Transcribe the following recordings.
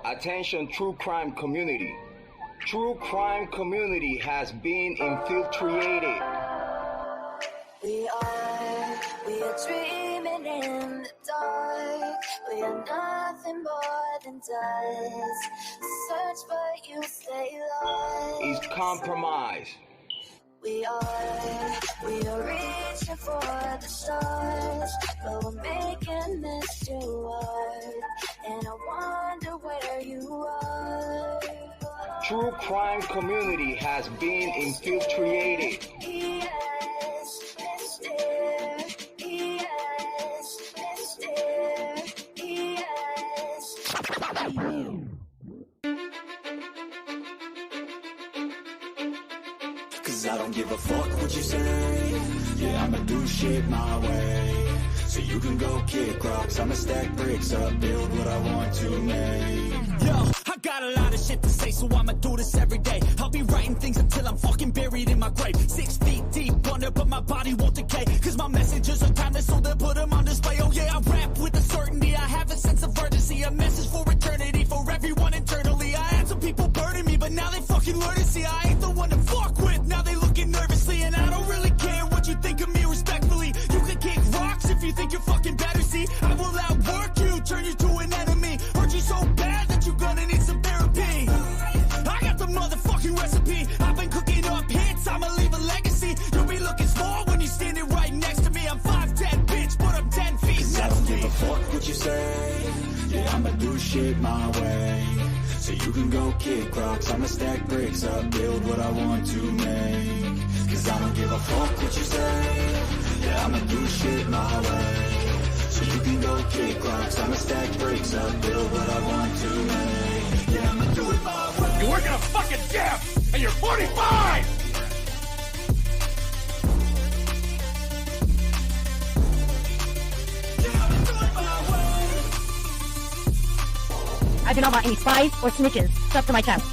Attention, true crime community. True crime community has been infiltrated. We are dreaming in the dark. We are nothing more than dust. Search but you stay lost. Is compromised. We are reaching for the stars, but we're making this too hard. And I wonder where you are. True crime community has been infiltrated. Yes, Mr. Yes, Mr. Yes. Cause I don't give a fuck what you say. Yeah, I'ma do shit my way. So you can go kick rocks, I'ma stack bricks up, build what I want to make. Yo, I got a lot of shit to say, so I'ma do this every day. I'll be writing things until I'm fucking buried in my grave. 6 feet deep under, but my body won't decay. Cause my messages are timeless, so they'll put them on display. Oh yeah, I rap with a certainty, I have a sense of urgency. A message for eternity, for everyone internally. I had some people burning me, but now they fucking learn to see I ain't the one to fuck with. Now they looking nervously, and I don't really care what you think of me respectfully. You can kick rocks if you think you're fucking better, see. I will outwork you, turn you to an enemy. Hurt you so bad that you're gonna need some therapy. I got the motherfucking recipe. I've been cooking up hits, I'ma leave a legacy. You'll be looking small when you're standing right next to me. I'm 5'10", bitch, but I'm 10 feet next to me. I don't give a fuck what you say. Yeah, I'ma do shit my way. So you can go kick rocks, I'ma stack bricks up, build what I want to make. Cause I don't give a fuck what you say. Yeah, I'ma do shit my way. So you can go kick rocks, I'ma stack bricks up, build what I want to make. Yeah, I'ma do it my way. You work in a fucking gym, and you're 45! I do not want any spies or snitches stuck to my chest.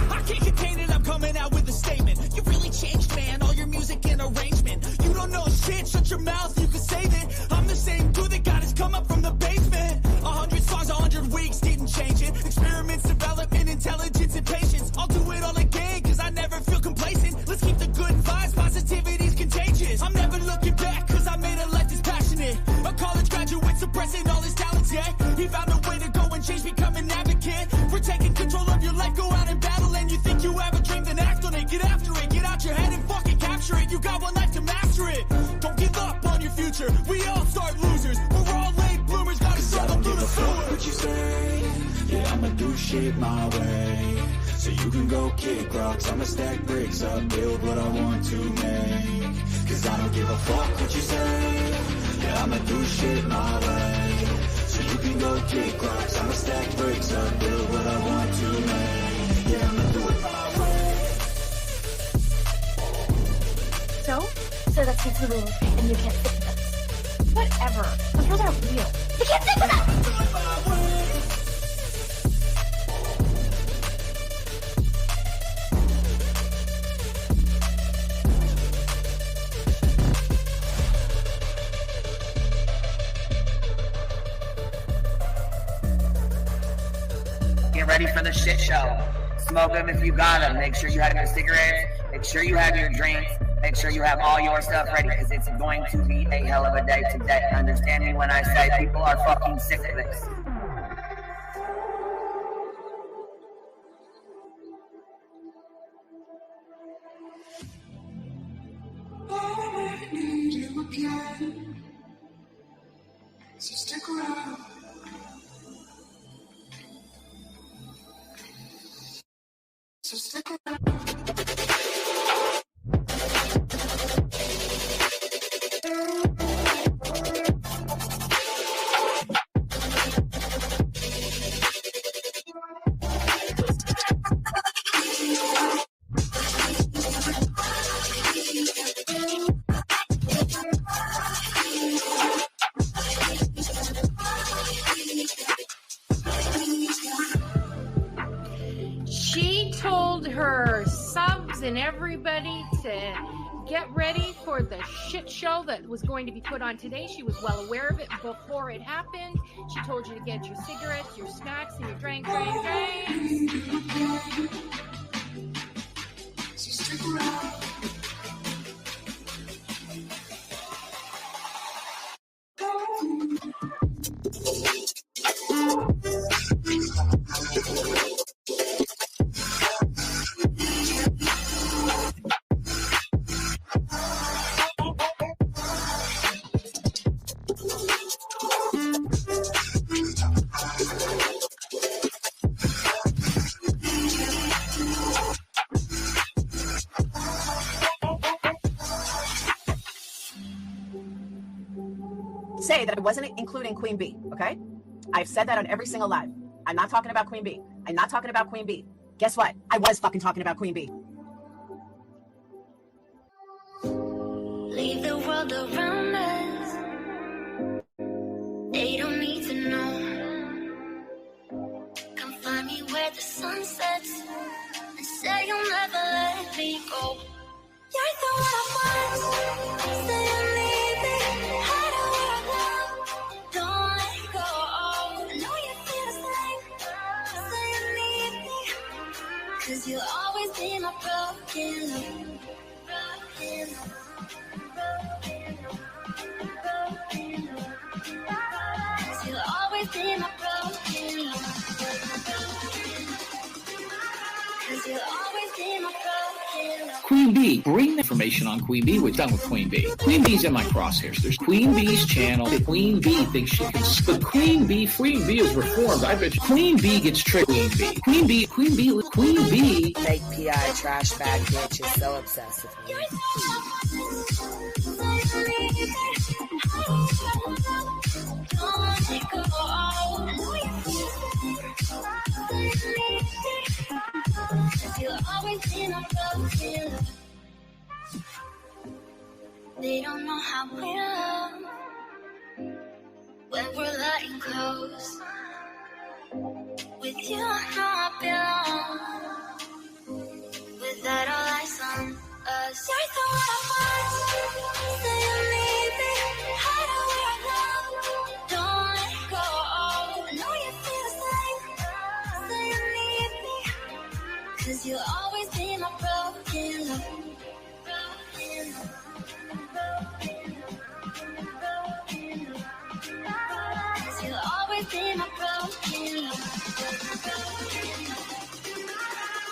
I can't contain it, I'm coming out with a statement. You really changed, man, all your music and arrangement. You don't know shit, shut your mouth, you can save it. I'm the same dude that got his come up from the basement. 100 songs, 100 weeks, didn't change it. Experiments, development, intelligence, and patience. I'll do it all again, cause I never feel complacent. Let's keep the good vibes, positivity's contagious. I'm never looking back, cause I made a life that's passionate. A college graduate suppressing all his talents, yeah. He found a way to go and change, become an advocate. For taking control of your life, go out and battle. And you think you have a dream, then act on it. Get after it, get out your head and fucking capture it. You got one life to master it. Don't give up on your future, we all start losers. We're all late bloomers, gotta struggle through the sewer. What you say, yeah, I'ma do shit my way. So you can go kick rocks, I'ma stack bricks up, build what I want to make. Cause I don't give a fuck what you say. Yeah, I'ma do shit my way. So you can go kick rocks, I'ma stack bricks up, build what I want to make. Yeah, I'ma do it my way. So that's it's the rule, and you can't stick with us. Whatever. Those rules aren't real. You can't stick with us! Get ready for the shit show. Smoke them if you got them. Make sure you have your cigarettes. Make sure you have your drinks. Make sure you have all your stuff ready because it's going to be a hell of a day today. Understand me when I say people are fucking sick of this. I need you again, so stick around. So stick around. She told her subs and everybody to get ready for the shit show that was going to be put on today. She was well aware of it before it happened. She told you to get your cigarettes, your snacks, and your drinks. So stick around. Say that I wasn't including Queen B, okay? I've said that on every single live. I'm not talking about Queen B. I'm not talking about Queen B. Guess what? I was fucking talking about Queen B. Leave the world around us. They don't need to know. Come find me where the sun sets and say you'll never let me go. You're the one I want. Say you need me. Hide away now. Don't let go. I know you feel the same. Say you need me. 'Cause you'll always be my broken love. Broken love. You'll always be my broken love. 'Cause you'll always be my broken love. Queen B, bring information on Queen B. We're done with Queen B. Queen B's in my crosshairs. There's Queen B's channel. Queen B thinks she can. But Queen B is reformed. I bet you Queen B gets tricked. Queen B. Fake PI trash bag bitch is so obsessed with me. You'll always be my broken love. They don't know how we love when we're letting close. With you, I know I belong. With that, all eyes on us. You're the one I want. Say you need me. Hide away now. Don't let go. I know you feel the same. Say you need me. 'Cause you'll always be my broken love. Broken love. You'll always be my broken love.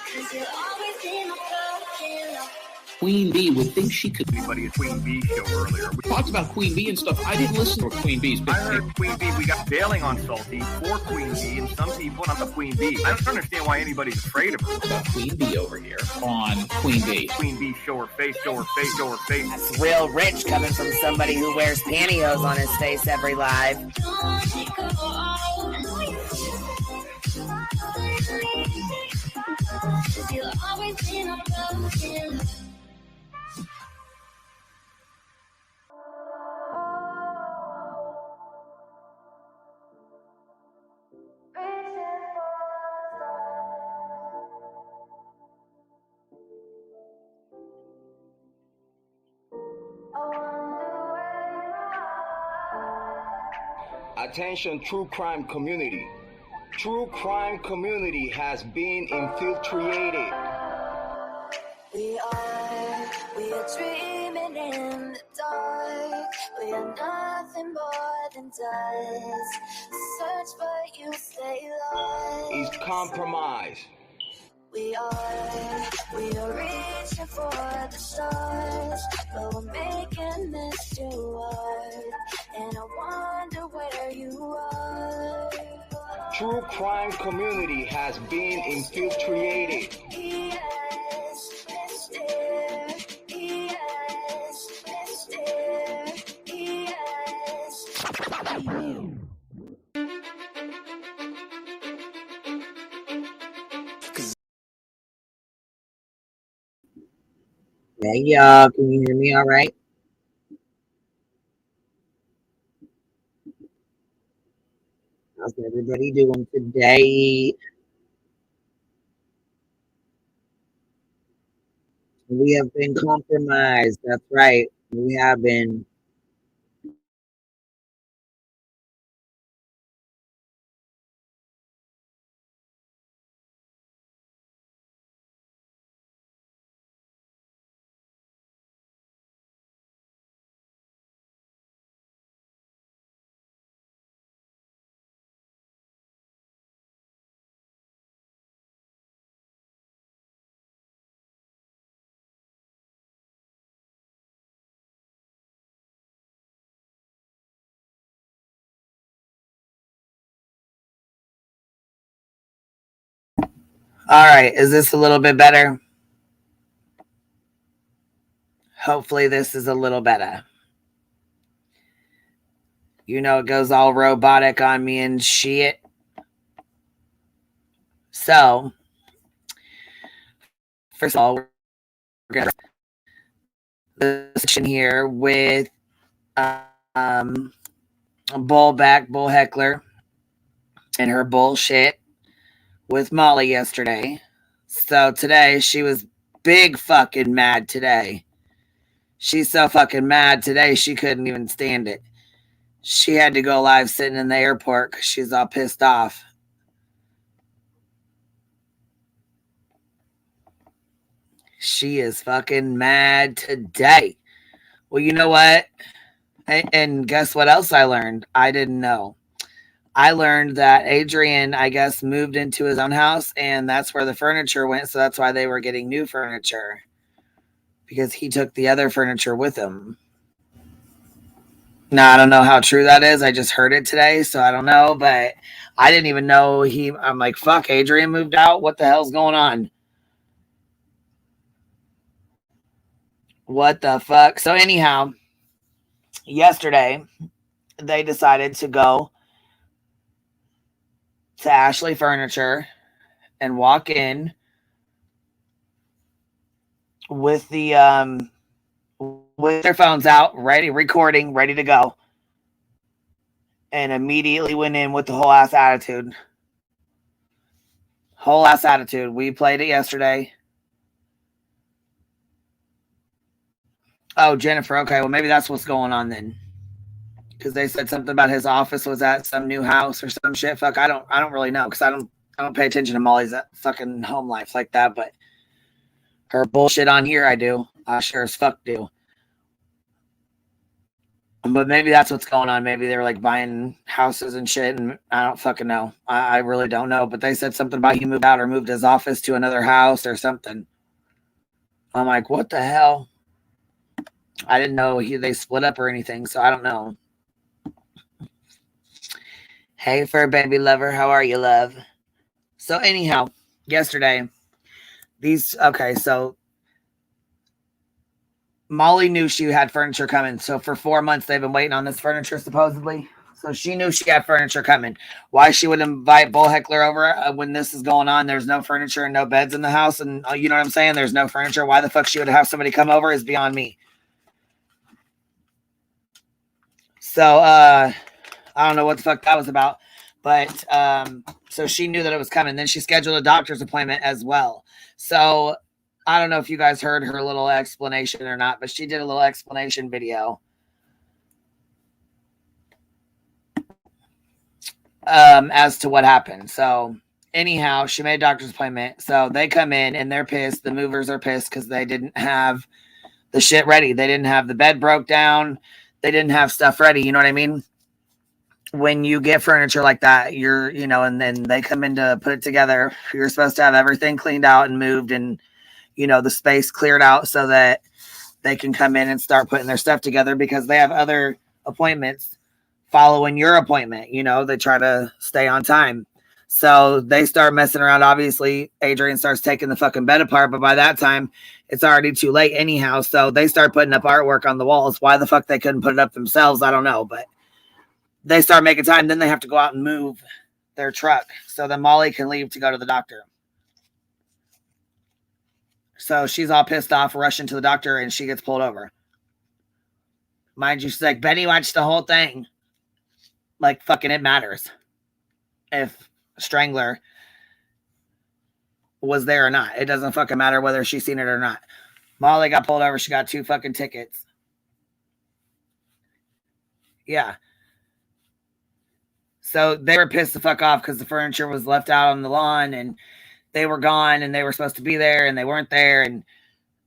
'Cause you'll always be my broken love. Queen B would think she could. Anybody at Queen B show earlier. We talked about Queen B and stuff. I didn't listen to Queen B's. I heard Queen B. We got bailing on Salty for Queen B, and some people not the Queen B. I don't understand why anybody's afraid of her. About Queen B over here on Queen B. Queen B, show her face, show her face, show her face. That's real rich coming from somebody who wears pantyhose on his face every live. Don't let go. You'll always be my broken love. Attention, true crime community. True crime community has been infiltrated. We are dreaming in the dark. We are nothing more than dust. Search but you stay lost. Is compromised. We are reaching for the stars, but we're making this too hard. And I wonder where you are. True crime community has been infiltrated. Yes, mister. Yes, mister. Yes. Hey y'all, can you hear me all right? How's everybody doing today? We have been compromised. That's right. We have been. All right. Is this a little bit better? Hopefully, this is a little better. You know, it goes all robotic on me and shit. So, first of all, we're going to the session here with Bull Heckler and her bullshit with Molly yesterday. So today she was big fucking mad today. She's so fucking mad today she couldn't even stand it. She had to go live sitting in the airport because she's all pissed off. She is fucking mad today. Well, you know what? And guess what else I learned? I didn't know. I learned that Adrian, I guess, moved into his own house and that's where the furniture went. So that's why they were getting new furniture because he took the other furniture with him. Now, I don't know how true that is. I just heard it today. So I don't know, but I didn't even know I'm like, fuck, Adrian moved out. What the hell's going on? What the fuck? So anyhow, yesterday they decided to go to Ashley Furniture and walk in with with their phones out, ready, recording, ready to go, and immediately went in with the whole ass attitude. Whole ass attitude. We played it yesterday. Oh, Jennifer. Okay, well maybe that's what's going on then. Because they said something about his office was at some new house or some shit. Fuck, I don't really know because I don't pay attention to Molly's fucking home life like that. But her bullshit on here, I do. I sure as fuck do. But maybe that's what's going on. Maybe they're like buying houses and shit, and I don't fucking know. I really don't know. But they said something about he moved out or moved his office to another house or something. I'm like, what the hell? I didn't know they split up or anything, so I don't know. Hey, fur baby lover, how are you, love? So anyhow, yesterday, so Molly knew she had furniture coming. So for 4 months, they've been waiting on this furniture, supposedly. So she knew she had furniture coming. Why she would invite Bull Heckler over when this is going on? There's no furniture and no beds in the house. And you know what I'm saying? There's no furniture. Why the fuck she would have somebody come over is beyond me. So I don't know what the fuck that was about. But so she knew that it was coming. Then she scheduled a doctor's appointment as well. So I don't know if you guys heard her little explanation or not, but she did a little explanation video. As to what happened. So anyhow, she made a doctor's appointment. So they come in and they're pissed. The movers are pissed because they didn't have the shit ready. They didn't have the bed broke down. They didn't have stuff ready. You know what I mean? When you get furniture like that, and then they come in to put it together. You're supposed to have everything cleaned out and moved and, the space cleared out so that they can come in and start putting their stuff together because they have other appointments following your appointment. They try to stay on time. So they start messing around. Obviously, Adrian starts taking the fucking bed apart, but by that time, it's already too late anyhow. So they start putting up artwork on the walls. Why the fuck they couldn't put it up themselves, I don't know. But they start making time. Then they have to go out and move their truck so that Molly can leave to go to the doctor. So she's all pissed off, rushing to the doctor, and she gets pulled over. Mind you, she's like, Betty watched the whole thing. Like, fucking it matters if Strangler was there or not. It doesn't fucking matter whether she's seen it or not. Molly got pulled over. She got 2 fucking tickets. Yeah. So they were pissed the fuck off because the furniture was left out on the lawn and they were gone and they were supposed to be there and they weren't there. And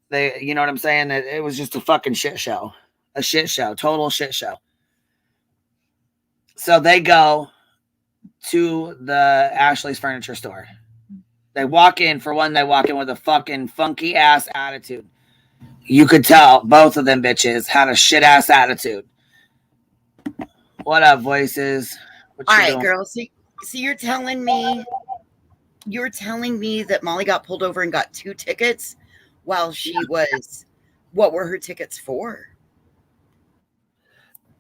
they, you know what I'm saying? It was just a fucking shit show. A shit show. Total shit show. So they go to the Ashley's furniture store. They walk in, for one, they walk in with a fucking funky ass attitude. You could tell both of them bitches had a shit ass attitude. What up, voices? What All you right, doing? girl. So you're telling me that Molly got pulled over and got 2 tickets while she was, what were her tickets for?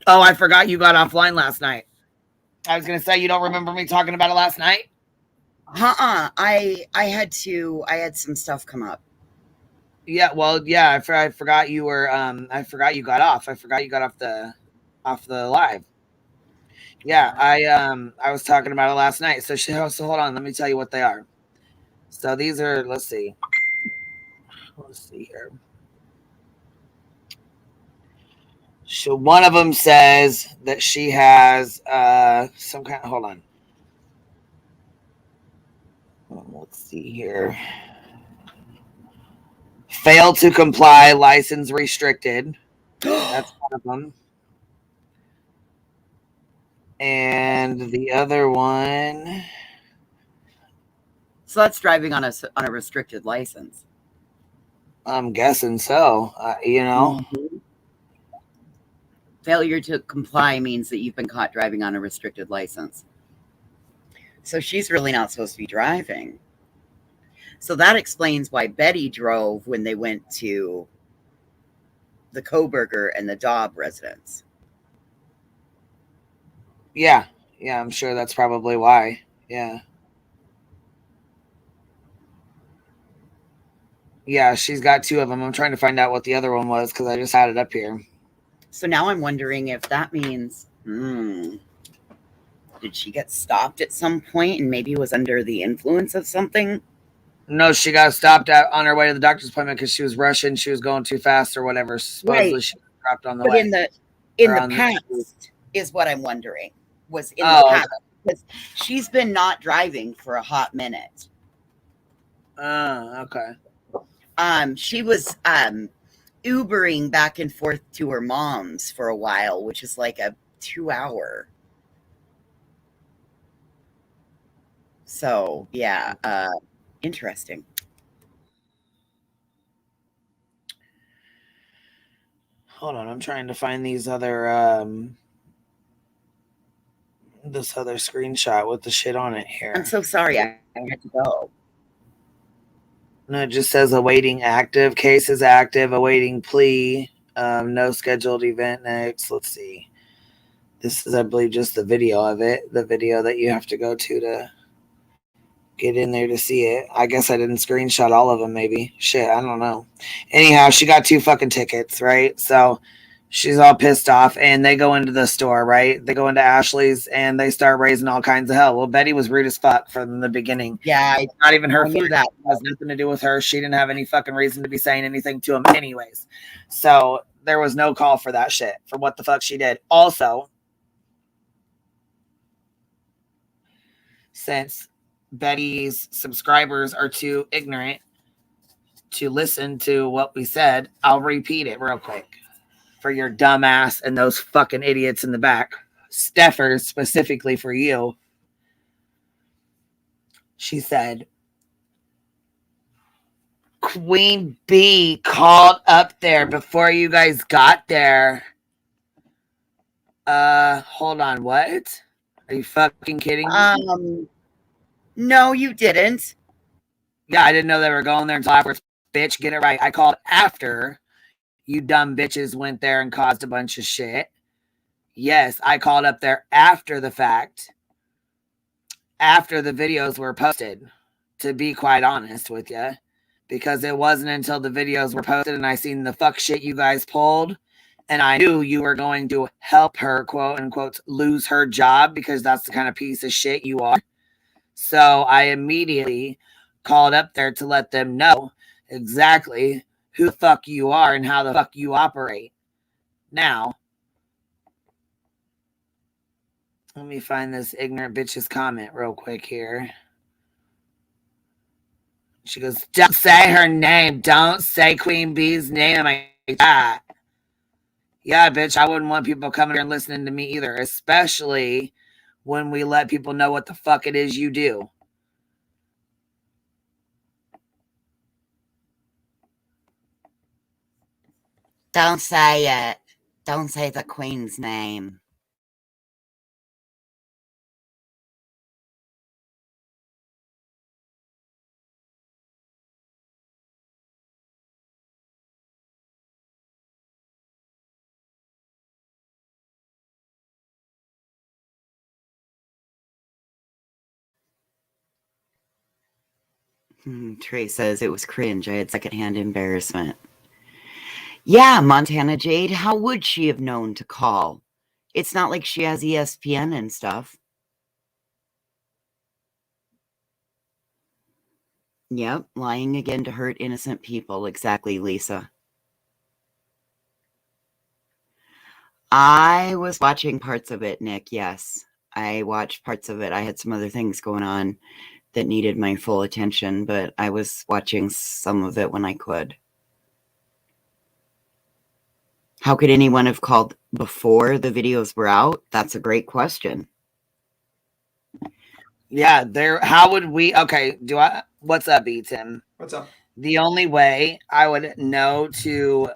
Oh, I forgot you got offline last night. I was going to say, you don't remember me talking about it last night? I had some stuff come up. Yeah, well, yeah, I forgot you were, I forgot you got off. I forgot you got off the live. Yeah, I was talking about it last night. So hold on, let me tell you what they are. So these are, let's see here. So one of them says that she has some kind of, hold on. Let's see here. Failed to comply, license restricted. That's one of them. And the other one. So that's driving on a restricted license. I'm guessing so. You know. Mm-hmm. Failure to comply means that you've been caught driving on a restricted license. So she's really not supposed to be driving. So that explains why Betty drove when they went to the Koberger and the Daub residence. Yeah, I'm sure that's probably why. Yeah. Yeah, she's got 2 of them. I'm trying to find out what the other one was because I just had it up here. So now I'm wondering if that means, did she get stopped at some point and maybe was under the influence of something? No, she got stopped on her way to the doctor's appointment because she was rushing. She was going too fast or whatever. Supposedly she was dropped on the way. But in the past is what I'm wondering. Was in the past. Because she's been not driving for a hot minute. Okay. She was Ubering back and forth to her mom's for a while, which is like a 2-hour. So yeah, interesting. Hold on, I'm trying to find these other this other screenshot with the shit on it here. I'm so sorry, I had to go. No, it just says awaiting active. Case is active. Awaiting plea. No scheduled event next. Let's see. This is, I believe, just the video of it. The video that you have to go to get in there to see it. I guess I didn't screenshot all of them, maybe. Shit, I don't know. Anyhow, she got 2 fucking tickets, right? So she's all pissed off, and they go into the store, right? They go into Ashley's, and they start raising all kinds of hell. Well, Betty was rude as fuck from the beginning. Yeah, not even her fault. That has nothing to do with her. She didn't have any fucking reason to be saying anything to him anyways. So there was no call for that shit, for what the fuck she did. Also, since Betty's subscribers are too ignorant to listen to what we said, I'll repeat it real quick for your dumb ass and those fucking idiots in the back. Steffers, specifically for you. She said, Queen B called up there before you guys got there. Hold on, what? Are you fucking kidding me? No, you didn't. Yeah, I didn't know they were going there until afterwards. Bitch, get it right. I called after you dumb bitches went there and caused a bunch of shit. Yes, I called up there after the fact. After the videos were posted, to be quite honest with you. Because it wasn't until the videos were posted and I seen the fuck shit you guys pulled. And I knew you were going to help her, quote unquote, lose her job because that's the kind of piece of shit you are. So I immediately called up there to let them know exactly who the fuck you are and how the fuck you operate. Now, let me find this ignorant bitch's comment real quick here. She goes, don't say her name. Don't say Queen Bee's name in my chat. Yeah, bitch, I wouldn't want people coming here and listening to me either, especially when we let people know what the fuck it is you do. Don't say it. Don't say the Queen's name. Trey says it was cringe. I had secondhand embarrassment. Yeah, Montana Jade, how would she have known to call? It's not like she has ESPN and stuff. Yep, lying again to hurt innocent people. Exactly, Lisa. I was watching parts of it, Nick. Yes, I watched parts of it. I had some other things going on that needed my full attention, but I was watching some of it when I could. How could anyone have called before the videos were out? That's a great question. Yeah, how would we what's up, Tim? What's up? The only way I would know to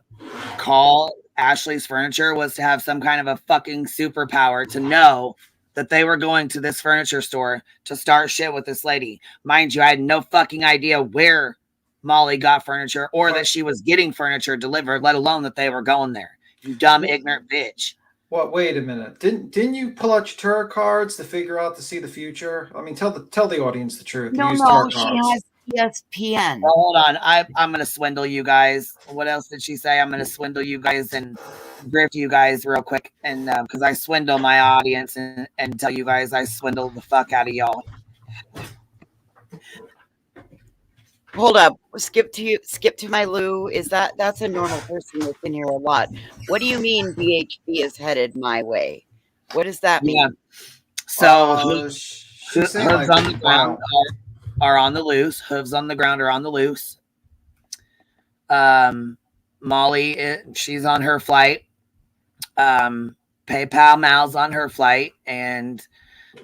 call Ashley's Furniture was to have some kind of a fucking superpower to know that they were going to this furniture store to start shit with this lady. Mind you, I had no fucking idea where Molly got furniture or that she was getting furniture delivered, let alone that they were going there. You dumb, ignorant bitch. What? Wait a minute. Didn't you pull out your tarot cards to figure out to see the future? I mean, tell the audience the truth. No, she has ESPN. Well, hold on. I'm going to swindle you guys. What else did she say? I'm going to swindle you guys and grift you guys real quick. And because I swindle my audience and tell you guys I swindle the fuck out of y'all. Hold up. Skip to my Lou. That's a normal person that's in here a lot. What do you mean BHB is headed my way? What does that mean? Yeah. So hooves on the ground are on the loose. Hooves on the ground are on the loose. Molly, she's on her flight. PayPal Mal's on her flight, and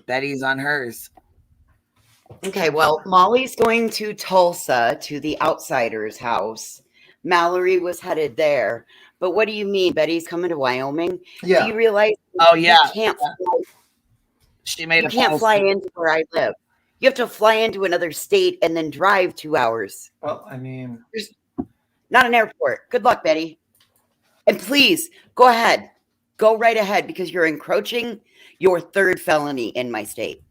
Betty's on hers. Okay, well, Molly's going to Tulsa to the outsider's house. Mallory was headed there. But what do you mean? Betty's coming to Wyoming? Yeah. Do you realize yeah. You can't fly, she made you can't fly into where I live. You have to fly into another state and then drive 2 hours. Well, I mean, there's not an airport. Good luck, Betty. And please, go ahead. Go right ahead because you're encroaching your third felony in my state.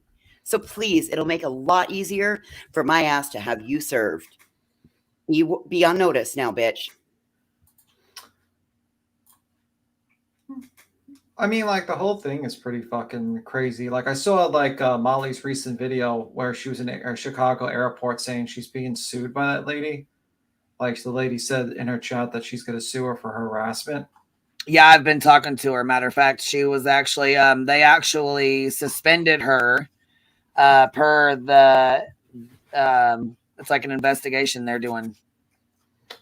So please, it'll make it a lot easier for my ass to have you served. You be on notice now, bitch. I mean, like, the whole thing is pretty fucking crazy. Like, I saw, like, Molly's recent video where she was in a Chicago airport saying she's being sued by that lady. Like, the lady said in her chat that she's going to sue her for harassment. Yeah, I've been talking to her. Matter of fact, she was actually, they actually suspended her per the, it's like an investigation they're doing.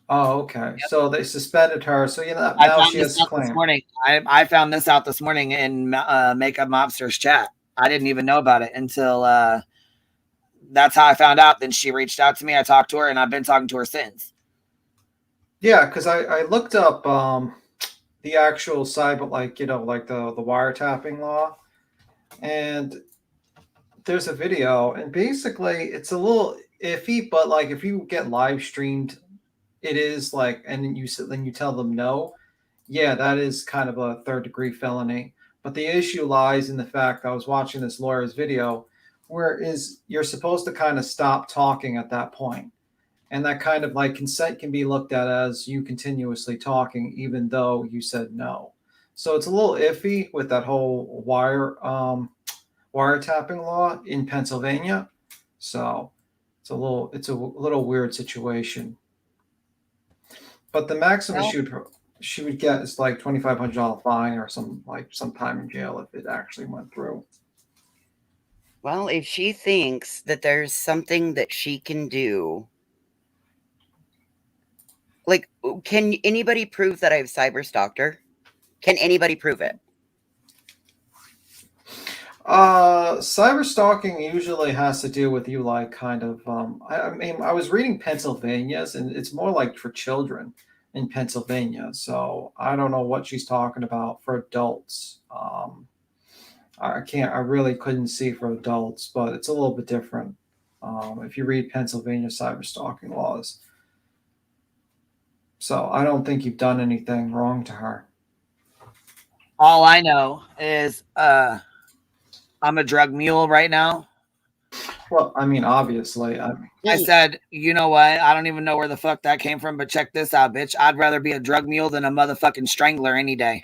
Oh, okay. Yep. So they suspended her. So, you know, now she has a claim. This morning. I found this out this morning in Makeup Mobster's chat. I didn't even know about it until that's how I found out. Then she reached out to me. I talked to her, and I've been talking to her since. Yeah, because I looked up the actual cyber, like, you know, like the wiretapping law. And there's a video, and basically it's a little iffy, but like if you get live streamed, it is like, and then you tell them no, yeah, that is kind of a third-degree felony. But the issue lies in the fact I was watching this lawyer's video, where you're supposed to kind of stop talking at that point, and that kind of like consent can be looked at as you continuously talking, even though you said no. So it's a little iffy with that whole wiretapping law in Pennsylvania. So it's a little weird situation. But the maximum Well, she would get is like $2,500 fine or some time in jail if it actually went through. well, if she thinks that there's something that she can do, like, can anybody prove that I've cyber stalked her? Can anybody prove it? Cyber stalking usually has to do with you like kind of I mean I was reading Pennsylvania's and it's more like for children in Pennsylvania. So I don't know what she's talking about for adults. I really couldn't see for adults, but it's a little bit different. If you read Pennsylvania cyber stalking laws. So I don't think you've done anything wrong to her. All I know is I'm a drug mule right now. Well, I mean, obviously, I said, you know what? I don't even know where the fuck that came from, but check this out, bitch. I'd rather be a drug mule than a motherfucking strangler any day.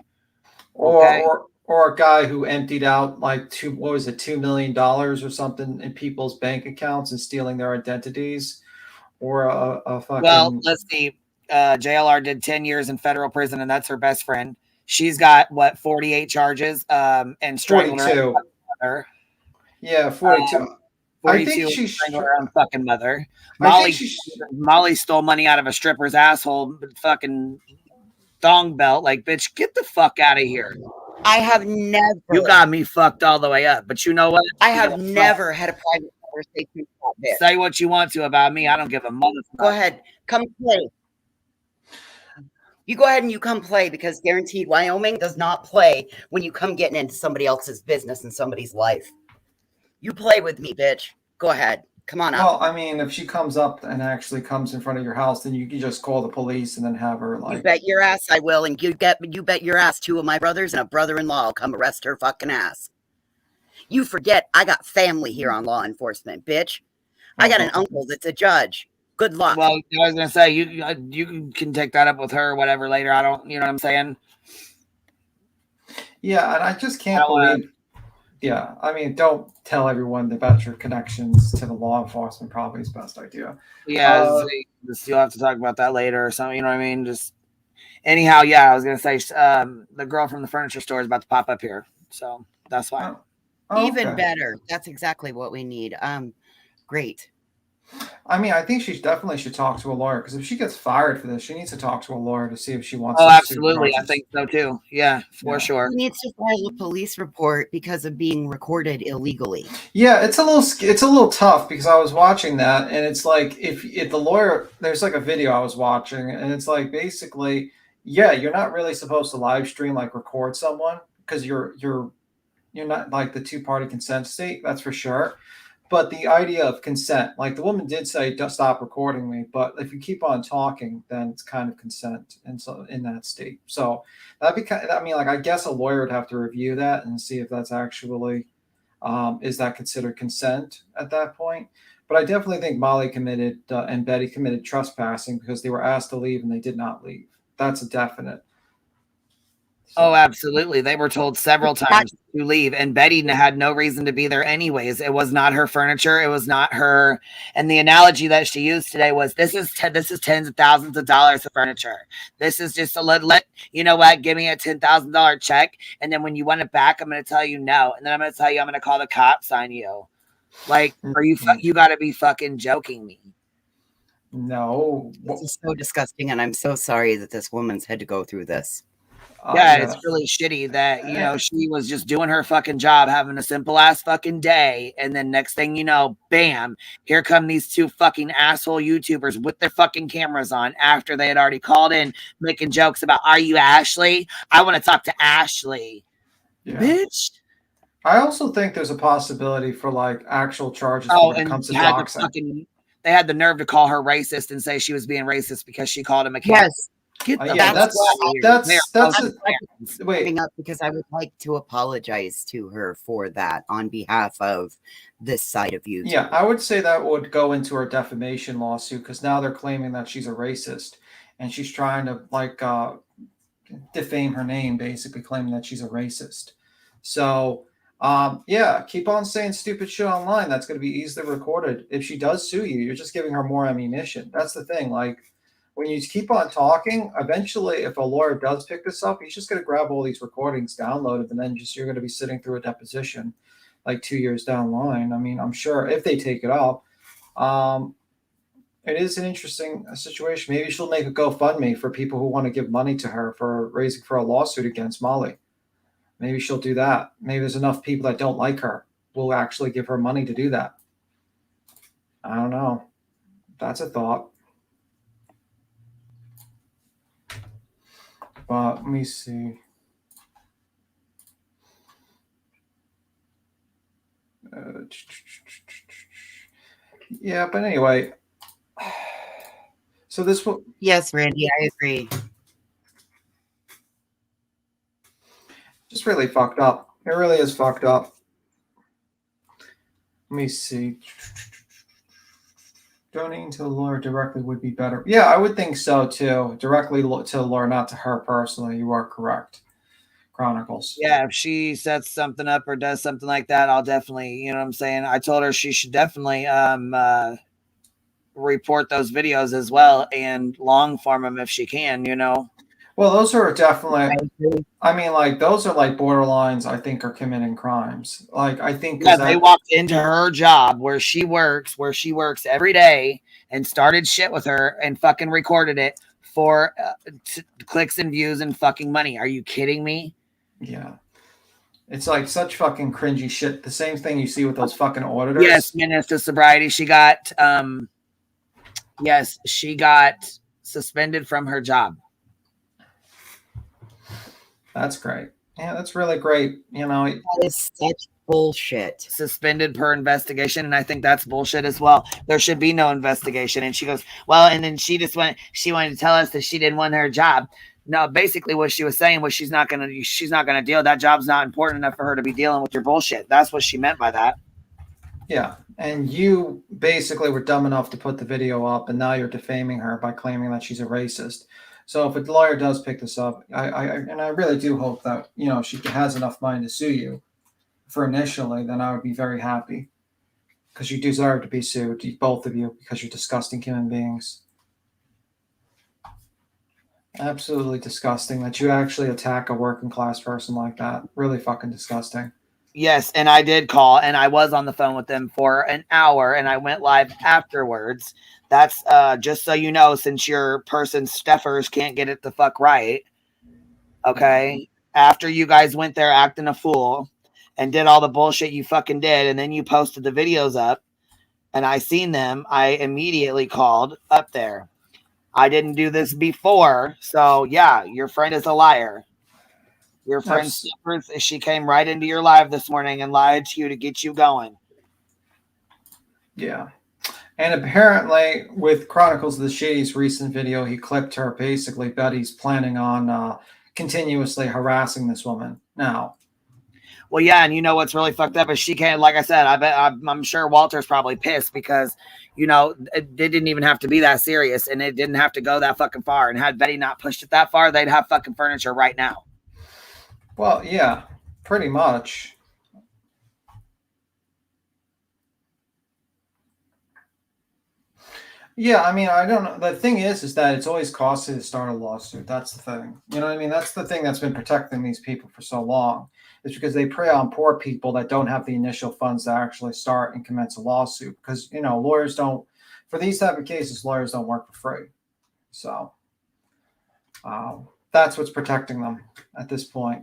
Okay? Or a guy who emptied out like $2 million or something in people's bank accounts and stealing their identities, or a fucking. Well, let's see. JLR did 10 years in federal prison, and that's her best friend. She's got what 48 charges, and strangled 42. her. Yeah, 42. 42 I think she's strangled her own fucking mother. I think Molly stole money out of a stripper's asshole, fucking thong belt. Like, bitch, get the fuck out of here. I have never. You got me fucked all the way up. But you know what? I have never had a private conversation with that bitch. Say what you want to about me. I don't give a motherfucker. Go ahead. Come play. You go ahead and you come play, because guaranteed Wyoming does not play when you come getting into somebody else's business and somebody's life. You play with me, bitch. Go ahead. Come on up. Well, I mean, if she comes up and actually comes in front of your house, then you can just call the police and then have her like. You bet your ass I will, and you bet your ass 2 of my brothers and a brother-in-law will come arrest her fucking ass. You forget I got family here on law enforcement, bitch. I got an uncle that's a judge. Good luck. Well, I was gonna say you can take that up with her or whatever later. I don't, you know what I'm saying? Yeah, and I just can't believe. Yeah, I mean, don't tell everyone about your connections to the law enforcement. Probably is best idea. Yeah, you'll have to talk about that later or something. You know what I mean? Just anyhow, yeah. I was gonna say the girl from the furniture store is about to pop up here, so that's fine. Even better. That's exactly what we need. Great. I mean, I think she definitely should talk to a lawyer, because if she gets fired for this, she needs to talk to a lawyer to see if she wants. Oh, absolutely. I think so too. Yeah, for sure. She needs to file a police report because of being recorded illegally. Yeah, it's a little tough, because I was watching that, and it's like if the lawyer, there's like a video I was watching, and it's like basically, yeah, you're not really supposed to live stream, like record someone, because you're not like the 2-party consent state, that's for sure. But the idea of consent, like the woman did say, stop recording me. But if you keep on talking, then it's kind of consent, and so in that state. So that'd be I mean, like I guess a lawyer would have to review that and see if that's actually is that considered consent at that point. But I definitely think Molly committed and Betty committed trespassing, because they were asked to leave and they did not leave. That's a definite. Oh, absolutely. They were told several times to leave, and Betty had no reason to be there anyways. It was not her furniture. It was not her. And the analogy that she used today was, this is tens of thousands of dollars of furniture. This is just you know what, give me a $10,000 check. And then when you want it back, I'm going to tell you no. And then I'm going to tell you, I'm going to call the cops on you. Like, are you got to be fucking joking me. No. This is so disgusting. And I'm so sorry that this woman's had to go through this. Yeah, it's really shitty that, you know, she was just doing her fucking job, having a simple ass fucking day. And then next thing you know, bam, here come these 2 fucking asshole YouTubers with their fucking cameras on after they had already called in, making jokes about, are you Ashley? I want to talk to Ashley. Yeah. Bitch. I also think there's a possibility for like actual charges when it comes to doxing. They had the nerve to call her racist and say she was being racist because she called him a kid. Yes. That's wait up, because I would like to apologize to her for that on behalf of this side of you. Yeah, I would say that would go into her defamation lawsuit, because now they're claiming that she's a racist and she's trying to like defame her name, basically claiming that she's a racist. So yeah, keep on saying stupid shit online. That's going to be easily recorded. If she does sue you, you're just giving her more ammunition. That's the thing. Like when you keep on talking, eventually, if a lawyer does pick this up, he's just going to grab all these recordings, download it, and then just you're going to be sitting through a deposition like 2 years down the line. I mean, I'm sure if they take it up, it is an interesting situation. Maybe she'll make a GoFundMe for people who want to give money to her for raising for a lawsuit against Molly. Maybe she'll do that. Maybe there's enough people that don't like her will actually give her money to do that. I don't know. That's a thought. But let me see. Yeah, but anyway. So this will. Yes, Randy, I agree. Just really fucked up. It really is fucked up. Let me see. Donating to a lawyer directly would be better. Yeah, I would think so too. Directly to a lawyer, not to her personally. You are correct. Chronicles. Yeah, if she sets something up or does something like that, I'll definitely, you know what I'm saying? I told her she should definitely report those videos as well and long form them if she can, you know. Well, those are definitely, I mean, like, those are like borderlines, I think, are committing crimes. Like, I think. Yeah, they walked into her job where she works every day and started shit with her and fucking recorded it for clicks and views and fucking money. Are you kidding me? Yeah. It's like such fucking cringy shit. The same thing you see with those fucking auditors. Yes, Minister Sobriety. She got, she got suspended from her job. That's great. Yeah, that's really great. You know, that is such bullshit. Suspended per investigation, and I think that's bullshit as well. There should be no investigation. And she goes, well, and then she wanted to tell us that she didn't want her job. No, basically what she was saying was she's not gonna deal. That job's not important enough for her to be dealing with your bullshit. That's what she meant by that. Yeah, and you basically were dumb enough to put the video up, and now you're defaming her by claiming that she's a racist. So if a lawyer does pick this up, I really do hope that, you know, she has enough money to sue you for initially, then I would be very happy, because you deserve to be sued, both of you, because you're disgusting human beings. Absolutely disgusting that you actually attack a working class person like that. Really fucking disgusting. Yes, and I did call, and I was on the phone with them for an hour, and I went live afterwards. That's just so you know, since your person Steffers can't get it the fuck right. Okay? After you guys went there acting a fool and did all the bullshit you fucking did, and then you posted the videos up, and I seen them, I immediately called up there. I didn't do this before, so yeah, your friend is a liar. Your friend Steffers, she came right into your live this morning and lied to you to get you going. Yeah. And apparently, with Chronicles of the Shady's recent video, he clipped her. Basically, Betty's planning on continuously harassing this woman now. Well, yeah, and you know what's really fucked up is she can't. Like I said, I'm sure Walter's probably pissed because, you know, it didn't even have to be that serious, and it didn't have to go that fucking far. And had Betty not pushed it that far, they'd have fucking furniture right now. Well, yeah, pretty much. Yeah, I mean, I don't know. The thing is that it's always costly to start a lawsuit. That's the thing. You know what I mean? That's the thing that's been protecting these people for so long. It's because they prey on poor people that don't have the initial funds to actually start and commence a lawsuit. Because, you know, lawyers don't, for these type of cases, lawyers don't work for free. So that's what's protecting them at this point.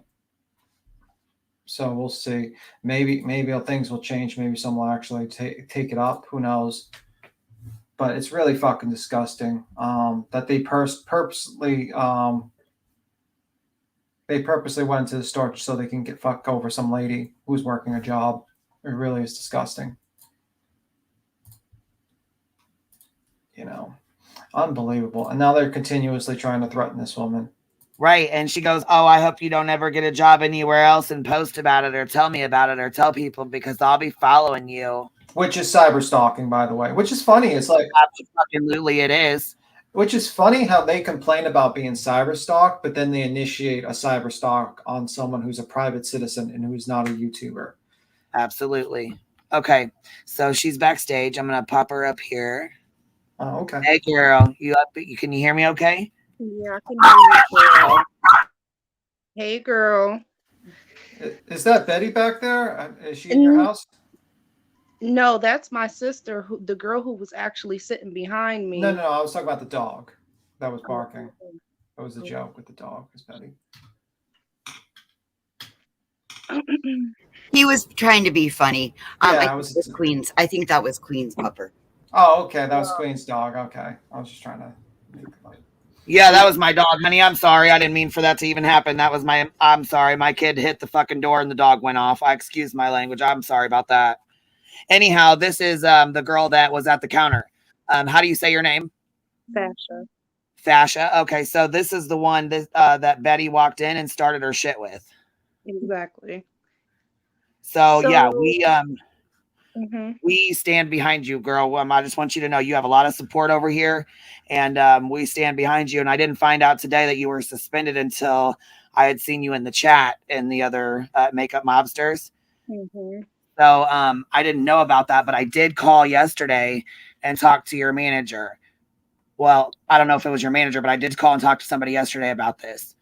So we'll see. Maybe things will change. Maybe someone will actually take it up. Who knows? But it's really fucking disgusting that they purposely went to the store just so they can get fucked over some lady who's working a job. It really is disgusting. You know, unbelievable. And now they're continuously trying to threaten this woman. Right. And she goes, oh, I hope you don't ever get a job anywhere else and post about it or tell me about it or tell people because I'll be following you. Which is cyber stalking, by the way, which is funny. It's like, absolutely it is. Which is funny how they complain about being cyber stalked, but then they initiate a cyber stalk on someone who's a private citizen and who's not a YouTuber. Absolutely. Okay. So she's backstage. I'm going to pop her up here. Oh, okay. Hey, girl, you up? Can you hear me? Okay. Yeah, I can hear you, girl. Hey, girl. Is that Betty back there? Is she in your house? No, that's my sister, the girl who was actually sitting behind No, me. no, I was talking about the dog that was Oh, barking. That was a joke with the dog. It's Betty. He was trying to be funny. Yeah, I think that was Queen's pupper. Oh, okay. That was Queen's dog. Okay. I was just trying to make it like. Yeah, that was my dog, honey. I'm sorry. I didn't mean for that to even happen. That was my. I'm sorry. My kid hit the fucking door and the dog went off. I excuse my language. I'm sorry about that. Anyhow, this is the girl that was at the counter. How do you say your name? Fasha. Fasha. Okay, so this is the one that Betty walked in and started her shit with. Exactly. So yeah, Mhm. we stand behind you, girl. I just want you to know you have a lot of support over here, and we stand behind you. And I didn't find out today that you were suspended until I had seen you in the chat and the other makeup mobsters. Mhm. So I didn't know about that, but I did call yesterday and talk to your manager. Well, I don't know if it was your manager, but I did call and talk to somebody yesterday about this.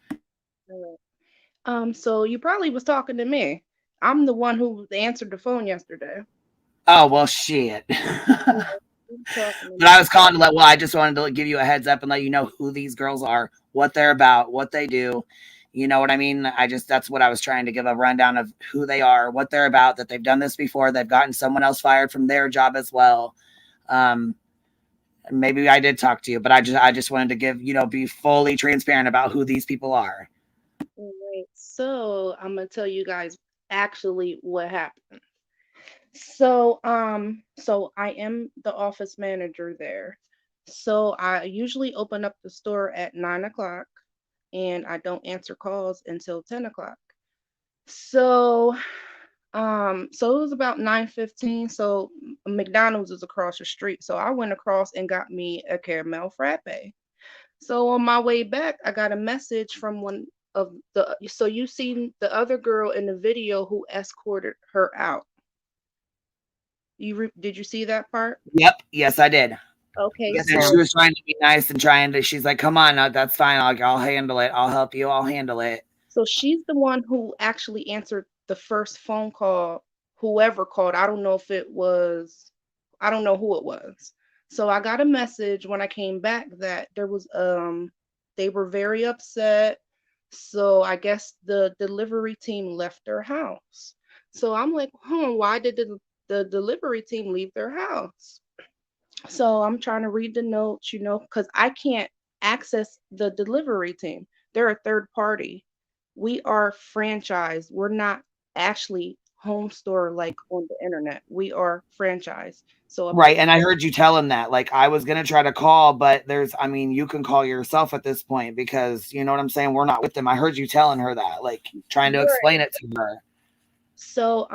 So you probably was talking to me. I'm the one who answered the phone yesterday. Oh, well, shit. But I was calling to I just wanted to give you a heads up and let you know who these girls are, what they're about, what they do. You know what I mean? That's what I was trying to give a rundown of who they are, what they're about, that they've done this before. They've gotten someone else fired from their job as well. Maybe I did talk to you, but I just wanted to give, be fully transparent about who these people are. Right. So I'm gonna tell you guys actually what happened. So I am the office manager there. So I usually open up the store at 9 o'clock and I don't answer calls until 10 o'clock. So so it was about 9:15. So McDonald's is across the street. So I went across and got me a caramel frappe. So on my way back, I got a message from one of so you seen the other girl in the video who escorted her out. Did you see that part? Yep. Yes, I did. Okay, Yes, she was trying to be nice and she's like, come on, that's fine. I'll handle it. I'll help you. I'll handle it. So she's the one who actually answered the first phone call, whoever called. I don't know if it was, I don't know who it was. So I got a message when I came back that there was they were very upset. So I guess the delivery team left their house. So I'm like, why did the delivery team leave their house? So I'm trying to read the notes, because I can't access the delivery team. They're a third party. We are franchise. We're not actually home store like on the internet. We are franchise. So right, and I heard you tell him that. Like, I was gonna try to call, but you can call yourself at this point because you know what I'm saying. We're not with them. I heard you telling her that, like trying to explain it to her. So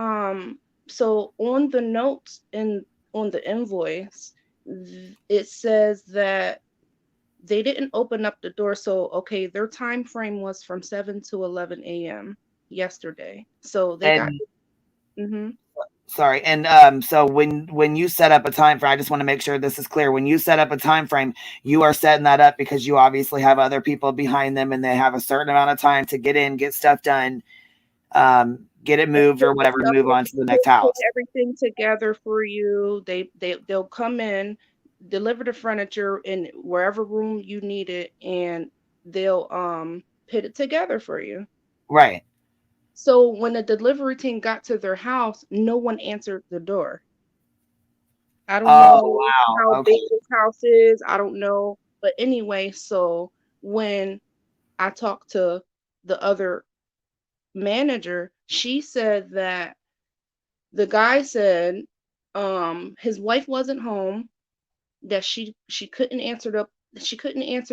so on the notes on the invoice, it says that they didn't open up the door. So okay, their time frame was from 7 to 11 a.m. yesterday. So they got. Sorry, and so when you set up a time frame, I just want to make sure this is clear. When you set up a time frame, you are setting that up because you obviously have other people behind them, and they have a certain amount of time to get in, get stuff done, get it moved or whatever, to move on to the next house. Put everything together for you. They'll come in, deliver the furniture in wherever room you need it, and they'll put it together for you. Right. So when the delivery team got to their house, no one answered the door. I don't know how big this house is. I don't know. But anyway, so when I talked to the other manager, she said that the guy said his wife wasn't home, that she couldn't answer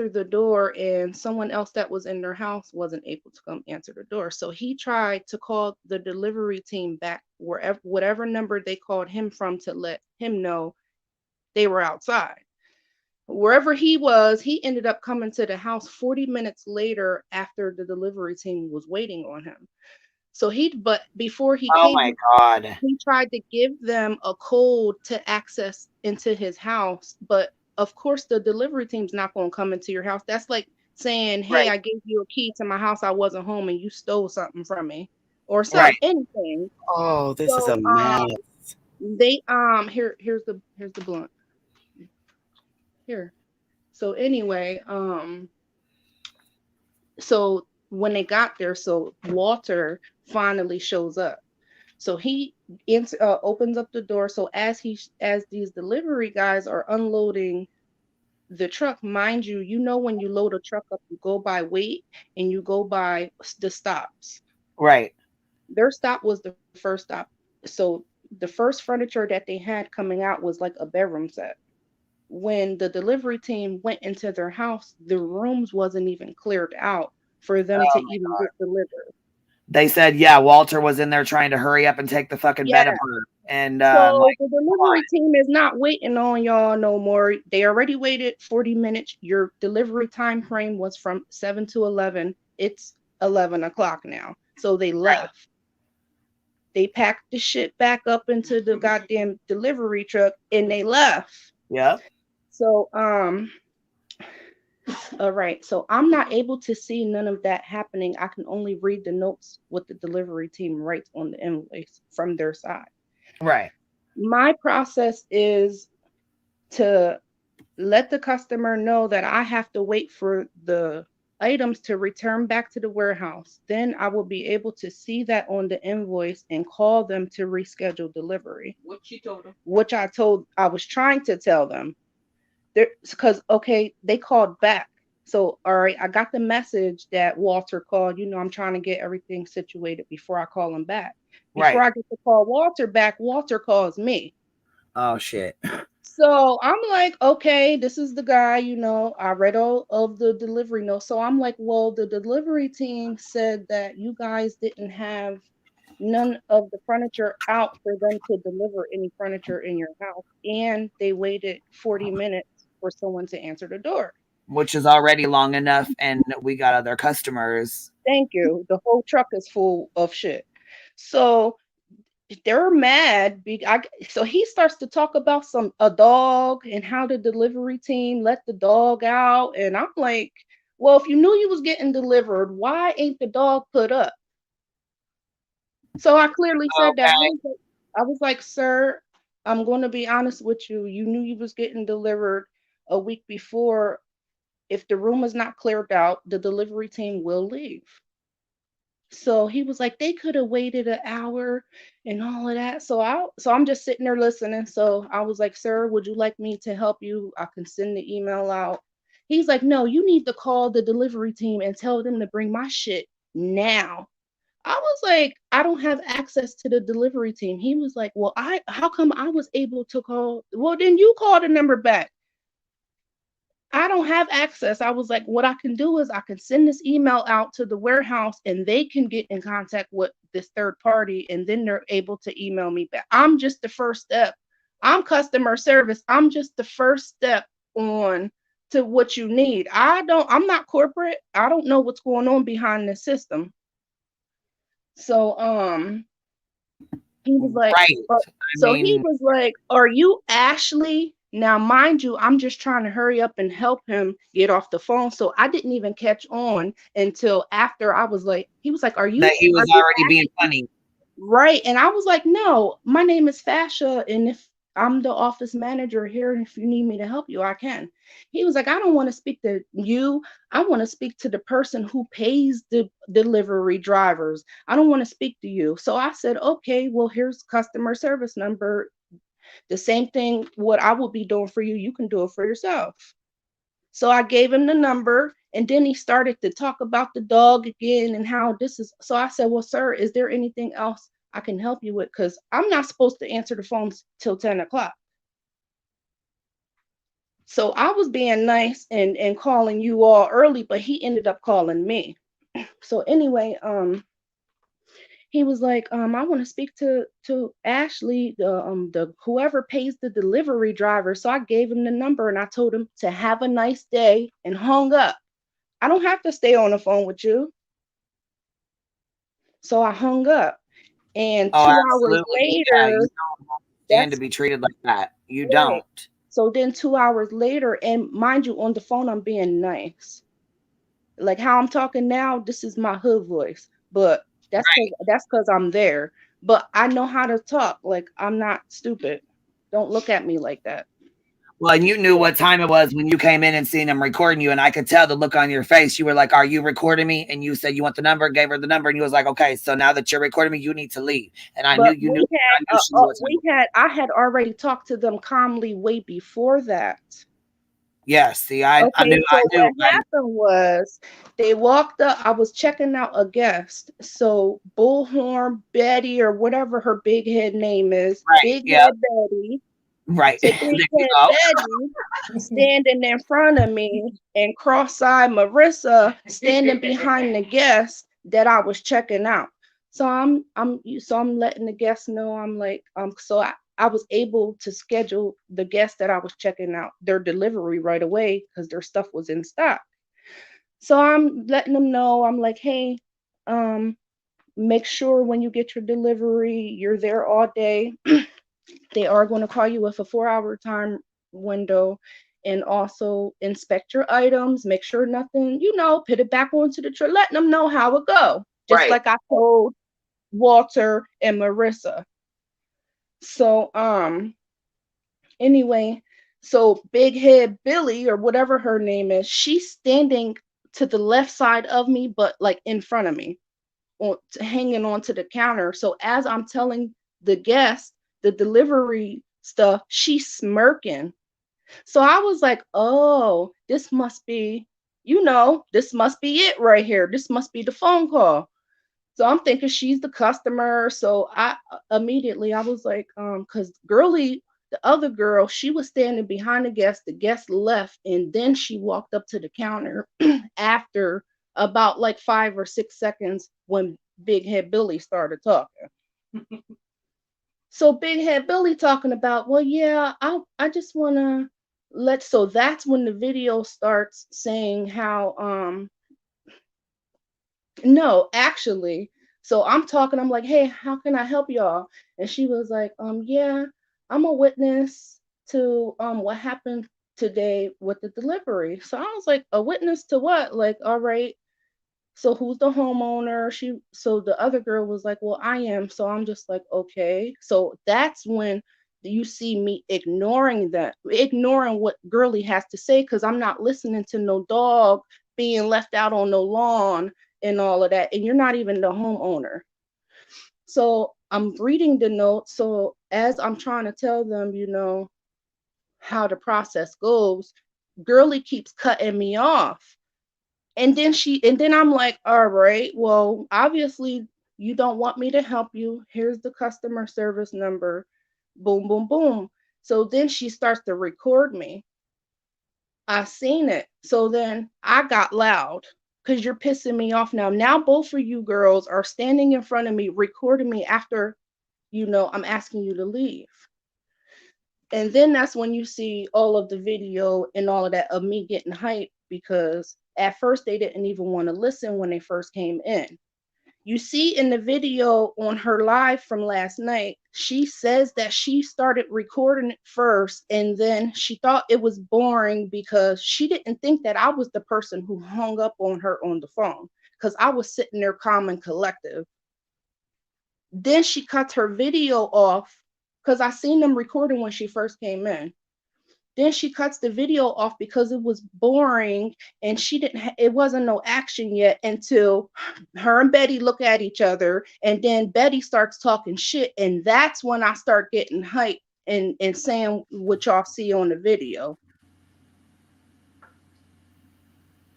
the door, and someone else that was in their house wasn't able to come answer the door. So he tried to call the delivery team back whatever number they called him from to let him know they were outside. Wherever he was, he ended up coming to the house 40 minutes later after the delivery team was waiting on him. So but before he came, my God, he tried to give them a code to access into his house, but of course the delivery team's not going to come into your house. That's like saying, hey, Right. I gave you a key to my house, I wasn't home, and you stole something from me or Right. something, anything. Oh, this is So a mess. they here's the blunt here. So anyway, so when they got there, so Walter finally shows up. So he opens up the door. So as these delivery guys are unloading the truck, mind you, when you load a truck up, you go by weight and you go by the stops. Right. Their stop was the first stop. So the first furniture that they had coming out was like a bedroom set. When the delivery team went into their house, the rooms wasn't even cleared out for them to Oh my even God. get delivered. They said, yeah, Walter was in there trying to hurry up and take the fucking Yeah. bed apart. And So like, the come on. delivery team is not waiting on y'all no more. They already waited 40 minutes. Your delivery time frame was from 7 to 11. It's 11 o'clock now. So they left. They packed the shit back up into the goddamn delivery truck and they left. Yep. So all right. So I'm not able to see none of that happening. I can only read the notes what the delivery team writes on the invoice from their side. Right. My process is to let the customer know that I have to wait for the items to return back to the warehouse. Then I will be able to see that on the invoice and call them to reschedule delivery. What you told them? Which I was trying to tell them. Because, okay, they called back. So, all right, I got the message that Walter called. I'm trying to get everything situated before I call him back. Before Right. I get to call Walter back, Walter calls me. Oh shit. So I'm like, okay, this is the guy, I read all of the delivery notes. So I'm like, well, the delivery team said that you guys didn't have none of the furniture out for them to deliver any furniture in your house. And they waited 40 minutes for someone to answer the door. Which is already long enough, and we got other customers. Thank you. The whole truck is full of shit. So they're mad. So he starts to talk about a dog and how the delivery team let the dog out. And I'm like, well, if you knew you was getting delivered, why ain't the dog put up? So I clearly said that. Okay. I was like, sir, I'm going to be honest with you. You knew you was getting delivered a week before. If the room is not cleared out, the delivery team will leave. So he was like, they could have waited an hour and all of that. So I'm just sitting there listening. So I was like, sir, would you like me to help you? I can send the email out. He's like, no, you need to call the delivery team and tell them to bring my shit now. I was like, I don't have access to the delivery team. He was like, well, how come I was able to call? Well, then you call the number back. I don't have access. I was like, what I can do is I can send this email out to the warehouse and they can get in contact with this third party and then they're able to email me back. I'm just the first step. I'm customer service. I'm just the first step on to what you need. I'm not corporate. I don't know what's going on behind the system. So he was like, right. he was like, are you Ashley? Now, mind you, I'm just trying to hurry up and help him get off the phone. So I didn't even catch on until after I was like, he was like, that he was already being funny. Right. And I was like, no, my name is Fasha. And if I'm the office manager here, and if you need me to help you, I can. He was like, I don't want to speak to you. I want to speak to the person who pays the delivery drivers. I don't want to speak to you. So I said, okay, well, here's customer service number. The same thing, what I would be doing for you, you can do it for yourself. So I gave him the number and then he started to talk about the dog again and how this is. So I said, well, sir, is there anything else I can help you with? Because I'm not supposed to answer the phones till 10 o'clock. So I was being nice and calling you all early, but he ended up calling me. So anyway, he was like, I want to speak to Ashley, the whoever pays the delivery driver. So I gave him the number and I told him to have a nice day and hung up. I don't have to stay on the phone with you. So I hung up. And 2 hours Absolutely. later, Yeah, you don't stand to be treated like that. You don't. So then 2 hours later, and mind you, on the phone, I'm being nice. Like how I'm talking now, this is my hood voice, but that's because I'm there. But I know how to talk. Like I'm not stupid. Don't look at me like that. Well, and you knew what time it was when you came in and seen him recording you, and I could tell the look on your face. You were like, "Are you recording me?" And you said you want the number. Gave her the number, and you was like, "Okay, so now that you're recording me, you need to leave." And I knew But you knew. I knew she knew what time. I had already talked to them calmly way before that. Yes, see, I Okay, knew. so what happened was they walked up. I was checking out a guest. So Bullhorn Betty or whatever her big head name is, Big Head Betty. Right. So Big Head Betty standing in front of me, and cross-eyed Marissa standing behind the guest that I was checking out. So I'm letting the guests know. I'm like, so I was able to schedule the guests that I was checking out their delivery right away because their stuff was in stock. So I'm letting them know. I'm like, hey, make sure when you get your delivery, you're there all day. They are going to call you with a 4-hour time window, and also inspect your items, make sure nothing, put it back onto the truck, letting them know how it go. Just like I told Walter and Marissa. So anyway, so Big Head Billy or whatever her name is, she's standing to the left side of me, but like in front of me, hanging onto the counter. So as I'm telling the guest the delivery stuff, she's smirking. So I was like, oh, this must be, this must be it right here. This must be the phone call. So I'm thinking she's the customer. So I immediately I was like, because Girly, the other girl, she was standing behind the guest left, and then she walked up to the counter after about like 5 or 6 seconds when Big Head Billy started talking. So Big Head Billy talking about, well, yeah, I just wanna so that's when the video starts saying how no, actually. So I'm talking, I'm like, hey, how can I help y'all? And she was like, yeah, I'm a witness to what happened today with the delivery. So I was like, a witness to what? Like, all right. So who's the homeowner? So the other girl was like, well, I am. So I'm just like, okay. So that's when you see me ignoring what Girly has to say, because I'm not listening to no dog being left out on the lawn and all of that. And you're not even the homeowner. So I'm reading the notes. So as I'm trying to tell them, how the process goes, Girly keeps cutting me off. And then I'm like, all right, well, obviously you don't want me to help you. Here's the customer service number. Boom, boom, boom. So then she starts to record me. I seen it. So then I got loud because you're pissing me off now. Now both of you girls are standing in front of me, recording me after, I'm asking you to leave. And then that's when you see all of the video and all of that of me getting hyped, because at first they didn't even want to listen when they first came in. You see in the video on her live from last night, she says that she started recording it first, and then she thought it was boring because she didn't think that I was the person who hung up on her on the phone, because I was sitting there calm and collective. Then she cuts her video off because I seen them recording when she first came in. Then she cuts the video off because it was boring, and it wasn't no action yet until her and Betty look at each other, and then Betty starts talking shit, and that's when I start getting hyped and saying what y'all see on the video.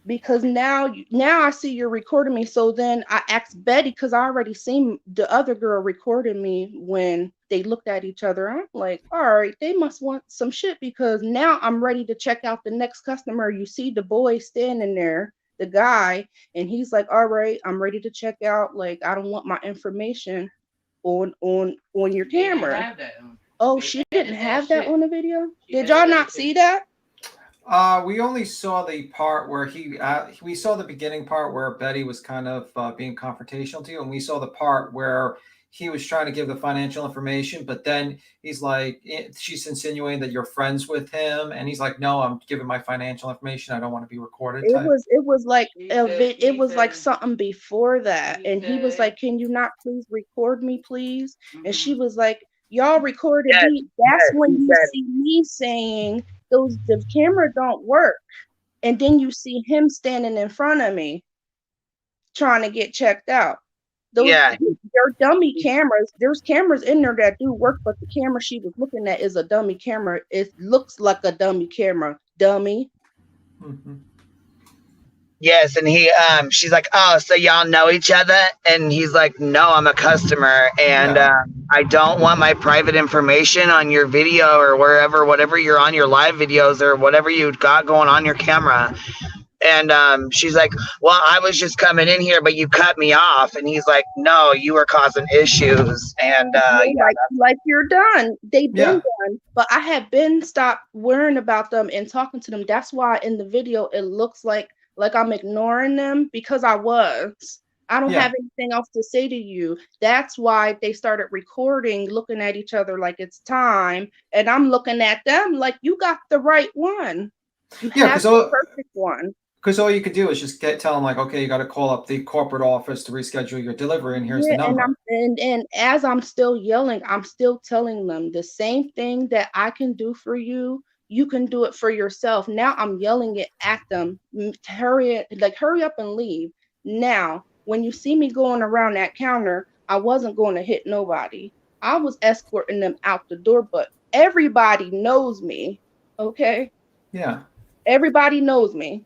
Because now I see you're recording me. So then I asked Betty, because I already seen the other girl recording me when they looked at each other. I'm like, all right, they must want some shit, because now I'm ready to check out the next customer. You see the boy standing there, the guy, and he's like, all right, I'm ready to check out. Like, I don't want my information on your camera. Oh, she didn't have that on the video? Did y'all not see that? We only saw the part where we saw the beginning part where Betty was kind of being confrontational to you, and we saw the part where he was trying to give the financial information, but then he's like, she's insinuating that you're friends with him, and he's like, no, I'm giving my financial information. I don't want to be recorded. It was like it was like something before that, and he was like, "Can you not please record me, please?" And she was like, "Y'all recorded me." That's when you see me saying the camera don't work, and then you see him standing in front of me trying to get checked out. They're dummy cameras. There's cameras in there that do work, but the camera she was looking at is a dummy camera. It looks like a dummy camera. Dummy. Mm-hmm. Yes, and she's like, "Oh, so y'all know each other?" And he's like, "No, I'm a customer, and I don't want my private information on your video or whatever you're on your live videos or whatever you got going on your camera." And she's like, "Well, I was just coming in here, but you cut me off." And he's like, "No, you were causing issues." And like you're done. They've been done, but I have been stopped worrying about them and talking to them. That's why in the video it looks like I'm ignoring them, because I was. I don't have anything else to say to you. That's why they started recording, looking at each other like it's time, and I'm looking at them like, you got the right one. You have the perfect one. Because all you could do is just tell them, like, okay, you got to call up the corporate office to reschedule your delivery, and here's the number. And as I'm still yelling, I'm still telling them the same thing that I can do for you. You can do it for yourself. Now I'm yelling it at them. Hurry up and leave. Now, when you see me going around that counter, I wasn't going to hit nobody. I was escorting them out the door, but everybody knows me. Okay? Yeah. Everybody knows me.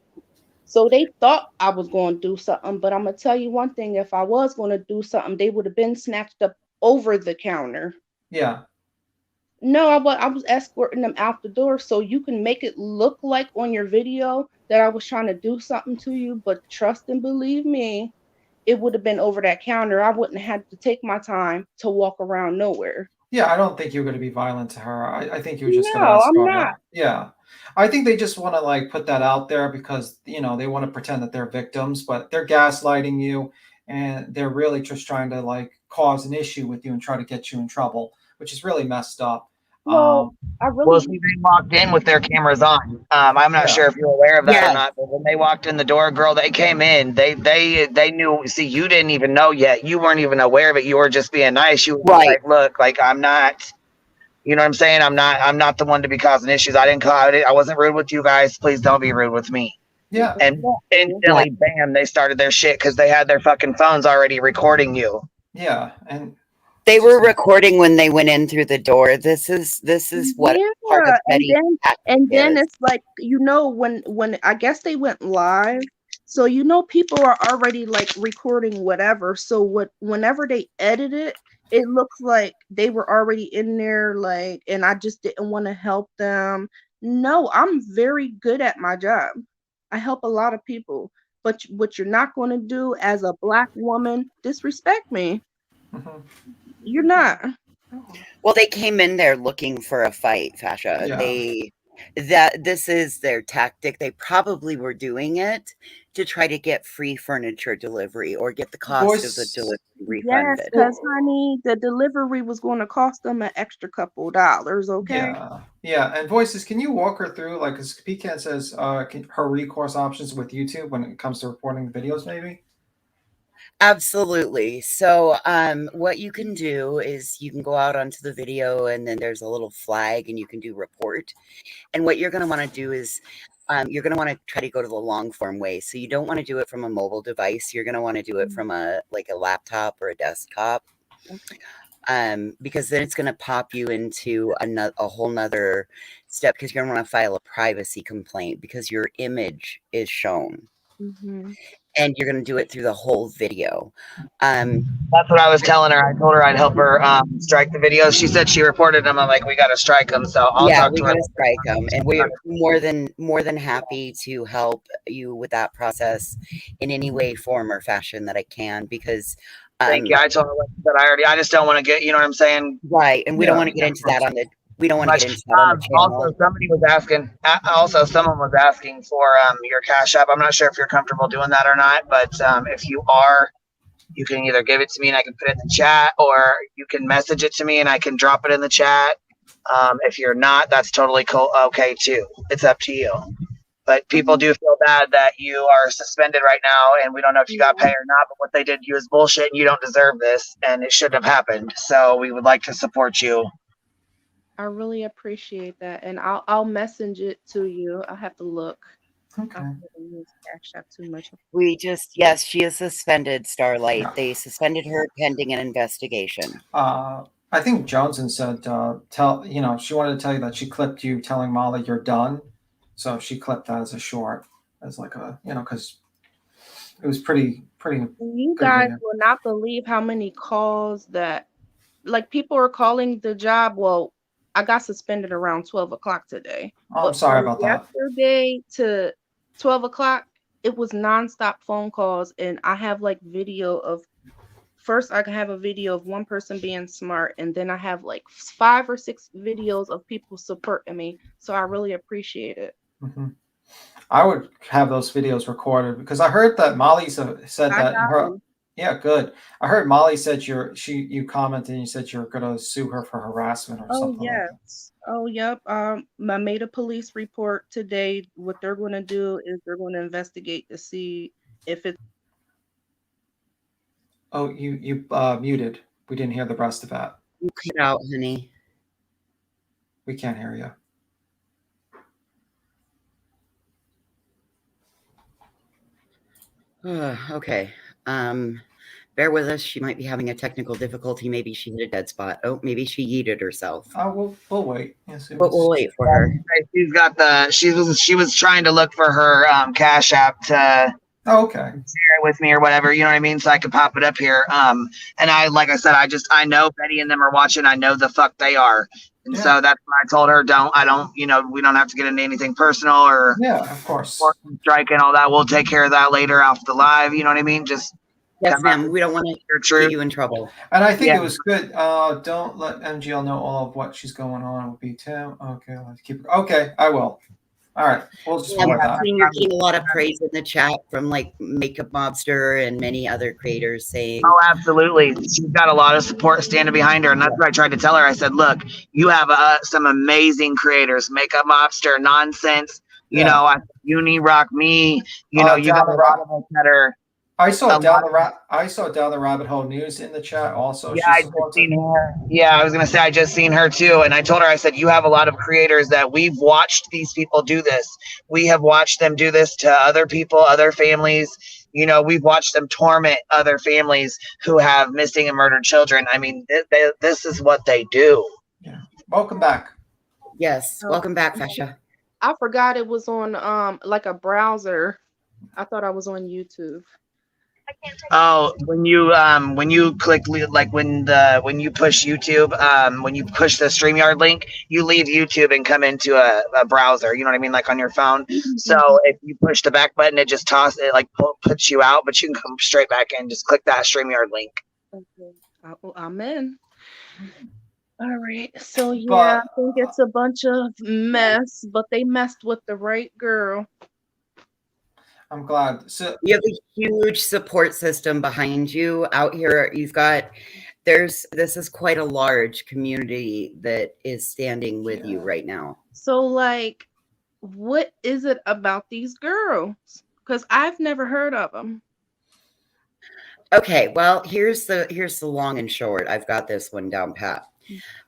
So they thought I was going to do something, but I'm going to tell you one thing. If I was going to do something, they would have been snatched up over the counter. Yeah. No, I was escorting them out the door, so you can make it look like on your video that I was trying to do something to you, but trust and believe me, it would have been over that counter. I wouldn't have had to take my time to walk around nowhere. Yeah, I don't think you're going to be violent to her. I think you were just going to ask her. No, I'm not. Yeah. I think they just want to, like, put that out there because, they want to pretend that they're victims, but they're gaslighting you, and they're really just trying to, like, cause an issue with you and try to get you in trouble, which is really messed up. Well, see, they walked in with their cameras on. I'm not sure if you're aware of that or not, but when they walked in the door, girl, they came in. They knew. See, you didn't even know yet. You weren't even aware of it. You were just being nice. You were like, "Look, like, I'm not." You know what I'm saying? I'm not the one to be causing issues. I wasn't rude with you guys. Please don't be rude with me. Yeah. And instantly, bam, they started their shit because they had their fucking phones already recording you. Yeah, and they were recording when they went in through the door. This is what part of Betty. And then it's like, when I guess they went live, so people are already like recording whatever. So whenever they edit it, it looks like they were already in there, like, and I just didn't want to help them. No, I'm very good at my job. I help a lot of people, but what you're not going to do as a Black woman, disrespect me. Mm-hmm. You're not. Well, they came in there looking for a fight, Fasha. Yeah. This is their tactic. They probably were doing it to try to get free furniture delivery or get the cost of the delivery refunded. Yes, because honey, the delivery was going to cost them an extra couple dollars. Okay. Yeah. And Voices, can you walk her through, like, because Pecan says her recourse options with YouTube when it comes to reporting the videos, maybe? Absolutely. So what you can do is you can go out onto the video, and then there's a little flag, and you can do report. And what you're going to want to do is you're going to want to try to go to the long form way. So you don't want to do it from a mobile device. You're going to want to do it from a laptop or a desktop, because then it's going to pop you into a whole nother step, because you're going to want to file a privacy complaint because your image is shown. Mm-hmm. And you're going to do it through the whole video. That's what I was telling her. I told her I'd help her strike the videos. She said she reported them. I'm like, we got to strike them. So I'll talk to her. We got to strike them, and we're more than happy to help you with that process in any way, form, or fashion that I can. Because thank you. I told her that I just don't want to get. You know what I'm saying? Right, and we don't want to get into that on the. We don't want to get into that on the channel. Also, somebody was asking. Someone was asking for your Cash App. I'm not sure if you're comfortable doing that or not, but if you are, You can either give it to me and I can put it in the chat, or you can message it to me and I can drop it in the chat. If you're not, that's totally cool. Okay, too. It's up to you. But people do feel bad that you are suspended right now, and we don't know if you got paid or not. But what they did to you is bullshit, and you don't deserve this, and it shouldn't have happened. So we would like to support you. I really appreciate that, and I'll message it to you. I'll have to look. Okay. I don't use Cash App too much. Yes, she is suspended, Starlight. Yeah. They suspended her pending an investigation. I think Johnson said, she wanted to tell you that she clipped you telling Molly you're done. So she clipped that as a short, as like a, because it was pretty. You guys will not believe how many calls that, like, people are calling the job. Well, I got suspended around 12 o'clock today. Oh, I'm sorry about that. Yesterday to 12 o'clock, it was nonstop phone calls, and I have like video of. First, I can have a video of one person being smart, and then I have like 5 or 6 videos of people supporting me. So I really appreciate it. Mm-hmm. I would have those videos recorded because I heard that Molly said that. Yeah, good. I heard Molly said you commented and you said you're going to sue her for harassment or something. Oh, yes. Oh, yep. I made a police report today. What they're going to do is they're going to investigate to see if it's. Oh, you muted. We didn't hear the rest of that. You cut out, honey. We can't hear you. Okay. Bear with us. She might be having a technical difficulty. Maybe she hit a dead spot. Oh, maybe she yeeted herself. We'll wait. Yes, but we'll wait for her. She's got she was trying to look for her Cash App to okay. Share it with me or whatever, you know what I mean? So I could pop it up here. And like I said, I know Betty and them are watching. I know the fuck they are. And so that's why I told her, we don't have to get into anything personal or of course, strike and all that. We'll take care of that later after the live. You know what I mean? Just yes, ma'am. We don't want to get you in trouble. And I think it was good. Don't let MGL know all of what she's going on. It will be Tim. Okay, let's keep it. Okay, I will. All right. We'll just you're getting a lot of praise in the chat from like Makeup Mobster and many other creators saying, oh, absolutely. She's got a lot of support standing behind her. And that's what I tried to tell her. I said, look, you have some amazing creators, Makeup Mobster, Nonsense, Uni Rock Me, you got a lot of us that are. I saw down the rabbit hole news in the chat also. Yeah, I just seen her. Yeah, I was gonna say I just seen her too, and I told her, I said, you have a lot of creators that we've watched these people do this. We have watched them do this to other people, other families. We've watched them torment other families who have missing and murdered children. I mean, this is what they do. Yeah. Welcome back. Yes, welcome back, Fasha. I forgot it was on like a browser. I thought I was on YouTube. Oh, when you click, like when you push YouTube, when you push the StreamYard link, you leave YouTube and come into a browser. You know what I mean, like on your phone. So if you push the back button, it just puts you out, but you can come straight back in. Just click that StreamYard link. Okay, I'm in. All right, so I think it's a bunch of mess, but they messed with the right girl. I'm glad. So you have a huge support system behind you out here. This is quite a large community that is standing with you right now. So like, what is it about these girls? Because I've never heard of them. Okay, well, here's the long and short. I've got this one down pat.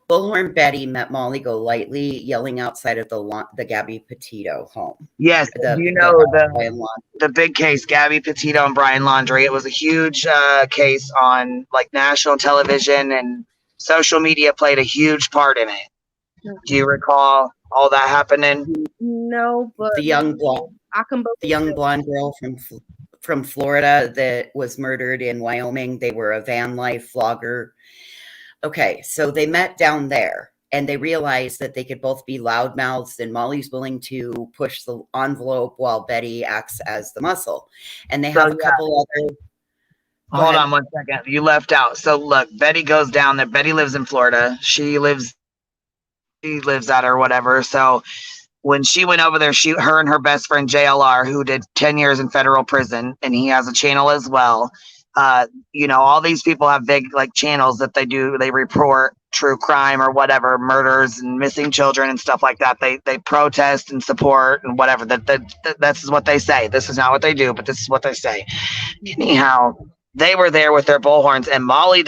Bullhorn Betty met Molly Golightly yelling outside of the Gabby Petito home. Yes, the big case, Gabby Petito and Brian Laundrie. It was a huge case on like national television, and social media played a huge part in it. Do you recall all that happening? No, but the young blonde girl from Florida that was murdered in Wyoming. They were a van life vlogger. Okay, so they met down there and they realized that they could both be loudmouths, and Molly's willing to push the envelope while Betty acts as the muscle. And they have a couple other. Hold on 1 second. You left out. So look, Betty goes down there. Betty lives in Florida. She lives out or whatever. So when she went over there, her and her best friend JLR, who did 10 years in federal prison, and he has a channel as well. All these people have big like channels that they report true crime or whatever, murders and missing children and stuff like that. They protest and support and whatever. This is what they say. This is not what they do, but this is what they say. Anyhow, they were there with their bullhorns, and Molly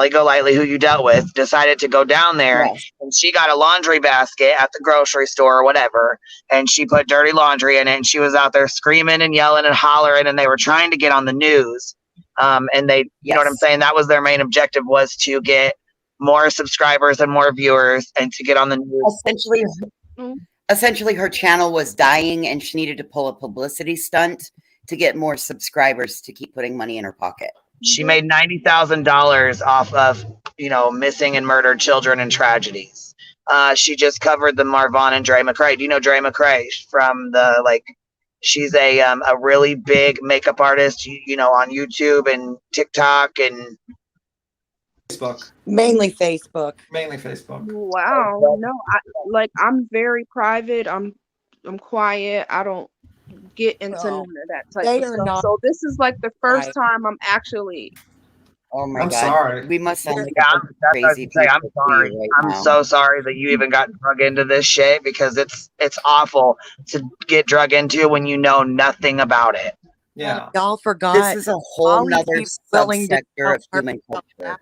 Golightly, who you dealt with, decided to go down there, and she got a laundry basket at the grocery store or whatever, and she put dirty laundry in it, and she was out there screaming and yelling and hollering, and they were trying to get on the news. And they, you know what I'm saying? That was their main objective, was to get more subscribers and more viewers and to get on the news. Essentially, her channel was dying, and she needed to pull a publicity stunt to get more subscribers to keep putting money in her pocket. She made $90,000 off of, missing and murdered children and tragedies. She just covered the Marvon and Dre McRae. Do you know Dre McRae from she's a really big makeup artist, on YouTube and TikTok and Facebook. Mainly Facebook. Wow. No, I'm very private. I'm quiet. I don't get into none of that type of stuff. So this is like the first time I'm actually. Oh my I'm God. sorry. We must sound like I'm crazy. I'm sorry. I'm so sorry that you even got drug into this shit, because it's awful to get drug into when you know nothing about it. Yeah. Y'all forgot. This is a whole nother subsector of human culture.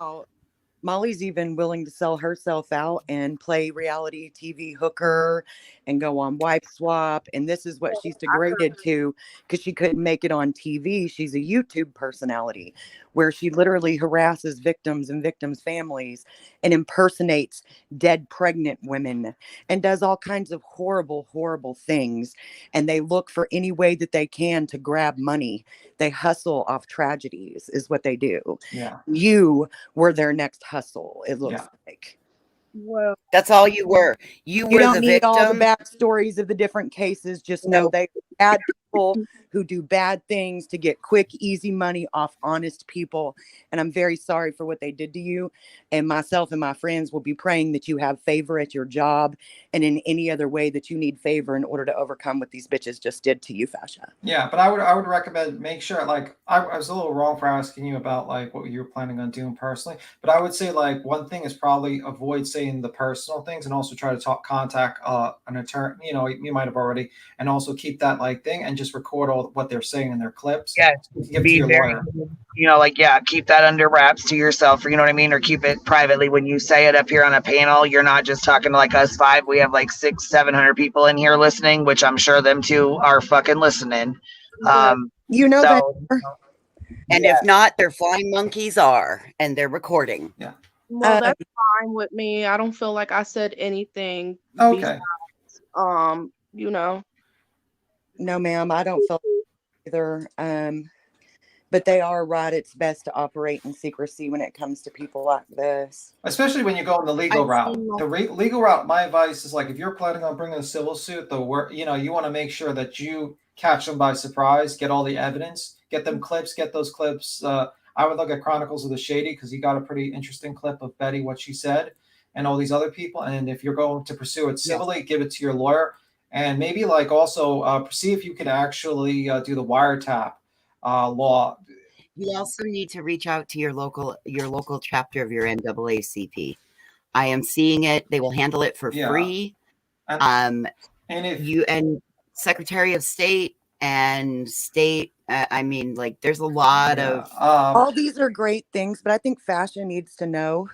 Molly's even willing to sell herself out and play reality TV hooker and go on Wife Swap. And this is what she's degraded to, because she couldn't make it on TV. She's a YouTube personality where she literally harasses victims and victims' families and impersonates dead pregnant women and does all kinds of horrible, horrible things. And they look for any way that they can to grab money. They hustle off tragedies is what they do. Yeah. You were their next hustle, it looks like. Well, that's all you were. You were don't the need victim. all the backstories of the different cases. Just know they bad people who do bad things to get quick, easy money off honest people. And I'm very sorry for what they did to you. And myself and my friends will be praying that you have favor at your job and in any other way that you need favor in order to overcome what these bitches just did to you, Fasha. Yeah, but I would recommend make sure, I was a little wrong for asking you about what you were planning on doing personally, but I would say one thing is probably avoid saying the personal things, and also try to contact an attorney. You might have already, and also keep that thing and just record all what they're saying in their clips. Yeah, give it to your lawyer. Keep that under wraps to yourself, or or keep it privately. When you say it up here on a panel, you're not just talking to us five. We have 600-700 people in here listening, which I'm sure them two are fucking listening. And if not, their flying monkeys are, and they're recording. Yeah. Well, that's fine with me. I don't feel like I said anything. Okay. Besides, No, ma'am, I don't feel either. But they are right. It's best to operate in secrecy when it comes to people like this. Especially when you go in the legal route. The legal route, my advice is if you're planning on bringing a civil suit, you want to make sure that you catch them by surprise, get all the evidence, get them clips, get those clips. I would look at Chronicles of the Shady, because you got a pretty interesting clip of Betty, what she said, and all these other people. And if you're going to pursue it civilly, give it to your lawyer. And maybe also see if you can actually do the wiretap law. You also need to reach out to your local chapter of your NAACP. I am seeing it. They will handle it for free. And if you and Secretary of State and state, there's a lot of all these are great things, but I think Fashion needs to know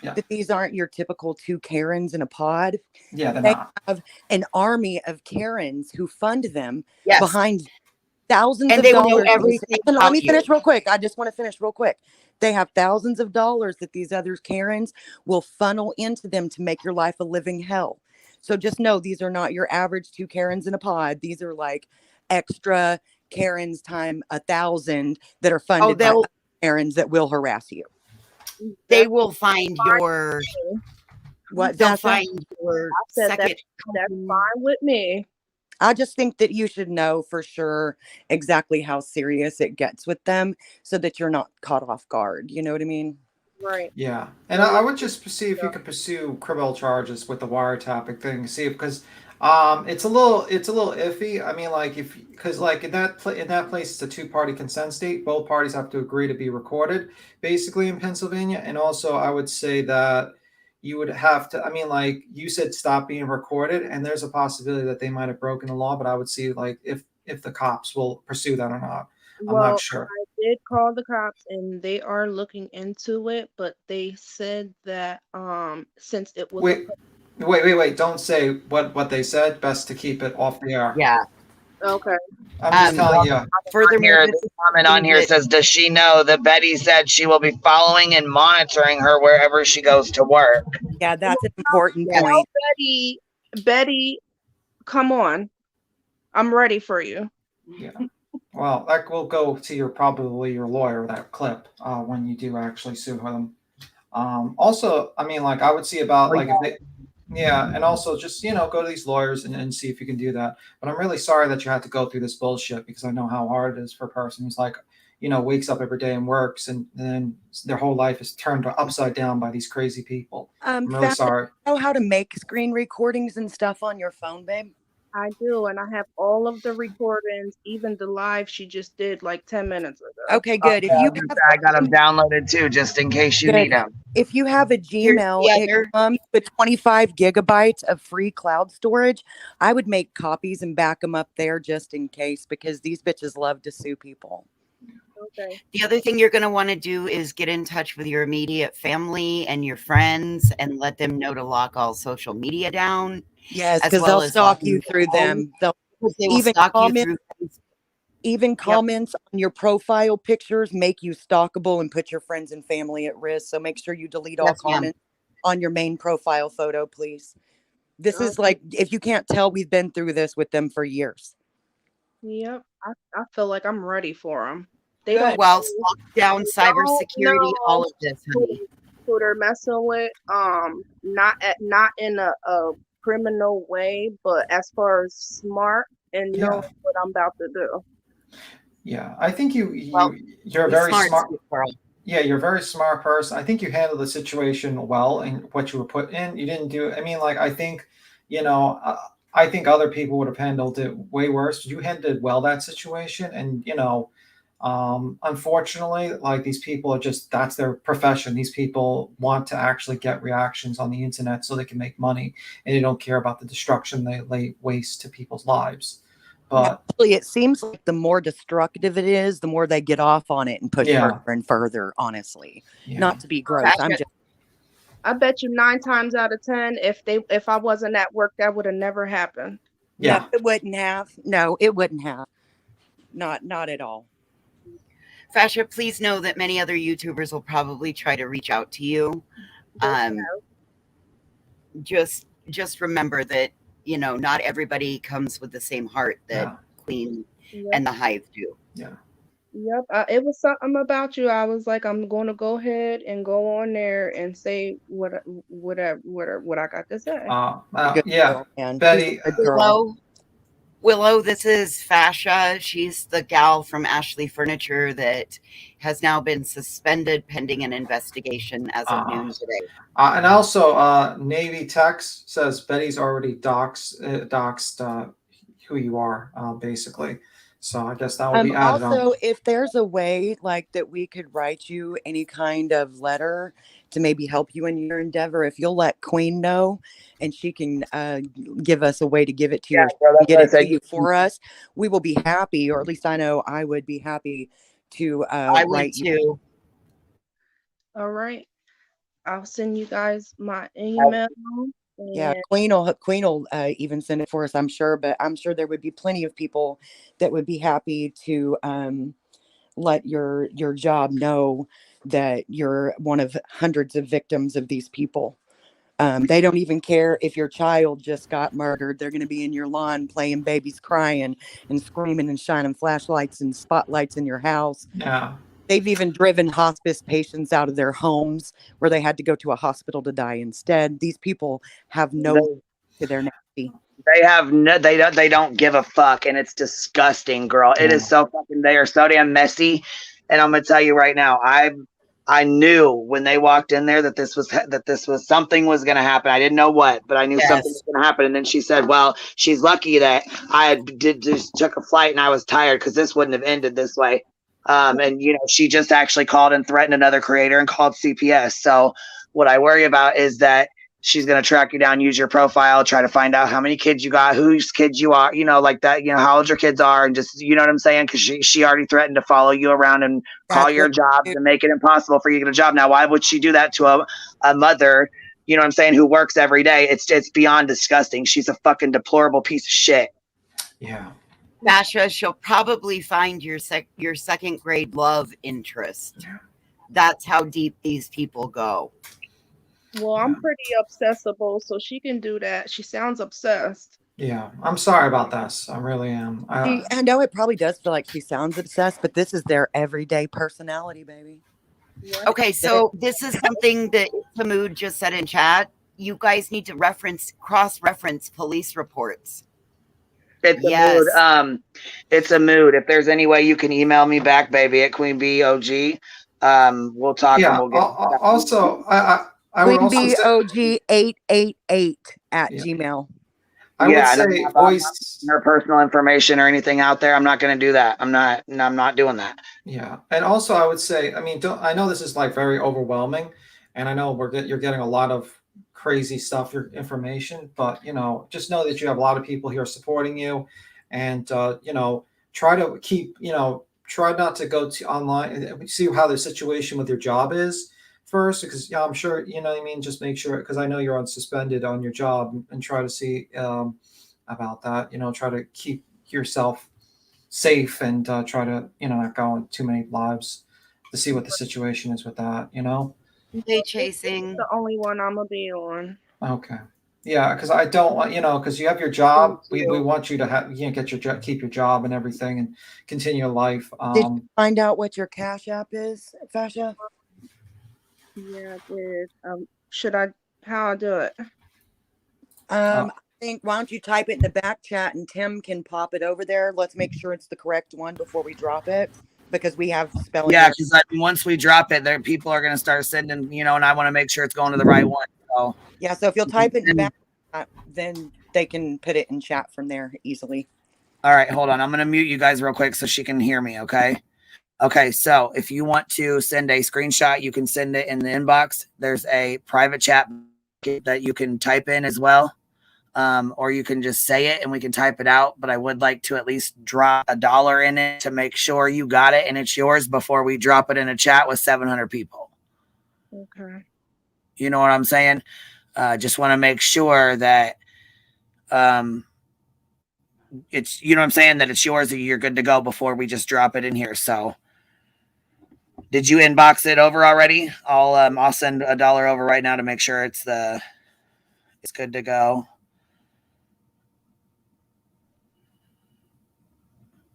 that these aren't your typical two Karens in a pod. Yeah, they're they not. have an army of Karens who fund them Yes. behind thousands And of they will know dollars. everything Let about me you. finish real quick. I just want to finish real quick. They have thousands of dollars that these other Karens will funnel into them to make your life a living hell. So just know these are not your average two Karens in a pod. These are extra Karens time 1,000 that are funded by Karens that will harass you. They will find your what they'll Dasha? find your I said second. that's fine with me. I just think that you should know for sure exactly how serious it gets with them so that you're not caught off guard. You know what I mean? Right. Yeah. And I would just see if you could pursue criminal charges with the wiretapping thing. See, because It's a little iffy. I mean, like because like in that place, it's a two-party consent state. Both parties have to agree to be recorded, basically in Pennsylvania. And also, I would say that you would have to. I mean, like you said, stop being recorded, and there's a possibility that they might have broken the law. But I would see like if the cops will pursue that or not. I'm not Well, sure. I did call the cops and they are looking into it, but they said that since it was a Wait, wait! Don't say what they said. Best to keep it off the air. Yeah. okay. I'm just telling you. Furthermore, Here, this the is comment on something here that says, "Does she know that Betty said she will be following and monitoring her wherever she goes to work?" Yeah, that's an important Yes. point. Betty, come on. I'm ready for you. Yeah. Well, that will go to probably your lawyer, that clip, when you do actually sue them. Also, I mean, like I would see about like if they, yeah, and also just go to these lawyers and see if you can do that. But I'm really sorry that you had to go through this bullshit because I know how hard it is for a person who's like, wakes up every day and works, and then their whole life is turned upside down by these crazy people. I'm really Fat, sorry. know how to make screen recordings and stuff on your phone, babe? I do, and I have all of the recordings, even the live she just did like 10 minutes ago. Okay, good. If you have, I got them downloaded too, just in case you need good. them. If you have a Here's Gmail, the it other. comes with 25 gigabytes of free cloud storage. I would make copies and back them up there just in case, because these bitches love to sue people. Okay. The other thing you're going to want to do is get in touch with your immediate family and your friends and let them know to lock all social media down. Yes, as because well they'll as stalk locking you your through phone, them. They'll because they will even stalk you comment, through. even comments on your profile pictures make you stalkable and put your friends and family at risk. So make sure you delete all Yes, ma'am. comments on your main profile photo, please. This is like, if you can't tell, we've been through this with them for years. Yep. I feel like I'm ready for them. They Good. don't Well, lockdown, don't cybersecurity, all of this, honey. who they're messing with. Not in a criminal way, but as far as smart and Yeah. knowing what I'm about to do. Yeah, I think you're a Be very smart, smart. sweet girl. Yeah, you're a very smart person. I think you handled the situation well and what you were put in. You didn't do. I mean, like I think, I think other people would have handled it way worse. You handled well that situation, and unfortunately, like these people are just that's their profession. These people want to actually get reactions on the internet so they can make money, and they don't care about the destruction they waste to people's lives. But actually, it seems like the more destructive it is, the more they get off on it and push further and further, honestly. Yeah. Not to be gross. I bet you 9 times out of 10, if I wasn't at work, that would have never happened. Yeah. No, it wouldn't have. No, it wouldn't have. Not at all. Fasha, please know that many other YouTubers will probably try to reach out to you. Just remember that, not everybody comes with the same heart that Queen and the Hive do. Yeah. Yep. It was something about you. I was like, I'm going to go ahead and go on there and say what I got to say. Yeah, Betty. Willow, this is Fasha. She's the gal from Ashley Furniture that has now been suspended pending an investigation as of noon today. And also, Navy Tex says Betty's already doxed who you are, basically. So I guess that will be added also, on. if there's a way like that we could write you any kind of letter to maybe help you in your endeavor, if you'll let Queen know and she can give us a way to give it to you, get it to you for us, we will be happy, or at least I know I would be happy to write you. All right. I'll send you guys my email. Yeah, Queen will even send it for us, I'm sure. But I'm sure there would be plenty of people that would be happy to let your job know that you're one of hundreds of victims of these people. They don't even care if your child just got murdered. They're going to be in your lawn playing babies crying and screaming and shining flashlights and spotlights in your house. Yeah. They've even driven hospice patients out of their homes where they had to go to a hospital to die instead. These people have no to their nasty. They have no, they don't give a fuck, and it's disgusting, girl. It is so fucking. They are so damn messy, and I'm gonna tell you right now. I knew when they walked in there that this was something was going to happen. I didn't know what, but I knew something was going to happen. And then she said, "Well, she's lucky that I just took a flight and I was tired because this wouldn't have ended this way." And she just actually called and threatened another creator and called CPS. So what I worry about is that she's going to track you down, use your profile, try to find out how many kids you got, whose kids you are, like that, how old your kids are. And just, you know what I'm saying? Because she already threatened to follow you around and call your jobs and make it impossible for you to get a job. Now, why would she do that to a mother, you know what I'm saying, who works every day? It's beyond disgusting. She's a fucking deplorable piece of shit. Yeah. Sasha, she'll probably find your second grade love interest. That's how deep these people go. Well, I'm pretty obsessible, so she can do that. She sounds obsessed. Yeah, I'm sorry about this. I really am. I know it probably does feel like she sounds obsessed, but this is their everyday personality, baby. Okay, so this is something that Hamoud just said in chat. You guys need to cross-reference police reports. It's a mood. It's a mood. If there's any way you can email me back, baby, at Queen B OG, we'll talk and we'll get. Also, I would also say QueenBOG888 at Gmail. I would say always her personal information or anything out there. I'm not going to do that. I'm not doing that. Yeah, and also I would say, I mean, I know this is like very overwhelming, and I know you're getting a lot of crazy stuff, your information, but just know that you have a lot of people here supporting you, and try to keep, try not to go to online and see how the situation with your job is first, because I'm sure, what I mean, just make sure, because I know you're suspended on your job, and try to see about that, try to keep yourself safe and try to, not go on too many lives to see what the situation is with that, Day chasing. The only one I'm gonna be on. Okay. Yeah, because I don't want, because you have your job. We want you to have, get your job, keep your job and everything, and continue your life. Did you find out what your Cash App is, Fasha? Yeah, I did. How I do it? I think, why don't you type it in the back chat and Tim can pop it over there. Let's make sure it's the correct one before we drop it, because we have spelling. Yeah, because once we drop it, there people are going to start sending, and I want to make sure it's going to the right one. So yeah, so if you'll type it in the back chat, then they can put it in chat from there easily. All right, hold on. I'm going to mute you guys real quick so she can hear me, okay? Okay, so if you want to send a screenshot, you can send it in the inbox. There's a private chat that you can type in as well. Or you can just say it and we can type it out. But I would like to at least drop $1 in it to make sure you got it and it's yours before we drop it in a chat with 700 people. Okay. You know what I'm saying? Just want to make sure that it's, you know what I'm saying, that it's yours and you're good to go before we just drop it in here. So did you inbox it over already? I'll send $1 over right now to make sure it's good to go.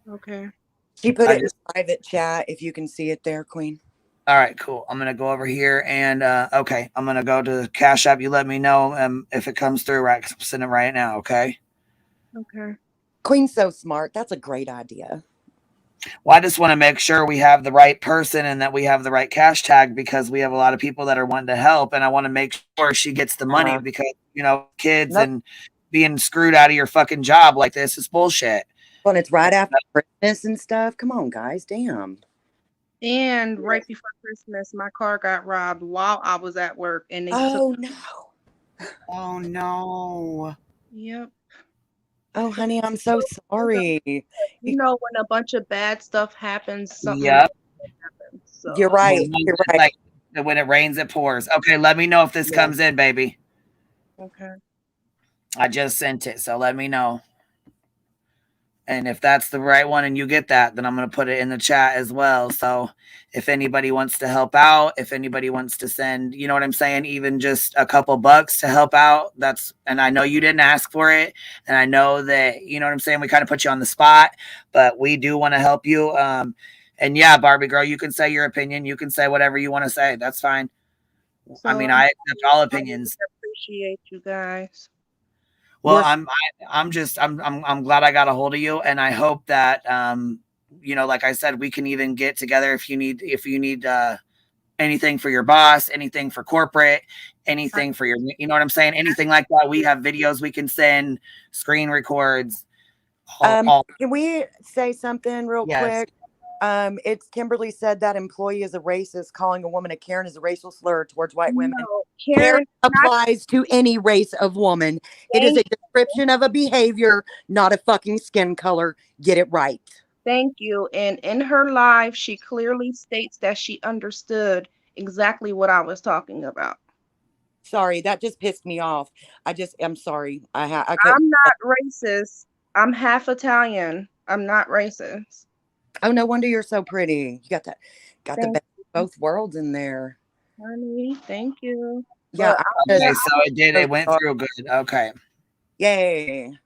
Okay. She put it in private chat if you can see it there, Queen. All right, cool. I'm going to go over here and, okay, I'm going to go to Cash App. You let me know if it comes through right, 'cause I'm sending it right now, okay? Okay. Queen's so smart. That's a great idea. Well, I just want to make sure we have the right person and that we have the right cash tag, because we have a lot of people that are wanting to help, and I want to make sure she gets the money because, kids and being screwed out of your fucking job like this is bullshit. Well, it's right after Christmas and stuff. Come on, guys. Damn. And right before Christmas, my car got robbed while I was at work, and they took. No. Oh no. Yep. Oh, honey, I'm so sorry. When a bunch of bad stuff happens, something Yep. happens. So. You're right. You're right. Like, when it rains, it pours. Okay, let me know if this comes in, baby. Okay. I just sent it, so let me know. And if that's the right one and you get that, then I'm going to put it in the chat as well. So if anybody wants to help out, if anybody wants to send, you know what I'm saying, even just a couple bucks to help out, and I know you didn't ask for it. And I know that, you know what I'm saying, we kind of put you on the spot, but we do want to help you. And yeah, Barbie girl, you can say your opinion. You can say whatever you want to say. That's fine. So, I mean, I accept all opinions. I appreciate you guys. Well, I'm glad I got a hold of you, and I hope that like I said, we can even get together if you need anything for your boss, anything for corporate, anything for your, you know what I'm saying? Anything like that. We have videos we can send, screen records. Can we say something real Yes. quick? It's Kimberly said that employee is a racist. Calling a woman a Karen is a racial slur towards white women. No, Karen applies to any race of woman. It is a description of a behavior, not a fucking skin color. Get it right. Thank you. And in her live, she clearly states that she understood exactly what I was talking about. Sorry, that just pissed me off. I'm sorry. I couldn't. I'm not racist. I'm half Italian. I'm not racist. Oh, no wonder you're so pretty. You got the Thank best of both worlds in there. Honey, thank you. Yeah. Okay, so it went through good. Okay. Yay.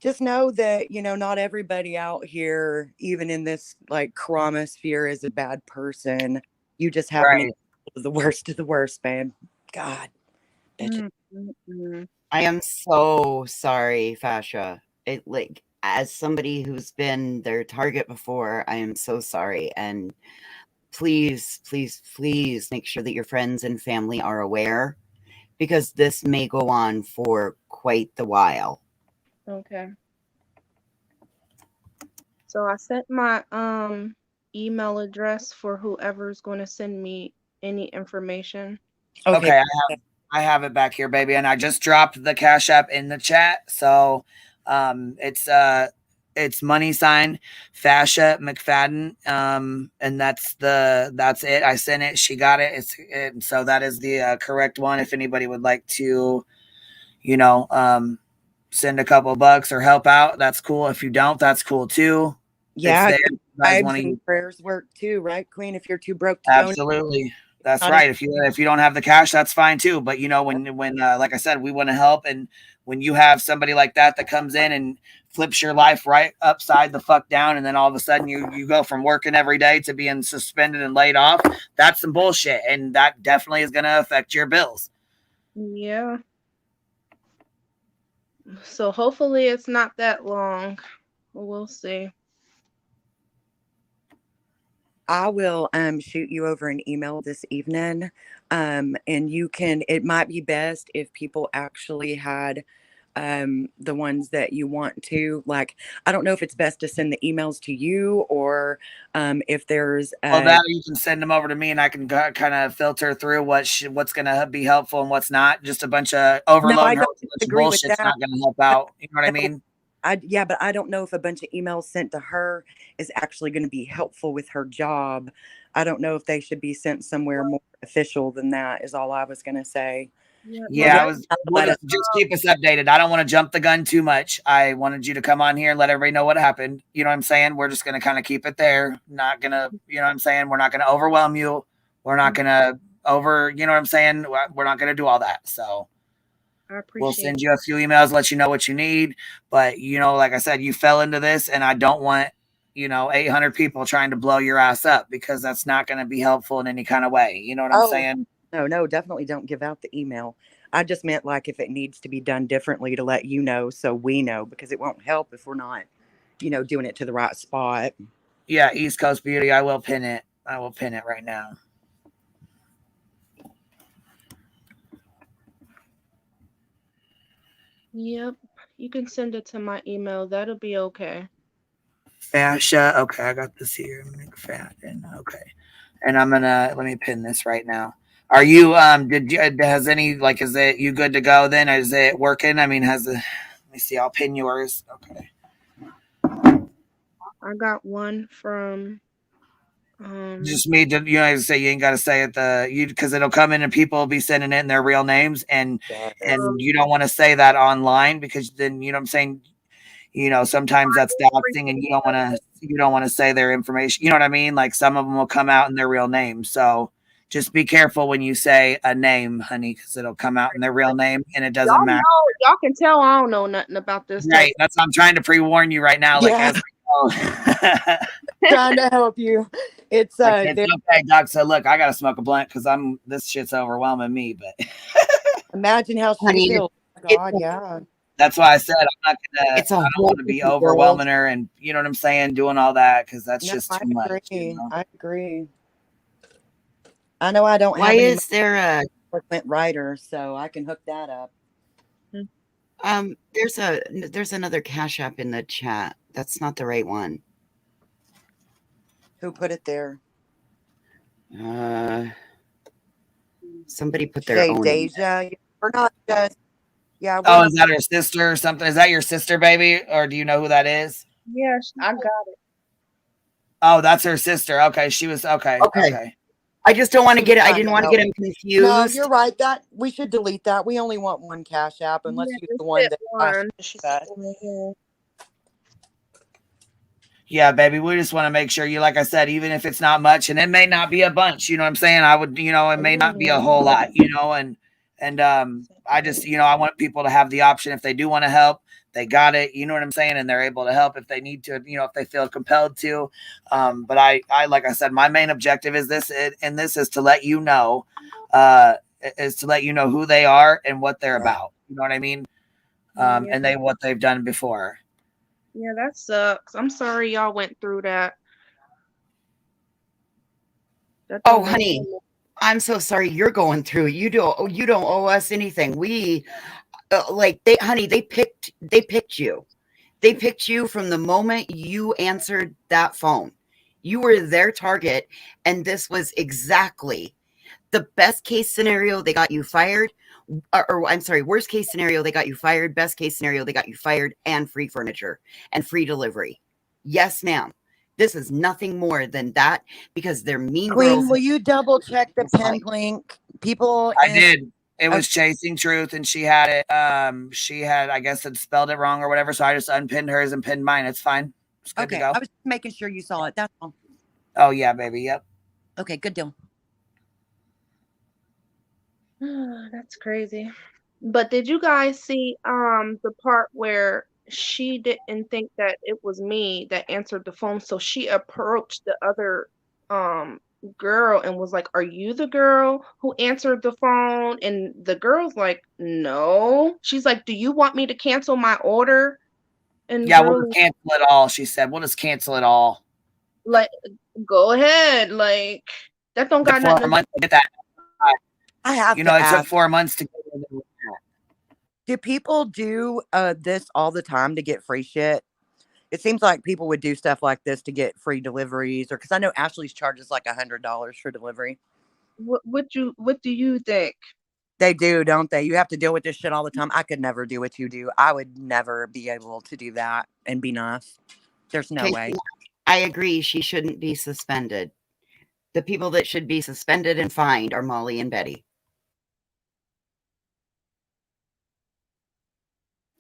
Just know that, not everybody out here, even in this like chromosphere, is a bad person. You just happen to be the worst of the worst, man. God. I am so sorry, Fasha. As somebody who's been their target before, I am so sorry. And please, please, please make sure that your friends and family are aware, because this may go on for quite the while. Okay. So I sent my email address for whoever's going to send me any information. Okay, I have it back here, baby, and I just dropped the Cash App in the chat. So it's money sign Fasha McFadden, and that's it. I sent it. She got it. So that is the correct one. If anybody would like to, send a couple bucks or help out, that's cool. If you don't, that's cool too. Yeah, vibes and prayers work too, right, Queen? If you're too broke to absolutely. That's right. If you don't have the cash, that's fine too. But when like I said, we want to help, and when you have somebody like that comes in and flips your life right upside the fuck down, and then all of a sudden you go from working every day to being suspended and laid off, that's some bullshit, and that definitely is going to affect your bills. Yeah. So hopefully it's not that long. We'll see. I will shoot you over an email this evening. And it might be best if people actually had the ones that you want to, like, I don't know if it's best to send the emails to you, or if there's that you can send them over to me, and I can kind of filter through what's going to be helpful and what's not. Just a bunch of overload. No, bullshit's not going to help out. You know what I mean? Yeah, but I don't know if a bunch of emails sent to her is actually going to be helpful with her job. I don't know if they should be sent somewhere more official than that, is all I was going to say. Yeah, just keep us updated. I don't want to jump the gun too much. I wanted you to come on here and let everybody know what happened. You know what I'm saying? We're just going to kind of keep it there. Not going to, you know what I'm saying? We're not going to overwhelm you. We're not going to you know what I'm saying? We're not going to do all that. So we'll send you a few emails, let you know what you need. But, like I said, you fell into this, and I don't want, 800 people trying to blow your ass up, because that's not going to be helpful in any kind of way. You know what I'm saying? No, definitely don't give out the email. I just meant like if it needs to be done differently, to let you know so we know, because it won't help if we're not, doing it to the right spot. Yeah, East Coast Beauty. I will pin it. Right now. Yep, you can send it to my email. That'll be okay. Fasha. Okay, I got this here. McFadden. Okay, and I'm gonna let me pin this right now. Are you has any, like, is it you good to go then? Is it working? I mean, let me see, I'll pin yours. Okay. I got one from just me to say you ain't gotta say it because it'll come in and people will be sending in their real names, and you don't want to say that online, because then what I'm saying, sometimes that's doxing, and you don't want to say their information. You know what I mean? Like, some of them will come out in their real name. So just be careful when you say a name, honey, because it'll come out in their real name, and it doesn't matter. Y'all can tell I don't know nothing about this. Right. That's what I'm trying to pre-warn you right now. Yeah. Trying to help you. It's okay, Doc. So look, I gotta smoke a blunt because this shit's overwhelming me. But imagine how she feels. God, yeah. That's why I said I don't want to be overwhelming her, and you know what I'm saying, doing all that, because that's just too much. I agree. I know I don't Why have any is there a eloquent writer, so I can hook that up. there's another Cash App in the chat. That's not the right one. Who put it there? Somebody put their Shay own in there. Deja. We're not just yeah, we're Oh, not is that her sister or something? Is that your sister, baby? Or do you know who that is? Yes, I got it. Oh, that's her sister. Okay, she was okay. Okay. I just don't want to get it. I I didn't want to know. get him No, confused. you're right. That we should delete that. We only want one Cash App, and let's Yeah, use just the one hit that one. Ashley. Yeah, baby. We just want to make sure you, like I said, even if it's not much, and it may not be a bunch, you know what I'm saying? I would, it may not be a whole lot, and I just, I want people to have the option if they do want to help, they got it, you know what I'm saying? And they're able to help if they need to, if they feel compelled to. But I, like I said, my main objective is this, and this is to let you know, who they are and what they're about. You know what I mean? And what they've done before. Yeah, that sucks. I'm sorry y'all went through that. Oh, honey, I'm so sorry you're going through. You don't owe us anything. We they picked you. They picked you from the moment you answered that phone. You were their target, and this was exactly the best case scenario. They got you fired. Or I'm sorry, worst case scenario, they got you fired. Best case scenario, they got you fired and free furniture and free delivery. Yes, ma'am. This is nothing more than that because they're mean Queen, girls. will you double check the pin link? People I did. It was Chasing Truth, and she had it. She had, I guess, it spelled it wrong or whatever. So I just unpinned hers and pinned mine. It's fine. It's good to go. I was making sure you saw it. That's all. Oh yeah, baby. Yep. Okay, good deal. That's crazy. But did you guys see the part where she didn't think that it was me that answered the phone, so she approached the other girl and was like, "Are you the girl who answered the phone?" And the girl's like, "No." She's like, "Do you want me to cancel my order?" And Yeah, we'll girl, just cancel it all. She said, "We'll just cancel it all." like, go ahead. Like, that don't got nothing 4 to months do. to get that. I have it to took ask, 4 months to get it. do people do this all the time to get free shit? It seems like people would do stuff like this to get free deliveries, or because I know Ashley's charges like $100 for delivery. What do you think? They do, don't they? You have to deal with this shit all the time. I could never do what you do. I would never be able to do that and be nice. There's no way. I agree. She shouldn't be suspended. The people that should be suspended and fined are Molly and Betty.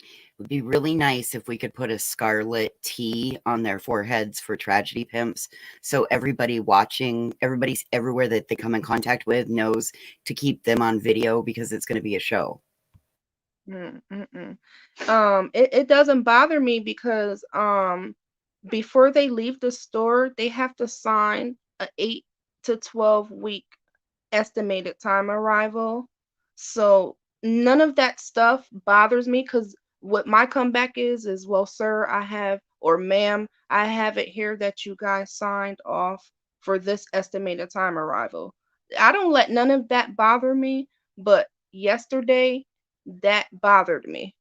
It would be really nice if we could put a scarlet T on their foreheads for tragedy pimps, so everybody watching, everybody's everywhere that they come in contact with knows to keep them on video because it's going to be a show. It doesn't bother me because before they leave the store, they have to sign a 8 to 12 week estimated time arrival. So none of that stuff bothers me because what my comeback is, well, sir, I have, or ma'am, I have it here that you guys signed off for this estimated time arrival. I don't let none of that bother me, but yesterday that bothered me.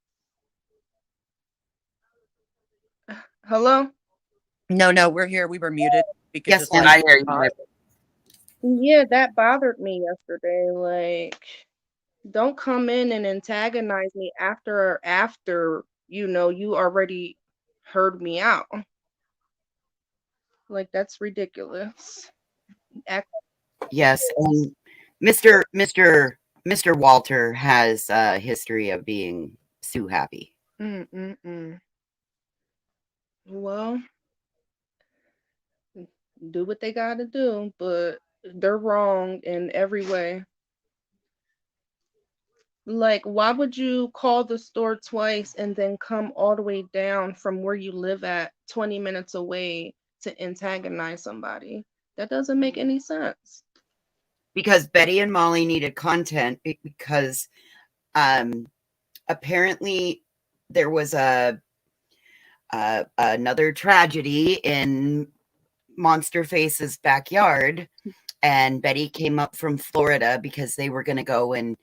Hello? No, we're here. We were muted. We could Yes, just ma'am, I hear you. Yeah, that bothered me yesterday. Like, don't come in and antagonize me after you already heard me out. Like, that's ridiculous. Yes, and Mr. Walter has a history of being Sue happy. Well, do what they gotta do, but they're wrong in every way. Like, why would you call the store twice and then come all the way down from where you live at 20 minutes away to antagonize somebody? That doesn't make any sense. Because Betty and Molly needed content because apparently there was another tragedy in Monster Face's backyard and Betty came up from Florida because they were going to go and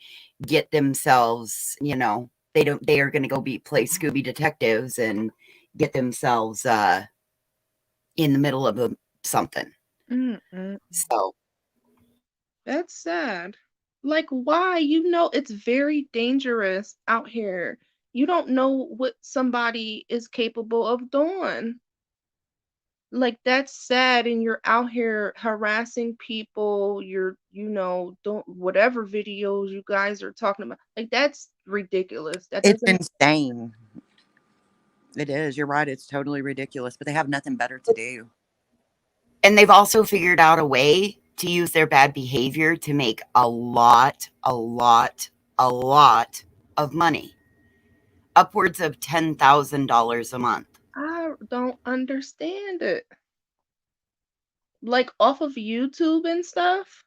get themselves, you know, they are going to go play Scooby detectives and get themselves in the middle of something. So that's sad. Like, why? You know, it's very dangerous out here. You don't know what somebody is capable of doing. Like, that's sad, and you're out here harassing people. You're, you know, don't whatever videos you guys are talking about. Like, that's ridiculous. That It's doesn't. insane. It is. You're right. It's totally ridiculous, but they have nothing better to do. And they've also figured out a way to use their bad behavior to make a lot of money. Upwards of $10,000 a month. I don't understand it. Like, off of YouTube and stuff?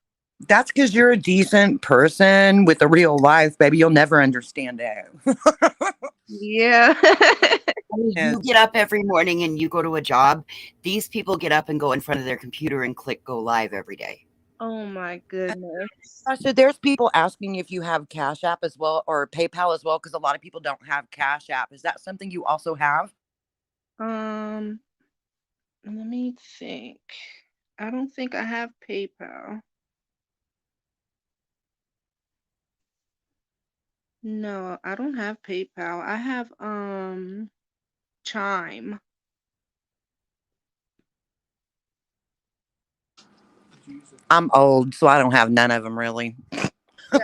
That's because you're a decent person with a real life, baby. You'll never understand it. Yeah. You get up every morning and you go to a job. These people get up and go in front of their computer and click go live every day. Oh my goodness. So there's people asking if you have Cash App as well or PayPal as well, because a lot of people don't have Cash App. Is that something you also have? Let me think. I don't think I have PayPal. No, I don't have PayPal. I have Chime. I'm old, so I don't have none of them really. Yeah,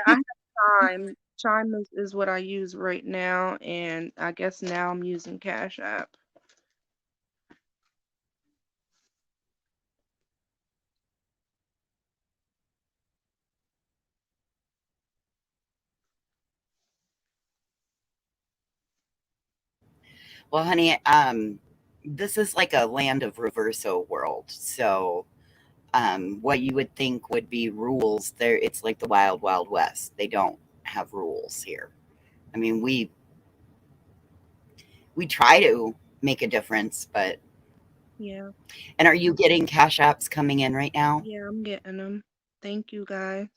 I have Chime. Chime is what I use right now, and I guess now I'm using Cash App. Well, honey, this is like a land of reverso world. So what you would think would be rules there, it's like the wild, wild west. They don't have rules here. I mean, we try to make a difference, but Yeah. And are you getting cash apps coming in right now? Yeah, I'm getting them. Thank you, guys.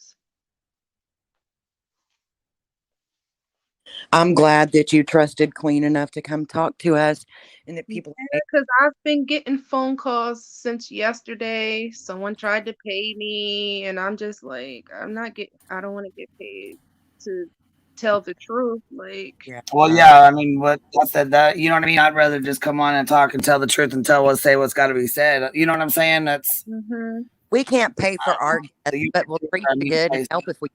I'm glad that you trusted Queen enough to come talk to us and that people. Yeah, because I've been getting phone calls since yesterday. Someone tried to pay me, and I'm just like, I don't want to get paid to tell the truth. Like, Well, yeah, I mean, what I said that, you know what I mean? I'd rather just come on and talk and tell the truth and say what's got to be said. You know what I'm saying? That's We can't pay for our guests, but we'll treat you good and help if we.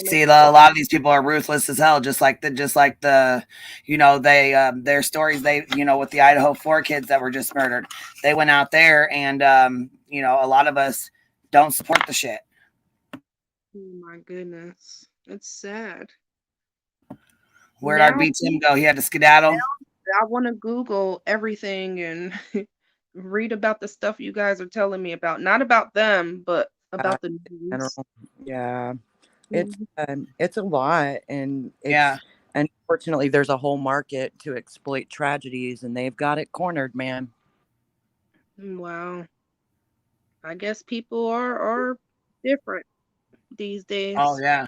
See, a lot of these people are ruthless as hell. Just like the, you know, they their stories. They, you know, with the Idaho 4 kids that were just murdered, they went out there and you know, a lot of us don't support the shit. oh my goodness, it's sad. Where'd our B Tim go? He had to skedaddle. I want to Google everything and read about the stuff you guys are telling me about. Not about them, but about the news. Yeah, it's a lot, and unfortunately, there's a whole market to exploit tragedies, and they've got it cornered, man. Wow. I guess people are different these days. Oh yeah.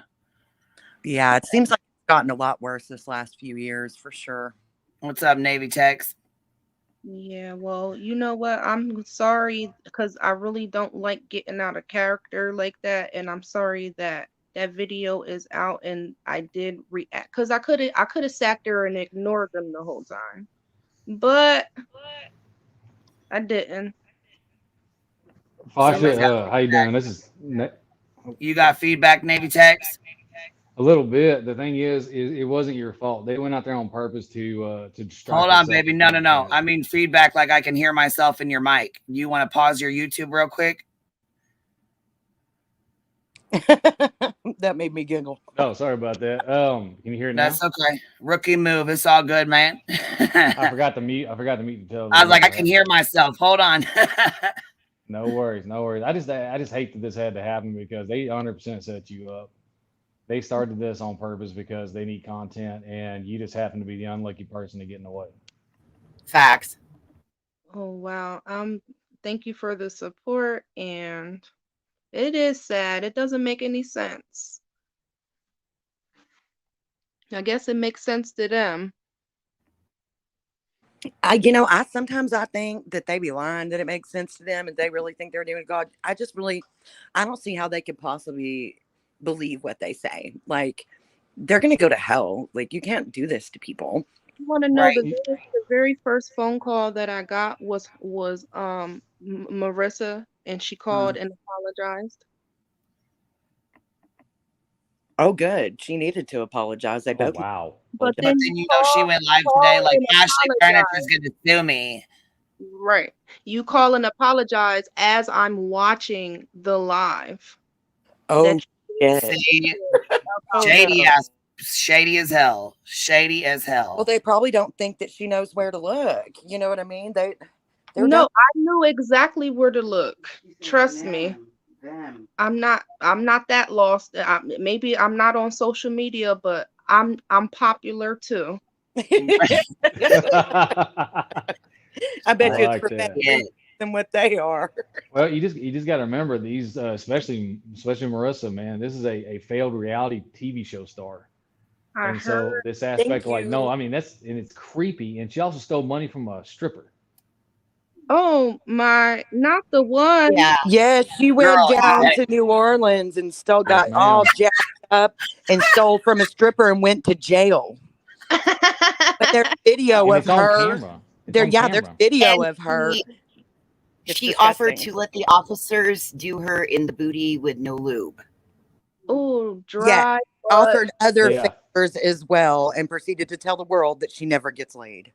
Yeah, it seems like it's gotten a lot worse this last few years, for sure. What's up, Navy Techs? Yeah, well, you know what? I'm sorry because I really don't like getting out of character like that, and I'm sorry that that video is out and I did react because I could have sat there and ignored them the whole time, but I didn't. Fasha, how you doing? This is You got feedback, Navy Techs? a little bit. The thing is it wasn't your fault. They went out there on purpose to distract. Hold on, baby. No. I mean feedback, like I can hear myself in your mic. You want to pause your YouTube real quick? That made me giggle. Oh, sorry about that. Can you hear it now? That's okay. Rookie move. It's all good, man. I forgot to mute the television. I was like, I can hear myself. Hold on. No worries. I just hate that this had to happen because they 100% set you up. They started this on purpose because they need content, and you just happen to be the unlucky person to get in the way. Facts. Oh wow. Thank you for the support, and it is sad. It doesn't make any sense. I guess it makes sense to them. I sometimes I think that they be lying, that it makes sense to them and they really think they're doing God. I don't see how they could possibly believe what they say. Like, they're gonna go to hell. Like, you can't do this to people. You want to know Right. the very first phone call that I got was Marissa, and she called and apologized. Oh, good. She needed to apologize. They Oh both. wow. But But then then she went live today like Ashley Furniture's gonna sue me. right. You call and apologize as I'm watching the live. Oh, shit. See, Oh, shady no. ass, shady as hell, shady as Well, hell. they probably don't think that she knows where to look. You know what I mean? They're No, dumb. I knew exactly where to look. Trust me. I'm not that lost. Maybe I'm not on social media, but I'm popular too. I bet I you it's like for better that. than what they are. Well, you just got to remember these, especially Marissa, man. This is a failed reality TV show star, I and so heard. this Thank aspect of like, no, you. I mean it's creepy, and she also stole money from a stripper. Oh my, not the one. Yeah, Yes, she went girl, down to New Orleans and still Yes, got all ma'am. jacked up and stole from a stripper and went to jail. But there's video And of it's on her. camera. It's on There's camera. video and of her. It's she offered disgusting. to let the officers do her in the booty with no lube. Oh, Yeah, dry butt. offered other Yeah. favors as well and proceeded to tell the world that she never gets laid.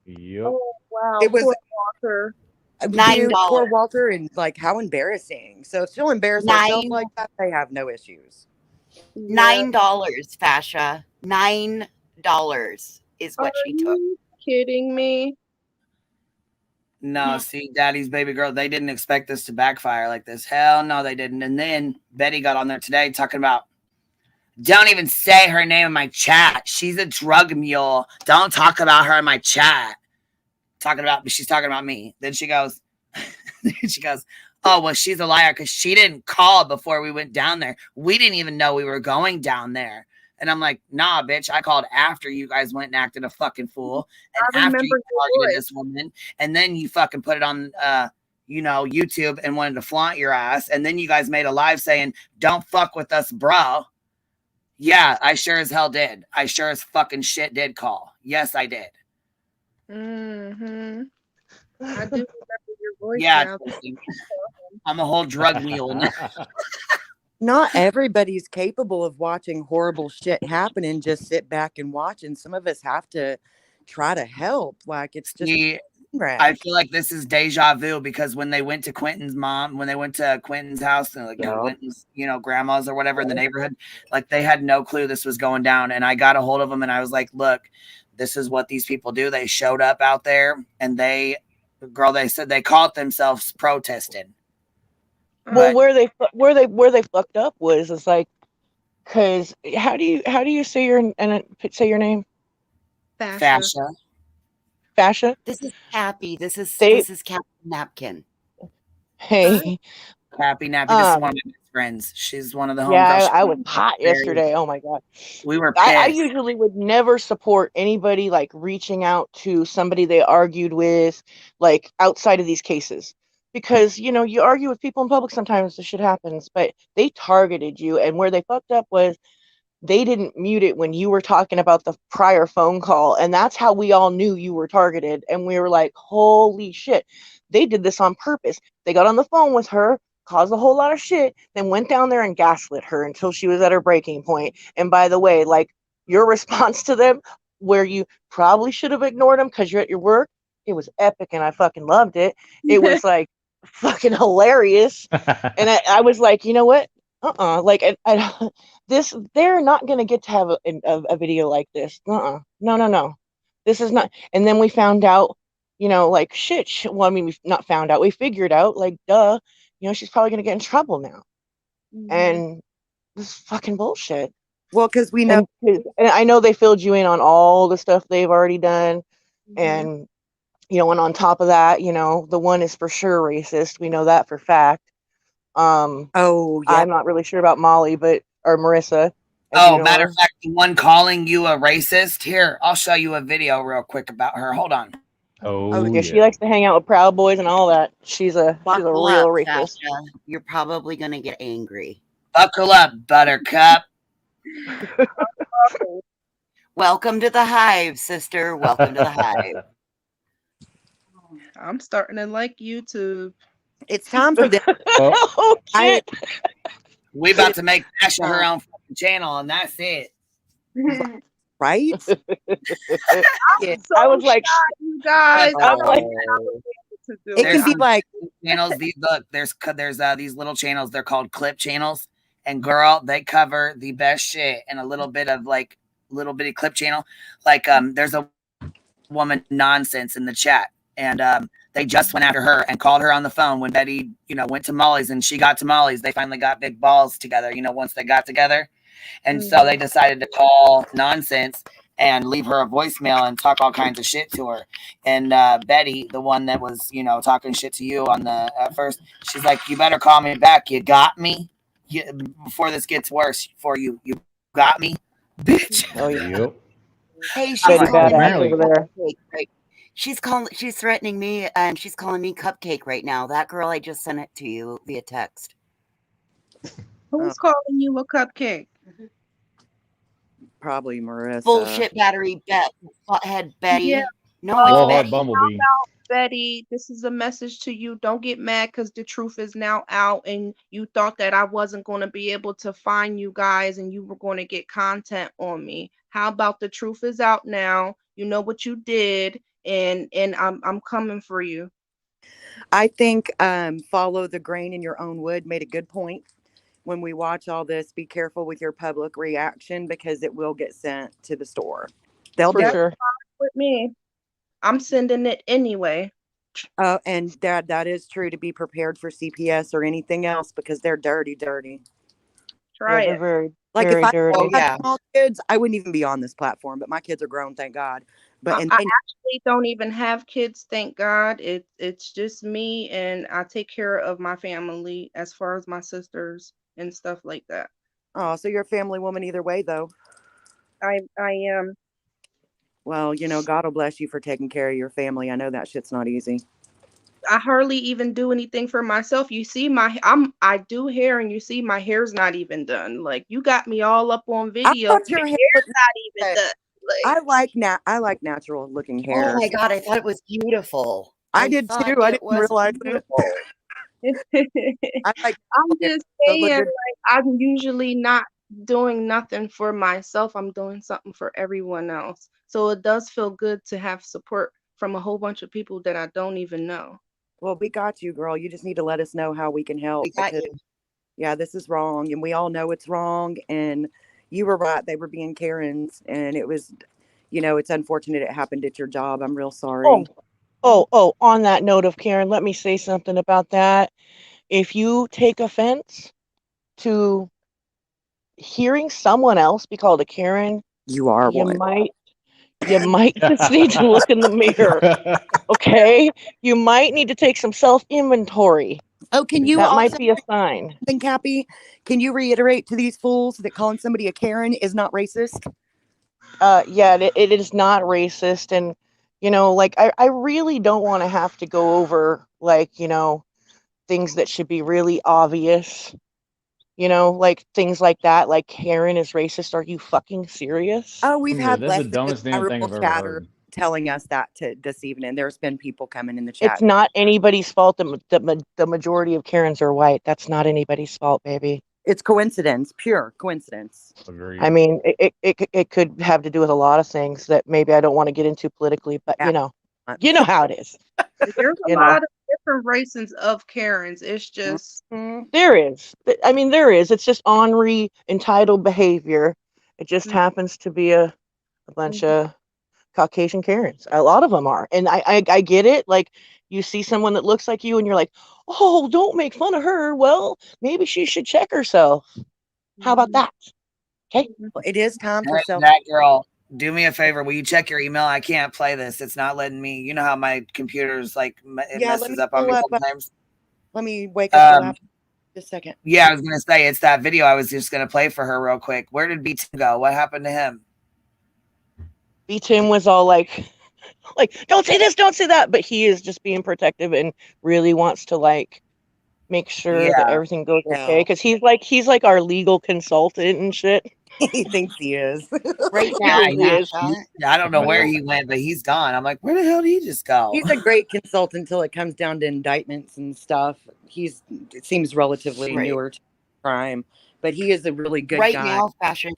Yep. Oh wow, It was poor Walker. dude, poor $9. Walter, and like how embarrassing. So if she'll embarrass herself like that, they have no issues. Yeah. $9, Fasha. $9 is Are what she took. you kidding me? No, see, Daddy's baby girl, they didn't expect this to backfire like this. Hell no, they didn't. And then Betty got on there today talking about, don't even say her name in my chat. She's a drug mule. Don't talk about her in my chat. She's talking about me. Then she goes, oh, well, she's a liar because she didn't call before we went down there. We didn't even know we were going down there. And I'm like, nah, bitch, I called after you guys went and acted a fucking fool. And after you targeted this woman. And then you fucking put it on, YouTube and wanted to flaunt your ass. And then you guys made a live saying, don't fuck with us, bro. Yeah, I sure as hell did. I sure as fucking shit did call. Yes, I did. Mm-hmm. I do remember your voice Yeah, now. I'm a whole drug mule now. Not everybody's capable of watching horrible shit happen and just sit back and watch. And some of us have to try to help. Like, it's just. I feel like this is deja vu because when they went to Quentin's house and Quentin's, grandma's or whatever in the neighborhood, like they had no clue this was going down. And I got a hold of them and I was like, look, this is what these people do. They showed up out there and they said they called themselves protesting. Well, where they fucked up was, it's like, because how do you say your name? Fasha. Fasha. This is Happy. This is Captain Napkin. Hey, Happy Nappy. This is one of my best friends. She's one of the homegirls. Yeah, I was hot yesterday. Oh my god. We were pissed. I usually would never support anybody like reaching out to somebody they argued with, like outside of these cases. Because, you argue with people in public sometimes, this shit happens. But they targeted you, and where they fucked up was they didn't mute it when you were talking about the prior phone call. And that's how we all knew you were targeted. And we were like, holy shit. They did this on purpose. They got on the phone with her, caused a whole lot of shit, then went down there and gaslit her until she was at her breaking point. And by the way, like, your response to them, where you probably should have ignored them because you're at your work, it was epic and I fucking loved it. It was like fucking hilarious. And I was like, you know what? Like, they're not going to get to have a video like this. No. This is not. And then we found out, like, shit. Well, I mean, we not found out. We figured out, like, duh, she's probably going to get in trouble now. Mm-hmm. And this is fucking bullshit. Well, because we know. And I know they filled you in on all the stuff they've already done. Mm-hmm. And And on top of that, the one is for sure racist. We know that for fact. Oh, yeah. I'm not really sure about Molly, or Marissa. Oh, matter of fact, the one calling you a racist, here, I'll show you a video real quick about her. Hold on. Oh, yeah, she likes to hang out with Proud Boys and all that. She's a Buckle real up, racist. Sasha. You're probably gonna get angry. Buckle up, Buttercup. Welcome to the hive, sister. Welcome to the hive. I'm starting to like YouTube. It's time for this. Oh shit! We about to make Sasha her own fucking channel, and that's it. Right? I was like, you guys. I'm like, it can be like channels. There's these little channels. They're called clip channels, and girl, they cover the best shit and a little bit of like little bitty clip channel. Like there's a woman nonsense in the chat, and they just went after her and called her on the phone when Betty, went to Molly's and she got to Molly's. They finally got big balls together, once they got together. And so they decided to call nonsense and leave her a voicemail and talk all kinds of shit to her. And Betty, the one that was, talking shit to you at first, she's like, you better call me back. You got me? Before this gets worse for you. You got me, bitch. Oh, yeah. Yep. Hey, she's Betty calling me Badass over there. Cupcake. She's threatening me, and she's calling me Cupcake right now. That girl, I just sent it to you via text. Who's calling you a cupcake? Probably Marissa. Bullshit battery butthead Betty. Yeah. No, it's Betty. Bumblebee. Betty, this is a message to you. Don't get mad because the truth is now out, and you thought that I wasn't going to be able to find you guys, and you were going to get content on me. How about the truth is out now? You know what you did, and I'm coming for you. I think follow the grain in your own wood made a good point. When we watch all this, be careful with your public reaction because it will get sent to the store. They'll do it with me. I'm sending it anyway. And that is true, to be prepared for CPS or anything else because they're dirty. Try it. Very, like very if I dirty. had small kids, I wouldn't even be on this platform. But my kids are grown, thank God. But I actually don't even have kids, thank God. It's just me, and I take care of my family as far as my sisters and stuff like that. Oh, so you're a family woman either way, though. I am. Well, God will bless you for taking care of your family. I know that shit's not easy. I hardly even do anything for myself. You see I do hair, and you see my hair's not even done. Like, you got me all up on video. Your hair's not even done. Like, I like natural looking hair. Oh my God, I thought it was beautiful. I did too. I didn't realize it. I'm just saying, like, I'm usually not doing nothing for myself. I'm doing something for everyone else. So it does feel good to have support from a whole bunch of people that I don't even know. Well, we got you, girl. You just need to let us know how we can help. Yeah, this is wrong. And we all know it's wrong. And you were right. They were being Karens. And it was, it's unfortunate it happened at your job. I'm real sorry. Oh, on that note of Karen, let me say something about that. If you take offense to hearing someone else be called a Karen, you are one. You might just need to look in the mirror. Okay? You might need to take some self-inventory. Oh, can you? That might be a sign. Then, Cappy, can you reiterate to these fools that calling somebody a Karen is not racist? Yeah, it is not racist. And, I really don't want to have to go over, things that should be really obvious. Things like that, like Karen is racist. Are you fucking serious? Oh, we've had that's the dumbest damn thing I've ever heard. Telling us that this evening. There's been people coming in the chat. It's not anybody's fault. The majority of Karens are white. That's not anybody's fault, baby. It's coincidence, pure coincidence. Agreed. I mean, it could have to do with a lot of things that maybe I don't want to get into politically, but you know how it is. There's a lot of different races of Karens. It's just there is. I mean, there is. It's just ornery, entitled behavior. It just happens to be a bunch of Caucasian Karens. A lot of them are, and I get it. Like, you see someone that looks like you, and you're like, oh, don't make fun of her. Well, maybe she should check herself. How about that? Okay. Well, it is time for that girl. Do me a favor. Will you check your email? I can't play this. It's not letting me. You know how my computer's like it Yeah, let messes me up on pull me up. sometimes. Let me wake up the laptop. Just a second. Yeah, I was gonna say it's that video I was just gonna play for her real quick. Where did B-Tim go? What happened to him? B-Tim was all like, don't say this, don't say that, but he is just being protective and really wants to like make sure that everything goes okay, because he's like our legal consultant and shit. He thinks he is. Right He now, really is. I don't know where he went, but he's gone. I'm like, where the hell did he just go? He's a great consultant until it comes down to indictments and stuff. It seems relatively Right. newer to crime, but he is a really good Right guy. now, Fashion,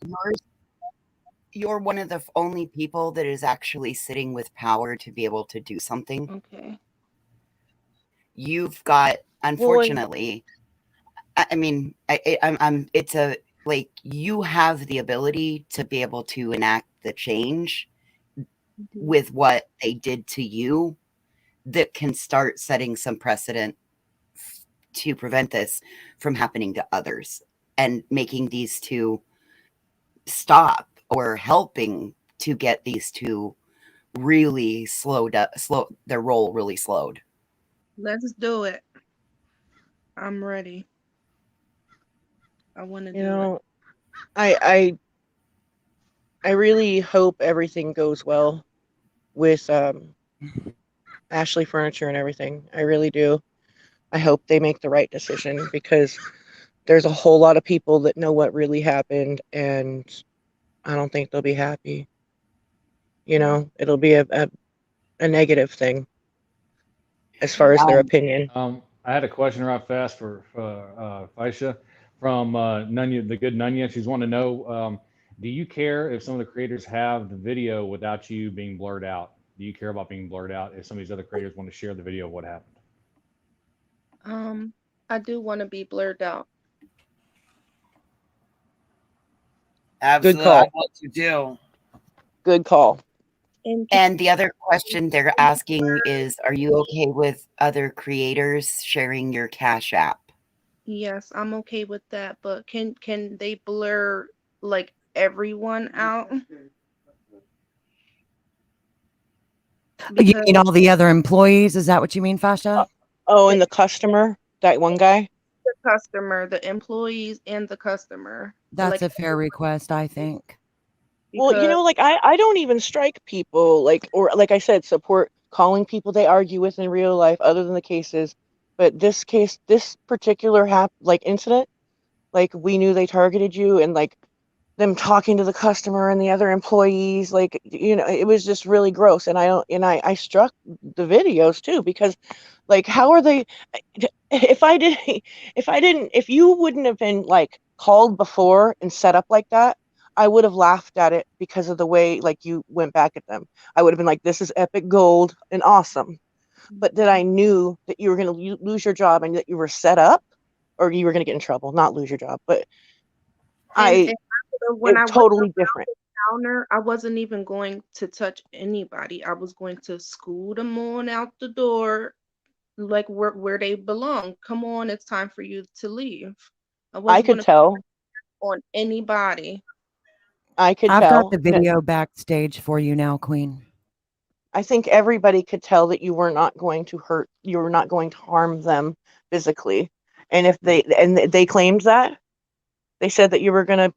you're one of the only people that is actually sitting with power to be able to do something. Okay. You've got, unfortunately, I mean, it's a, like, you have the ability to be able to enact the change with what they did to you that can start setting some precedent to prevent this from happening to others and making these two stop or helping to get these two really slow their roll really slowed. Let's do it. I'm ready. I want to do it. I really hope everything goes well with Ashley Furniture and everything. I really do. I hope they make the right decision, because there's a whole lot of people that know what really happened, and I don't think they'll be happy. You know, it'll be a negative thing as far as their opinion. I had a question right fast for Faisha from Nunya, the good Nunya. She's wanting to know, do you care if some of the creators have the video without you being blurred out? Do you care about being blurred out if some of these other creators want to share the video of what happened? I do want to be blurred out. Absolutely. Good call. I want to do. Good call. And the other question they're asking is, are you okay with other creators sharing your Cash App? Yes, I'm okay with that, but can they blur like everyone out? You mean all the other employees? Is that what you mean, Fasha? Oh, and the customer, that one guy? The customer, the employees, and the customer. That's a fair request, I think. Well, you know, like I don't even strike people, like, or like I said, support calling people they argue with in real life other than the cases. But this case, this particular incident, like, we knew they targeted you, and like them talking to the customer and the other employees, like, you know, it was just really gross. And I struck the videos too, because like, how are they, if you wouldn't have been like called before and set up like that, I would have laughed at it because of the way like you went back at them. I would have been like, this is epic gold and awesome. But that I knew that you were going to lose your job and that you were set up, or you were going to get in trouble, not lose your job. But when I totally different. Counter, I wasn't even going to touch anybody. I was going to school them on out the door, like where they belong. Come on, it's time for you to leave. I could tell on anybody. I've got the video backstage for you now, Queen. I think everybody could tell that you were not going to harm them physically. And if they claimed that, they said that you were gonna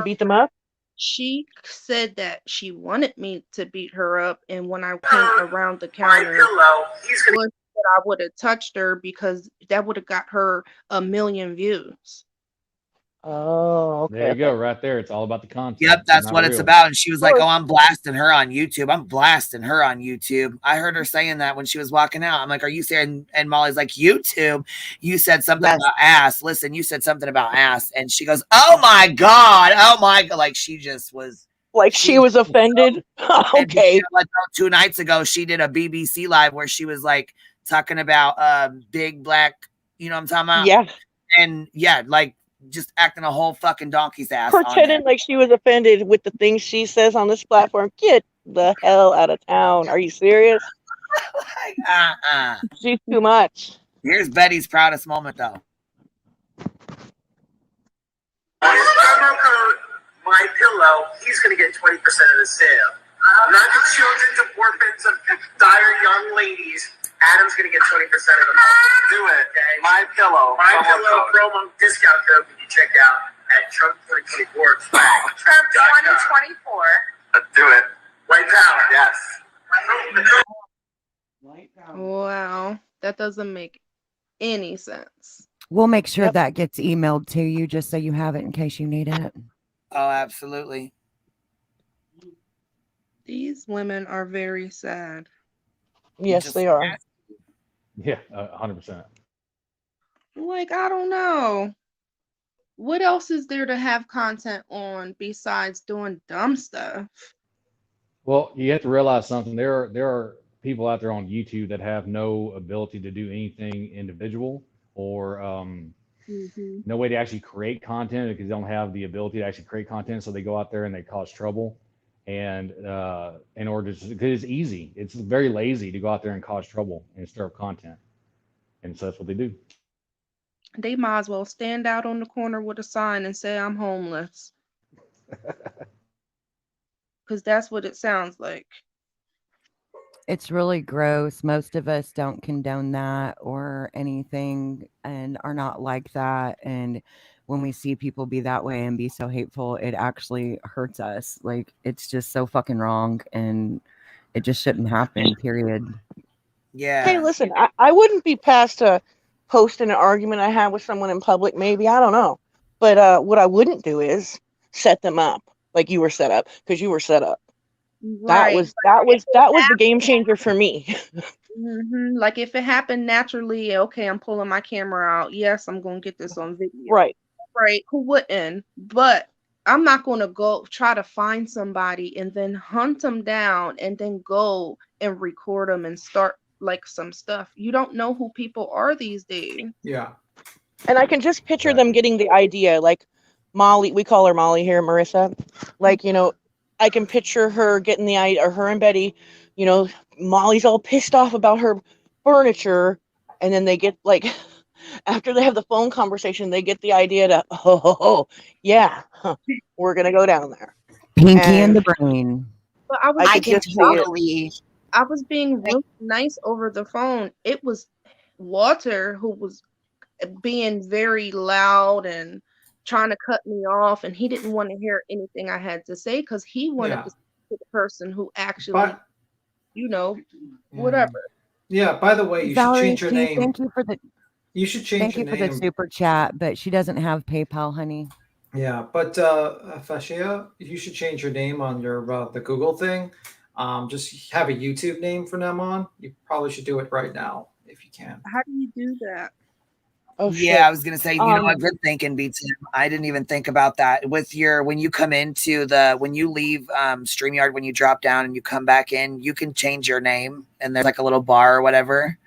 beat them up. She said that she wanted me to beat her up, and when I came around the counter, I would have touched her because that would have got her 1 million views. Oh, okay. There you go, right there. It's all about the content. Yep, that's what it's about. And she was like, "Oh, I'm blasting her on YouTube. I'm blasting her on YouTube." I heard her saying that when she was walking out. I'm like, "Are you saying?" And Molly's like, "YouTube, you said something about ass. Listen, you said something about ass." And she goes, "Oh my god, oh my god!" Like she just was, like she was offended. Okay. Like 2 nights ago, she did a BBC live where she was like talking about big black. You know what I'm talking about? Yeah. And yeah, like. Just acting a whole fucking donkey's ass. Pretending like she was offended with the things she says on this platform. Get the hell out of town. Are you serious? She's too much. Here's Betty's proudest moment, though. Whatever occurred My Pillow, he's going to get 20% of the sale. Not the children's orphans of dire young ladies. Adam's going to get 20% of the money. Do it. Okay. My Pillow. My Pillow promo discount code when you check out at Trump 2024. Trump 2024. Let's do it. White power. Yes. Wow, that doesn't make any sense. We'll make sure that gets emailed to you just so you have it in case you need it. Oh, absolutely. These women are very sad. Yes, they are. Yeah, 100%. Like, I don't know. What else is there to have content on besides doing dumb stuff? Well, you have to realize something. There are people out there on YouTube that have no ability to do anything individual or no way to actually create content because they don't have the ability to actually create content. So they go out there and they cause trouble. And in order to, because it's easy, it's very lazy to go out there and cause trouble and stir up content. And so that's what they do. They might as well stand out on the corner with a sign and say, I'm homeless. Because that's what it sounds like. It's really gross. Most of us don't condone that or anything and are not like that. And when we see people be that way and be so hateful, it actually hurts us. Like, it's just so fucking wrong and it just shouldn't happen, period. Yeah. Hey, listen, I wouldn't be past posting an argument I had with someone in public, maybe. I don't know. But what I wouldn't do is set them up like you were set up, because you were set up. Right. That was the game changer for me. Like, if it happened naturally, okay, I'm pulling my camera out. Yes, I'm going to get this on video. Right. Right. Who wouldn't? But I'm not going to go try to find somebody and then hunt them down and then go and record them and start like some stuff. You don't know who people are these days. Yeah. And I can just picture them getting the idea, like Molly, we call her Molly here, Marissa. Like, you know, I can picture her getting the idea, or her and Betty, you know, Molly's all pissed off about her furniture. And then they get like, after they have the phone conversation, they get the idea to, yeah, we're going to go down there. Pinky in the brain. But I I can totally. I was being real nice over the phone. It was Walter who was being very loud and trying to cut me off, and he didn't want to hear anything I had to say because he wanted to speak to the person who actually, you know, whatever. Yeah. By the way, you Valerie, should change your name. Thank you for the. You should change Thank your you name. for the super chat, but she doesn't have PayPal, honey. Yeah, but Fashia, you should change your name on your the Google thing. Just have a YouTube name from now on. You probably should do it right now if you can. How do you do that? Oh, yeah, shit. I was gonna say, you know what, good thinking, B Tim. I didn't even think about that. With your when you come into when you leave StreamYard, when you drop down and you come back in, you can change your name, and there's like a little bar or whatever,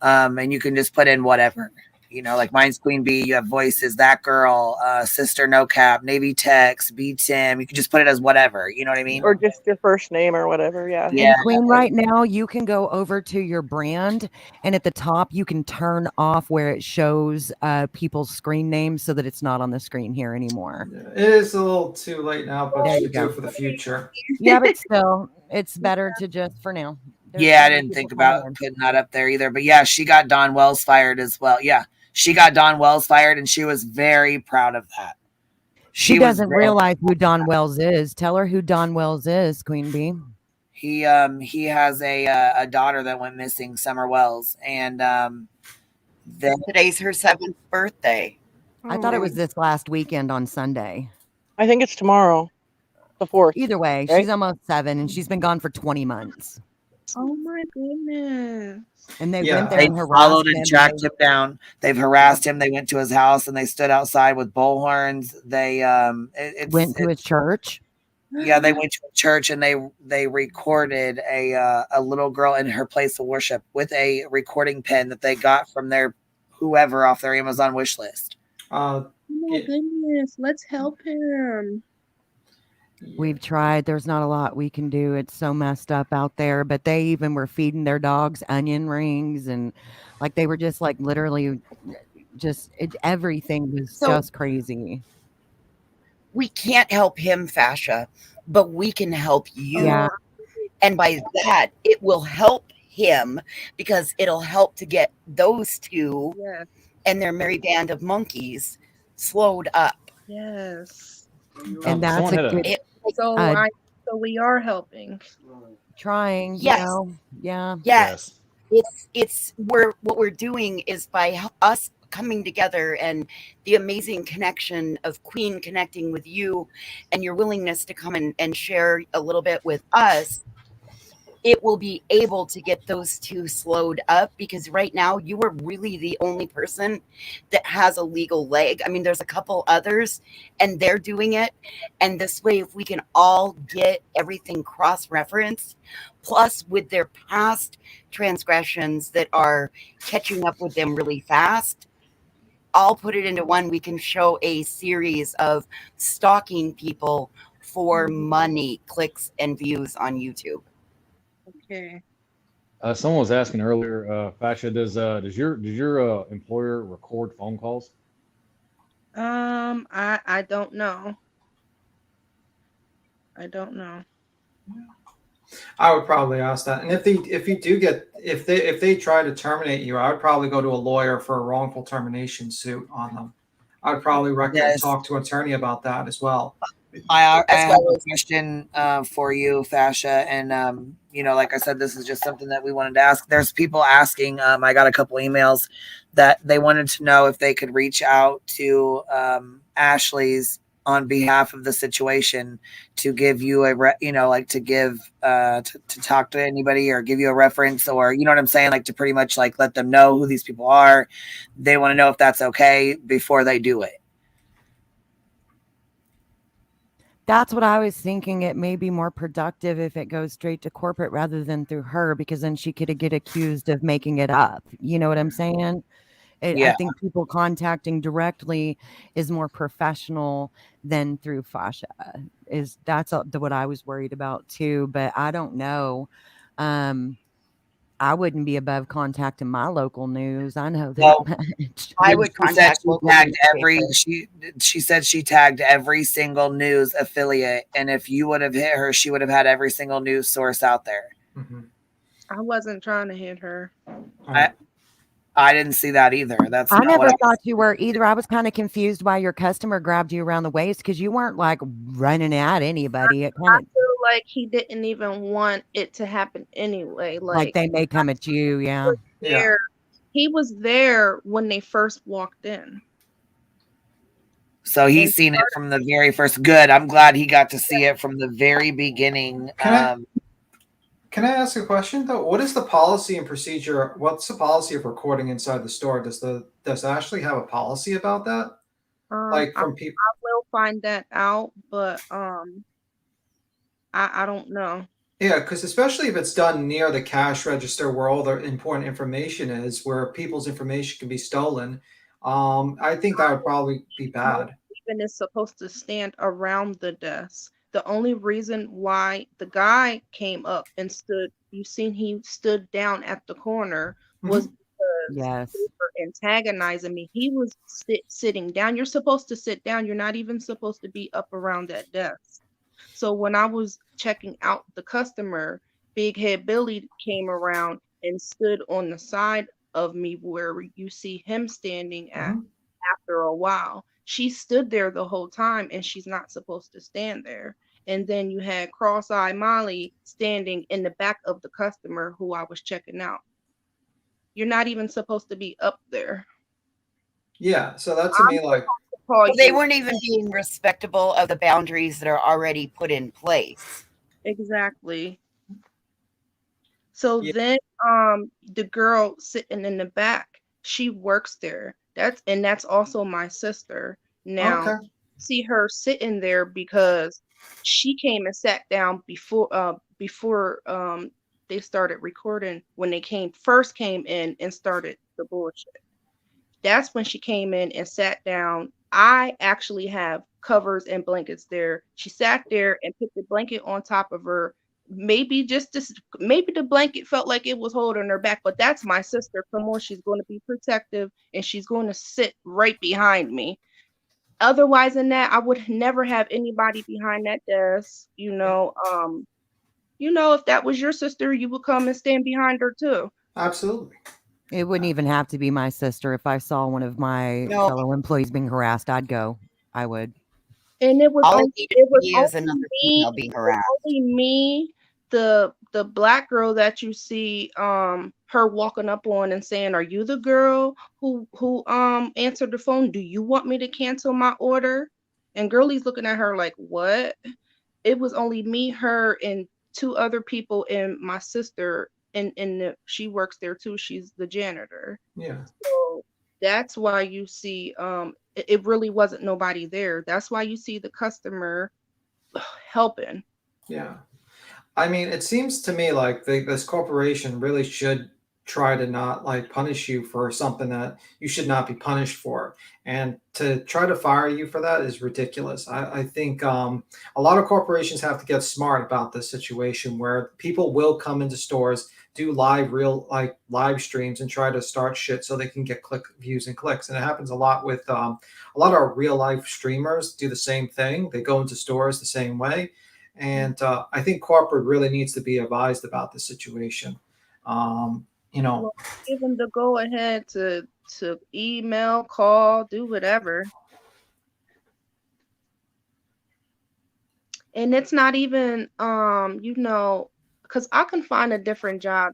and you can just put in whatever. You know, like mine's Queen B. You have voices, that girl, sister, no cap, Navy Tex, B Tim. You can just put it as whatever. You know what I mean? Or just your first name or whatever. Yeah. And Queen, right now you can go over to your brand, and at the top you can turn off where it shows people's screen names so that it's not on the screen here anymore. It is a little too late now, but There you you should do go. it for the future. Yeah, but still, it's better to just for now. Yeah, I didn't think about putting that up there either. But yeah, she got Don Wells fired as well. Yeah, she got Don Wells fired, and she was very proud of that. She doesn't realize who Don Wells is. Tell her who Don Wells is, Queen Bee. He has a daughter that went missing, Summer Wells, and today's her 7th birthday. I thought it was this last weekend on Sunday. I think it's tomorrow, the 4th. Either way, right? she's almost 7, and she's been gone for 20 months. Oh my goodness. And they went there They and harassed followed and him. tracked him down. They've harassed him. They went to his house and they stood outside with bullhorns. They went to his church. Yeah, they went to a church and they recorded a little girl in her place of worship with a recording pen that they got from their whoever off their Amazon wish list. Oh my goodness. Let's help him. We've tried. There's not a lot we can do. It's so messed up out there. But they even were feeding their dogs onion rings, and like they were just like literally just everything was just crazy. we can't help him, Fascia, but we can help you. Yeah. And by that, it will help him because it'll help to get those two Yes. and their merry band of monkeys slowed up. Yes. And that's someone a had a good So we are helping. trying, Yes. you know. Yeah. Yes. It's what we're doing is by us coming together and the amazing connection of Queen connecting with you and your willingness to come and share a little bit with us, it will be able to get those two slowed up because right now you are really the only person that has a legal leg. I mean, there's a couple others and they're doing it. And this way, if we can all get everything cross-referenced, plus with their past transgressions that are catching up with them really fast, I'll put it into one. We can show a series of stalking people for money, clicks, and views on YouTube. Okay. Someone was asking earlier, Fascia, does your employer record phone calls? I don't know. I don't know. I would probably ask that. And if they try to terminate you, I would probably go to a lawyer for a wrongful termination suit on them. I would probably Yes. talk to an attorney about that as well. I have a question for you, Fascia, and like I said, this is just something that we wanted to ask. There's people asking. I got a couple emails that they wanted to know if they could reach out to Ashley's on behalf of the situation to give you to talk to anybody or give you a reference, or you know what I'm saying, like to pretty much like let them know who these people are. They want to know if that's okay before they do it. That's what I was thinking. It may be more productive if it goes straight to corporate rather than through her, because then she could get accused of making it up. You know what I'm saying? I think people contacting directly is more professional than through Fascia. That's what I was worried about too. But I don't know. I wouldn't be above contacting my local news. I know that much. I would contact local she said she tagged every single news affiliate, and if you would have hit her, she would have had every single news source out there. I wasn't trying to hit her. I didn't see that either. That's I not never what thought you were either. I was kind of confused why your customer grabbed you around the waist because you weren't like running at anybody. It I kind of feel like he didn't even want it to happen anyway. like they may come at you. Yeah. He was there when they first walked in. So he's seen it from the very first. Good. I'm glad he got to see it from the very beginning. Can I ask a question though? What is the policy and procedure? What's the policy of recording inside the store? Does Ashley have a policy about that? Like from people? I will find that out, but I don't know. Yeah, because especially if it's done near the cash register where all the important information is, where people's information can be stolen, I think that would probably be bad. Even is supposed to stand around the desk. The only reason why the guy came up and stood, he stood down at the corner, was because they were antagonizing me. He was sitting down. You're supposed to sit down. You're not even supposed to be up around that desk. So when I was checking out the customer, Big Head Billy came around and stood on the side of me where you see him standing at. After a while, she stood there the whole time, and she's not supposed to stand there. And then you had Cross-Eye Molly standing in the back of the customer who I was checking out. You're not even supposed to be up there. Yeah, so that to me, like, they weren't even being respectable of the boundaries that are already put in place. Exactly. So then the girl sitting in the back, she works there. That's also my sister. Now see her sitting there because she came and sat down before they started recording, when they first came in and started the bullshit. That's when she came in and sat down. I actually have covers and blankets there. She sat there and put the blanket on top of her. Maybe the blanket felt like it was holding her back, but that's my sister. Come on, she's going to be protective and she's going to sit right behind me. otherwise than that, I would never have anybody behind that desk. If that was your sister, you would come and stand behind her too. Absolutely. It wouldn't even have to be my sister. If I saw one of my No. fellow employees being harassed, I'd go. I would. And it was All only, it needed it to was be is only another me. female being It was harassed. only me, the black girl that you see, her walking up on and saying, "Are you the girl who answered the phone? Do you want me to cancel my order?" And Girlie's looking at her like, "What?" It was only me, her, and two other people, and my sister, and she works there too. She's the janitor. Yeah. So that's why you see it really wasn't nobody there. That's why you see the customer helping. Yeah. I mean, it seems to me like this corporation really should try to not like punish you for something that you should not be punished for. And to try to fire you for that is ridiculous. I think a lot of corporations have to get smart about this situation where people will come into stores, do live streams and try to start shit so they can get click views and clicks. And it happens a lot with a lot of real life streamers do the same thing. They go into stores the same way. And I think corporate really needs to be advised about the situation. Well, give them the go ahead to email, call, do whatever. And it's not even because I can find a different job,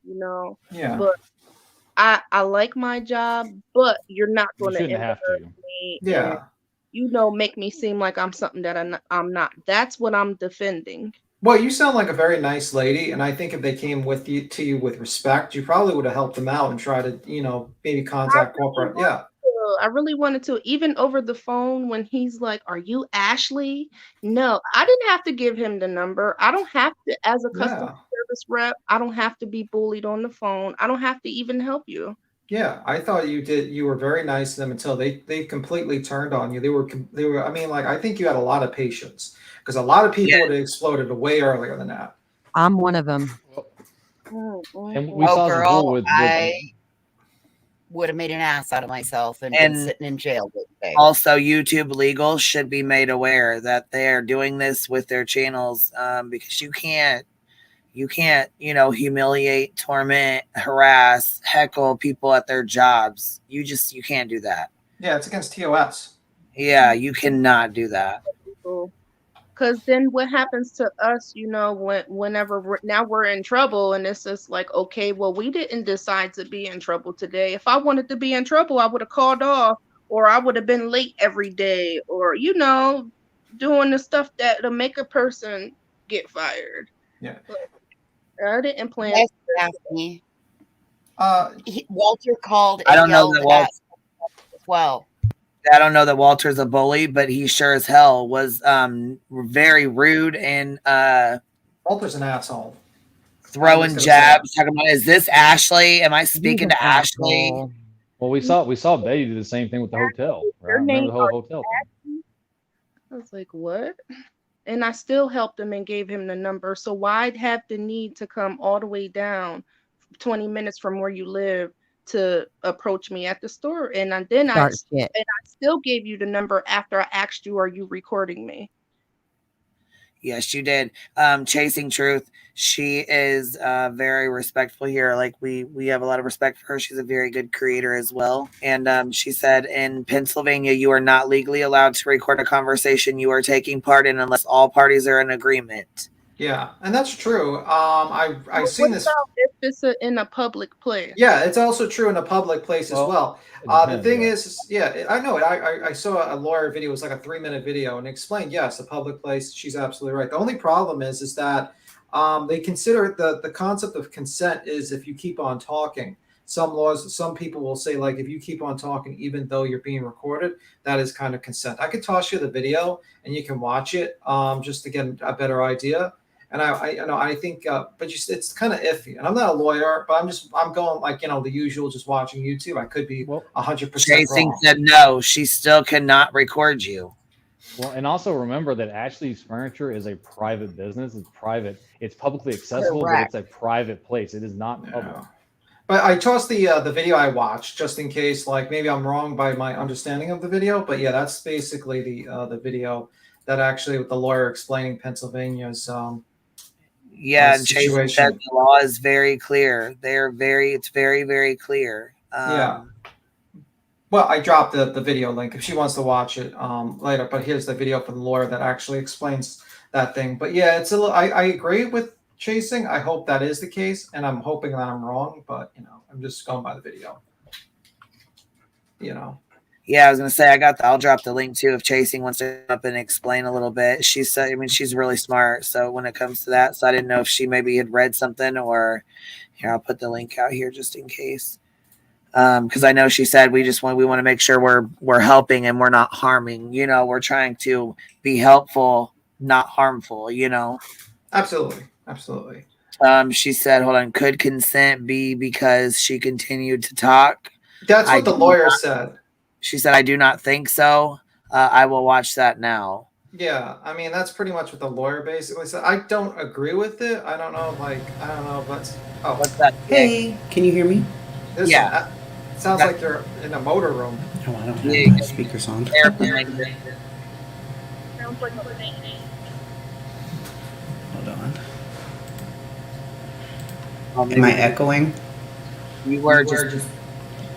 Yeah. but I like my job, but you're not You going to shouldn't have embarrass to. me Yeah. and make me seem like I'm something that I'm not. That's what I'm defending. Well, you sound like a very nice lady, and I think if they came to you with respect, you probably would have helped them out and try to, maybe contact corporate. Yeah. I really wanted to, even over the phone when he's like, "Are you Ashley?" No, I didn't have to give him the number. I don't have to, as a customer Yeah. service rep, I don't have to be bullied on the phone. I don't have to even help you. Yeah, I thought you were very nice to them until they completely turned on you. They were I mean, like I think you had a lot of patience because a lot of people would have exploded way earlier than that. I'm one of them. And we saw some people with I would have made an ass out of myself and been sitting in jail this day. Also, YouTube legal should be made aware that they are doing this with their channels because you can't, humiliate, torment, harass, heckle people at their jobs. You can't do that. Yeah, it's against TOS. Yeah, you cannot do that. Because then what happens to us, whenever now we're in trouble, and it's just like, okay, well, we didn't decide to be in trouble today. If I wanted to be in trouble, I would have called off, or I would have been late every day, or doing the stuff that'll make a person get fired. Yeah. I didn't plan. Yes, Daphne. Walter called. I don't know that Walter. Well, I don't know that Walter's a bully, but he sure as hell was very rude and Walter's an asshole. Throwing jabs, talking about, is this Ashley? Am I speaking to Ashley? Well, we saw Betty do the same thing with the hotel. Right? Remember the whole hotel thing. I was like, what? And I still helped him and gave him the number. So why'd have the need to come all the way down 20 minutes from where you live to approach me at the store? And then I still gave you the number after I asked you, are you recording me? Yes, you did. Chasing Truth. She is very respectful here. Like we have a lot of respect for her. She's a very good creator as well. And she said in Pennsylvania, you are not legally allowed to record a conversation you are taking part in unless all parties are in agreement. Yeah, and that's true. I've seen this. If it's in a public place? Yeah, it's also true in a public place as well. The thing is, I know it. I saw a lawyer video. It was like a 3-minute video, and explained, yes, a public place. She's absolutely right. The only problem is that they consider the concept of consent is if you keep on talking. Some people will say, like, if you keep on talking, even though you're being recorded, that is kind of consent. I could toss you the video, and you can watch it just to get a better idea. And I think, but it's kind of iffy. And I'm not a lawyer, but I'm going like, the usual, just watching YouTube. I could be 100% Chasing wrong. said no, she still cannot record you. Well, and also remember that Ashley's Furniture is a private business. It's private. It's publicly accessible, but it's a private place. It is not public. But I trust the video I watched just in case, like maybe I'm wrong by my understanding of the video. But yeah, that's basically the video that actually with the lawyer explaining Pennsylvania's Yeah, and Chase said situation. the law is very clear. It's very, very clear. Yeah. Well, I dropped the video link if she wants to watch it later. But here's the video from the lawyer that actually explains that thing. But yeah, it's a little. I agree with chasing. I hope that is the case, and I'm hoping that I'm wrong. But I'm just going by the video. Yeah, I was gonna say I'll drop the link too if Chasing wants to come up and explain a little bit. She's really smart. So when it comes to that, so I didn't know if she maybe had read something or here, I'll put the link out here just in case. Because I know she said we want to make sure we're helping and we're not harming. We're trying to be helpful, not harmful. Absolutely. She said, hold on, could consent be because she continued to talk? That's what the lawyer said. She said, I do not think so. I will watch that now. Yeah, I mean, that's pretty much what the lawyer basically said. I don't agree with it. I don't know, but... Oh. What's that? Hey, can you hear me? Yeah. Sounds like you're in a motor room. Oh, I don't have my speakers on. Hold on. Am I echoing? You were just...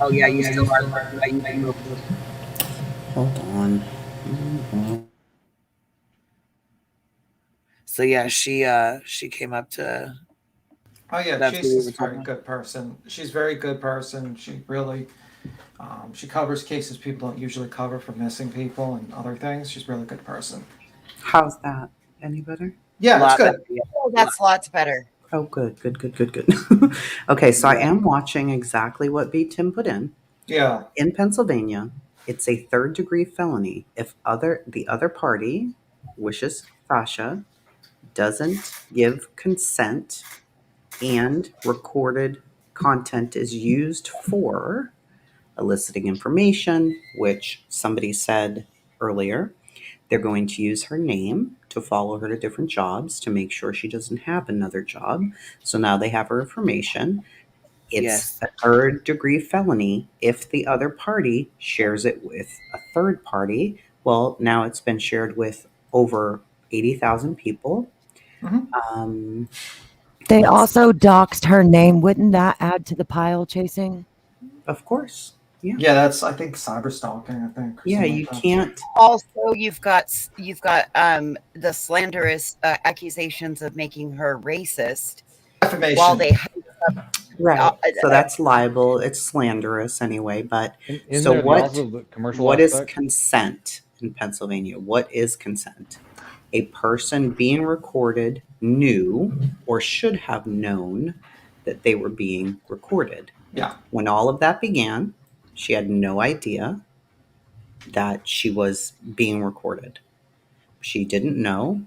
Oh, yeah, you still are. Hold on. So, yeah, she came up to... Oh, yeah, she's a very good person. She's a very good person. She really... she covers cases people don't usually cover for missing people and other things. She's a really good person. How's that? Any better? Yeah, that's good. Oh, that's lots better. Oh, good. Okay, so I am watching exactly what B. Tim put in. Yeah. In Pennsylvania, it's a third-degree felony if the other party wishes fascia, doesn't give consent, and recorded content is used for eliciting information, which somebody said earlier. They're going to use her name to follow her to different jobs to make sure she doesn't have another job. So now they have her information. It's a third-degree felony if the other party shares it with a third party. Well, now it's been shared with over 80,000 people. They also doxed her name. Wouldn't that add to the pile, Chasing? Of course. Yeah, that's I think cyber stalking. I think. Yeah, you can't. Also, you've got the slanderous accusations of making her racist. Defamation. While they right, so that's libel. It's slanderous anyway. But Isn't so there also the commercial what is aspect? consent in Pennsylvania? What is consent? A person being recorded knew or should have known that they were being recorded. Yeah. When all of that began, she had no idea that she was being recorded. She didn't know.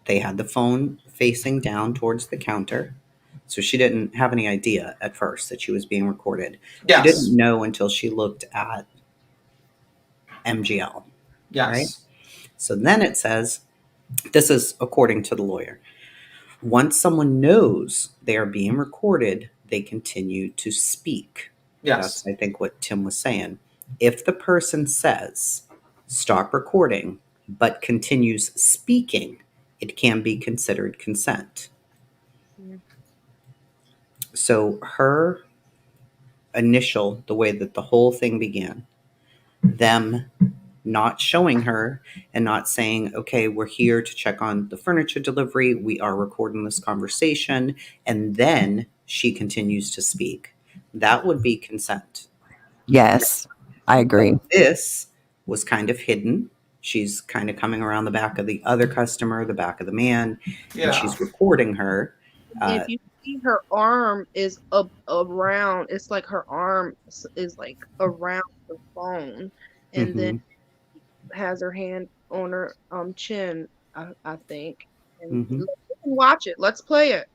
They had the phone facing down towards the counter. So she didn't have any idea at first that she was being recorded. Yes. She didn't know until she looked at MGL. Yes. Right? So then it says, this is according to the lawyer, once someone knows they are being recorded, they continue to speak. Yes. That's, I think, what Tim was saying. If the person says, stop recording, but continues speaking, it can be considered consent. So her initial, the way that the whole thing began, them not showing her and not saying, okay, we're here to check on the furniture delivery. We are recording this conversation. And then she continues to speak. That would be consent. Yes, I agree. But this was kind of hidden. She's kind of coming around the back of the other customer, the back of the man, and she's recording her. If you see her arm is up around, it's like her arm is like around the phone, and then has her hand on her chin, I think. And we can watch it. Let's play it.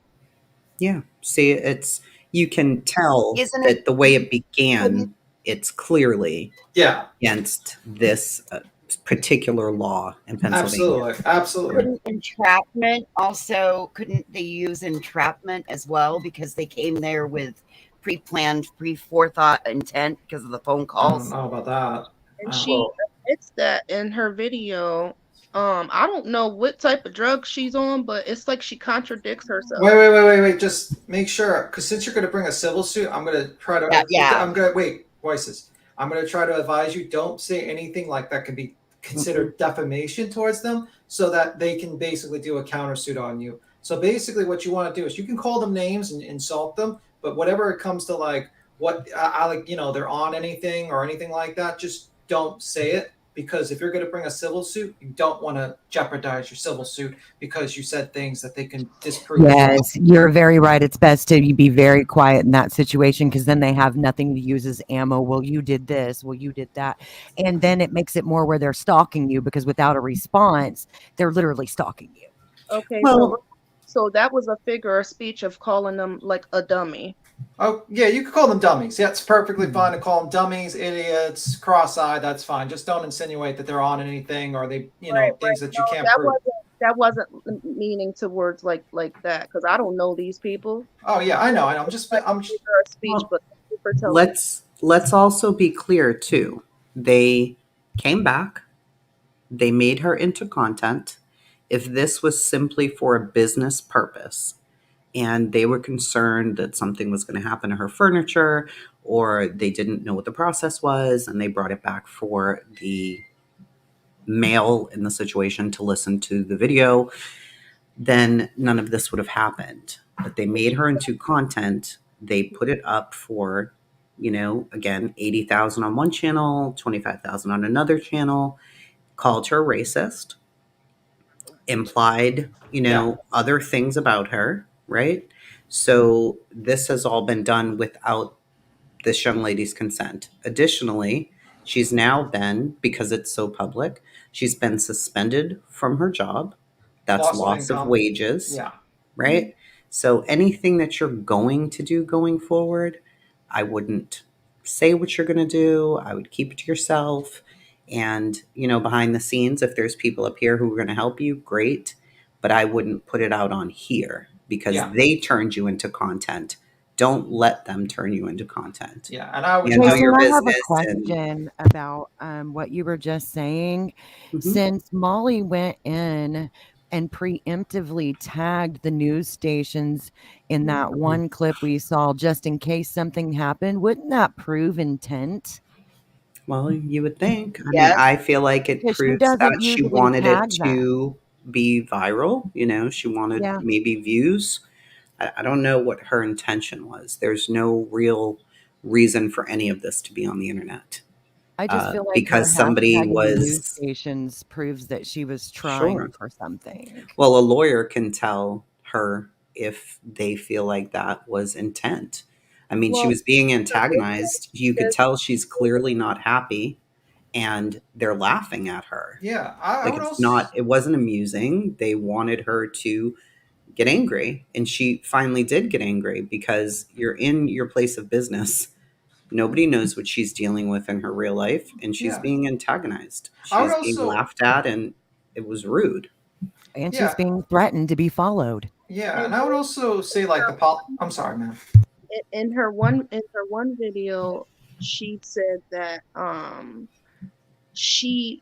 Yeah. See, it's you can tell that the way it began, it's clearly against this particular law in Pennsylvania. Absolutely. Couldn't they use entrapment as well, because they came there with pre-planned, pre-forethought intent because of the phone I don't calls? know about that. And she admits that in her video. I don't know what type of drug she's on, but it's like she contradicts herself. Wait. Just make sure, because since you're going to bring a civil suit, I'm going to try to. Yeah. I'm going to wait. Voices. I'm going to try to advise you. Don't say anything like that can be considered defamation towards them, so that they can basically do a countersuit on you. So basically, what you want to do is you can call them names and insult them, but whatever it comes to like what I like, they're on anything or anything like that, just don't say it. Because if you're going to bring a civil suit, you don't want to jeopardize your civil suit because you said things that they can disprove. Yes, you're very right. It's best to be very quiet in that situation because then they have nothing to use as ammo. Well, you did this. Well, you did that. And then it makes it more where they're stalking you because without a response, they're literally stalking you. Okay, Well- so that was a figure of speech of calling them like a dummy. Oh, yeah, you could call them dummies. Yeah, it's perfectly fine to call them dummies, idiots, cross-eyed. That's fine. Just don't insinuate that they're on anything or they, things that you can't prove. That wasn't meaning to words like that because I don't know these people. Oh yeah, I know. I'm just figure of speech, but thank you for telling me. Let's also be clear too. They came back. They made her into content. If this was simply for a business purpose and they were concerned that something was going to happen to her furniture or they didn't know what the process was and they brought it back for the male in the situation to listen to the video, then none of this would have happened. But they made her into content. They put it up for, again, 80,000 on one channel, 25,000 on another channel, called her racist, implied, other things about her, right? So this has all been done without this young lady's consent. Additionally, she's now been, because it's so public, she's been suspended from her job. That's loss of wages. Yeah. Right? So anything that you're going to do going forward, I wouldn't say what you're going to do. I would keep it to yourself. And, behind the scenes, if there's people up here who are going to help you, great. But I wouldn't put it out on here because they turned you into content. Don't let them turn you into content. Yeah, and I would do your I have a business. question about what you were just saying. Since Molly went in and preemptively tagged the news stations in that one clip we saw just in case something happened, wouldn't that prove intent? Well, you would think. I mean, I feel like it Because she proves doesn't that she usually wanted it tag to be viral. She wanted Yeah. maybe views. I don't know what her intention was. There's no real reason for any of this to be on the internet. I just feel like because her somebody hashtagging the news was stations proves that she was trying for something. Well, a lawyer can tell her if they feel like that was intent. I mean, she Well, was being antagonized. You could tell she's clearly not happy and they're laughing at her. Yeah, I Like would it wasn't amusing. They wanted her to get angry and she finally did get angry because you're in your place of business. Nobody knows what she's dealing with in her real life and she's being antagonized. I would She's being also- laughed at and it was rude. And she's being threatened to be followed. Yeah, and I would also say like I'm sorry, man. In her one video, she said that she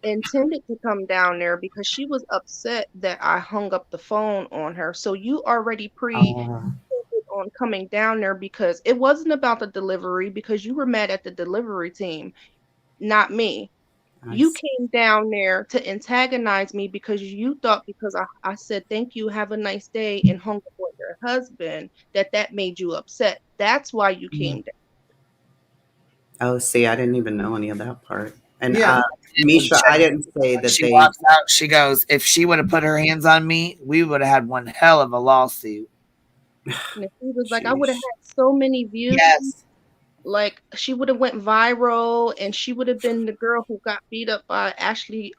intended to come down there because she was upset that I hung up the phone on her. So you already on coming down there because it wasn't about the delivery because you were mad at the delivery team, not me. You came down there to antagonize me because you thought because I said thank you, have a nice day, and hung up with your husband that made you upset. That's why you came down. Oh, see, I didn't even know any of that part. And Yeah. Misha, I didn't say that She they. walks out. She goes, if she would have put her hands on me, we would have had one hell of a lawsuit. And if he was like, I would have had so many views. Yes. Like she would have went viral, and she would have been the girl who got beat up by Ashley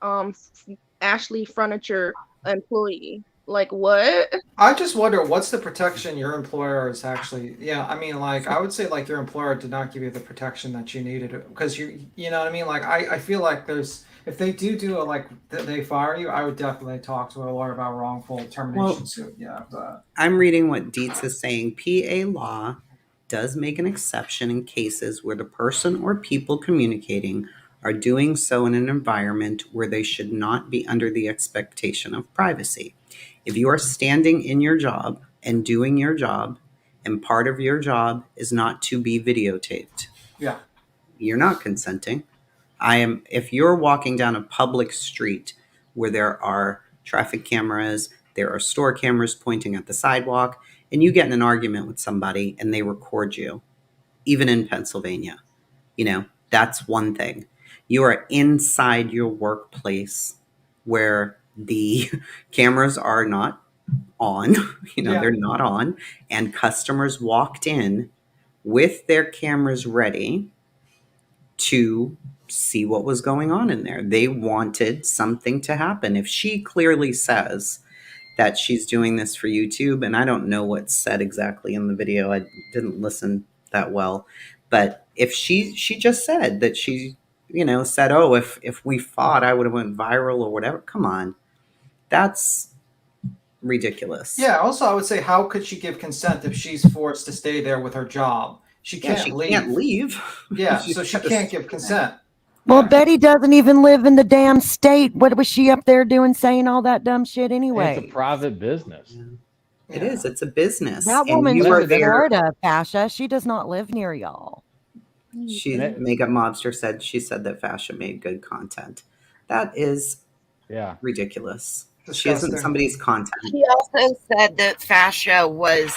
Furniture employee. Like what? I just wonder what's the protection your employer is actually. Yeah, I mean, like I would say like your employer did not give you the protection that you needed because you know what I mean. Like I feel like there's if they do like they fire you, I would definitely talk to a lawyer about wrongful termination suit. Yeah, but I'm reading what Dietz is saying. PA law does make an exception in cases where the person or people communicating are doing so in an environment where they should not be under the expectation of privacy. If you are standing in your job and doing your job, and part of your job is not to be videotaped, Yeah. you're not consenting. If you're walking down a public street where there are traffic cameras, there are store cameras pointing at the sidewalk, and you get in an argument with somebody and they record you, even in Pennsylvania, that's one thing. You are inside your workplace where the cameras are not on, they're not on, and customers walked in with their cameras ready to see what was going on in there. They wanted something to happen. If she clearly says that she's doing this for YouTube, and I don't know what's said exactly in the video, I didn't listen that well, but if she just said that she, said, oh, if we fought, I would have went viral or whatever. Come on. That's ridiculous. Yeah. Also, I would say, how could she give consent if she's forced to stay there with her job? She can't leave. Can't leave. Yeah, so she can't give consent. Well, Betty doesn't even live in the damn state. What was she up there doing saying all that dumb shit anyway? It's a private business. It is. It's a business. That And woman's you are from there. Florida, Fasha. She does not live near y'all. Makeup Mobster said that Fasha made good content. That is ridiculous. She isn't somebody's content. She also said that Fasha was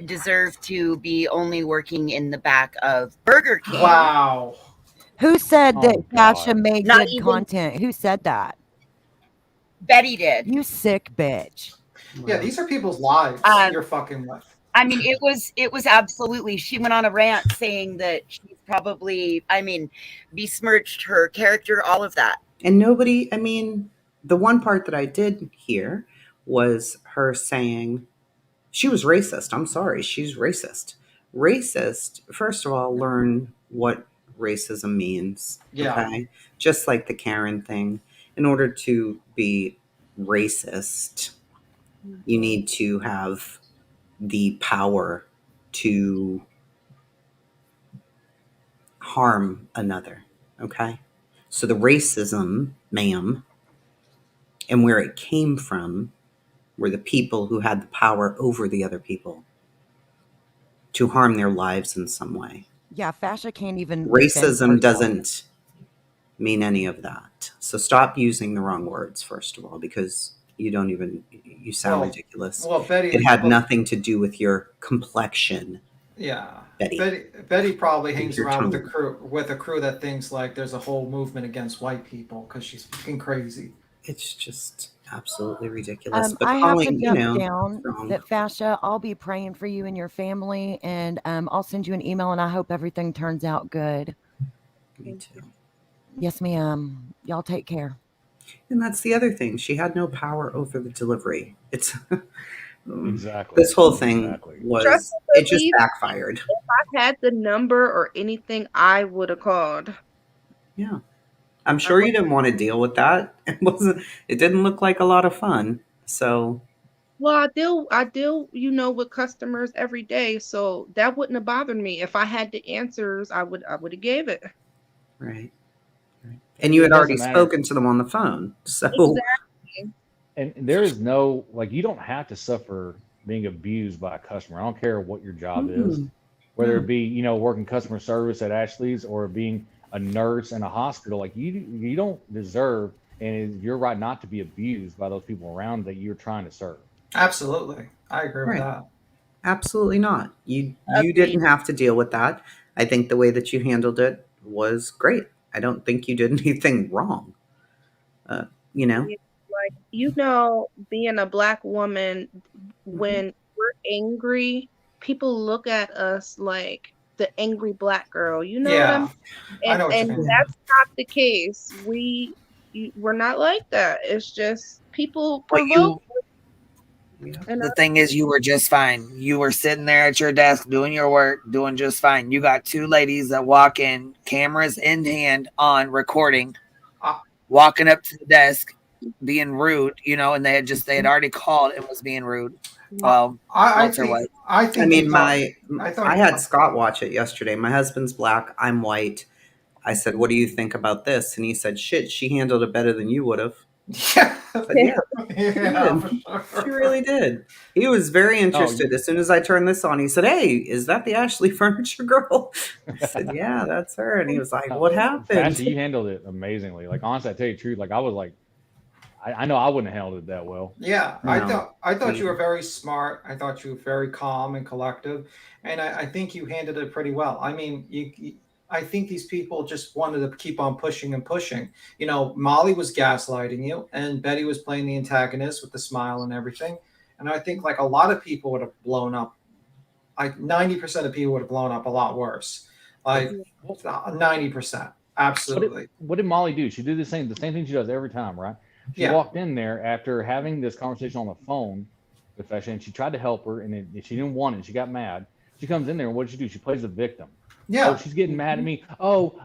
deserved to be only working in the back of Burger King. Wow. Who said that Fasha made Not good even- content? Who said that? Betty did. You sick bitch. Yeah, these are people's lives you're fucking with. I mean, it was absolutely. She went on a rant saying that she's probably, besmirched her character, all of that. And nobody, the one part that I did hear was her saying she was racist. I'm sorry, she's racist. Racist, first of all, learn what racism means. Yeah. Okay? Just like the Karen thing. In order to be racist, you need to have the power to harm another. Okay? So the racism, ma'am, and where it came from were the people who had the power over the other people to harm their lives in some way. Yeah, Fasha can't even. Racism doesn't mean any of that. So stop using the wrong words, first of all, because you sound ridiculous. Well, Betty, it had nothing to do with your complexion. Yeah. Betty. Betty probably hangs your around tone. with a crew that thinks like there's a whole movement against white people because she's fucking crazy. It's just absolutely ridiculous. But I have to calling, jump down wrong. that Fasha, I'll be praying for you and your family, and I'll send you an email, and I hope everything turns out good. Me too. Yes, ma'am. Y'all take care. And that's the other thing. She had no power over the delivery. It's exactly this whole thing was it just backfired. If I had the number or anything, I would have called. Yeah. I'm sure you didn't want to deal with that. It didn't look like a lot of fun. So Well, I deal, with customers every day, so that wouldn't have bothered me. If I had the answers, I would have gave it. Right. And you had already spoken to them on the phone. So Exactly. And there is no, you don't have to suffer being abused by a customer. I don't care what your job is, whether it be, working customer service at Ashley's or being a nurse in a hospital. You don't deserve, and it's your right not to be abused by those people around that you're trying to serve. Absolutely. I agree with that. Absolutely not. You didn't have to deal with that. I think the way that you handled it was great. I don't think you did anything wrong. Being a Black woman, when we're angry, people look at us like the angry Black girl. You know what I mean? I know what you And mean. that's not the case. We're not like that. It's just people provoke. The thing is, you were just fine. You were sitting there at your desk doing your work, doing just fine. You got two ladies that walk in, cameras in hand on recording, walking up to the desk, being rude, and they had already called and was being rude. Well, Walter White. I I think mean, you thought. I thought I you had thought. Scott watch it yesterday. My husband's black. I'm white. I said, "What do you think about this?" And he said, "Shit, she handled it better than you would have." Yeah, I said, "Yeah, she yeah, did. for sure. She really did." He was very Oh, interested. As soon as I turned this on, he said, "Hey, is that the Ashley Furniture girl?" I said, "Yeah, that's her." And he was like, "What happened?" Fasha, you handled it amazingly. Like honestly, I tell you the truth. Like I was like, I know I wouldn't have handled it that well. Yeah, No. I thought you were Mm. very smart. I thought you were very calm and collective, and I think you handled it pretty well. I mean, I think these people just wanted to keep on pushing and pushing. You know, Molly was gaslighting you, and Betty was playing the antagonist with the smile and everything. And I think like a lot of people would have blown up. Like 90% of people would have blown up a lot worse. Like 90%, absolutely. What did Molly do? She did the same thing she does every time, right? She Yeah. walked in there after having this conversation on the phone with Fasha, and she tried to help her, and she didn't want it. She got mad. She comes in there, and what did she do? She plays the victim. Yeah. Oh, she's getting mad at me. Oh,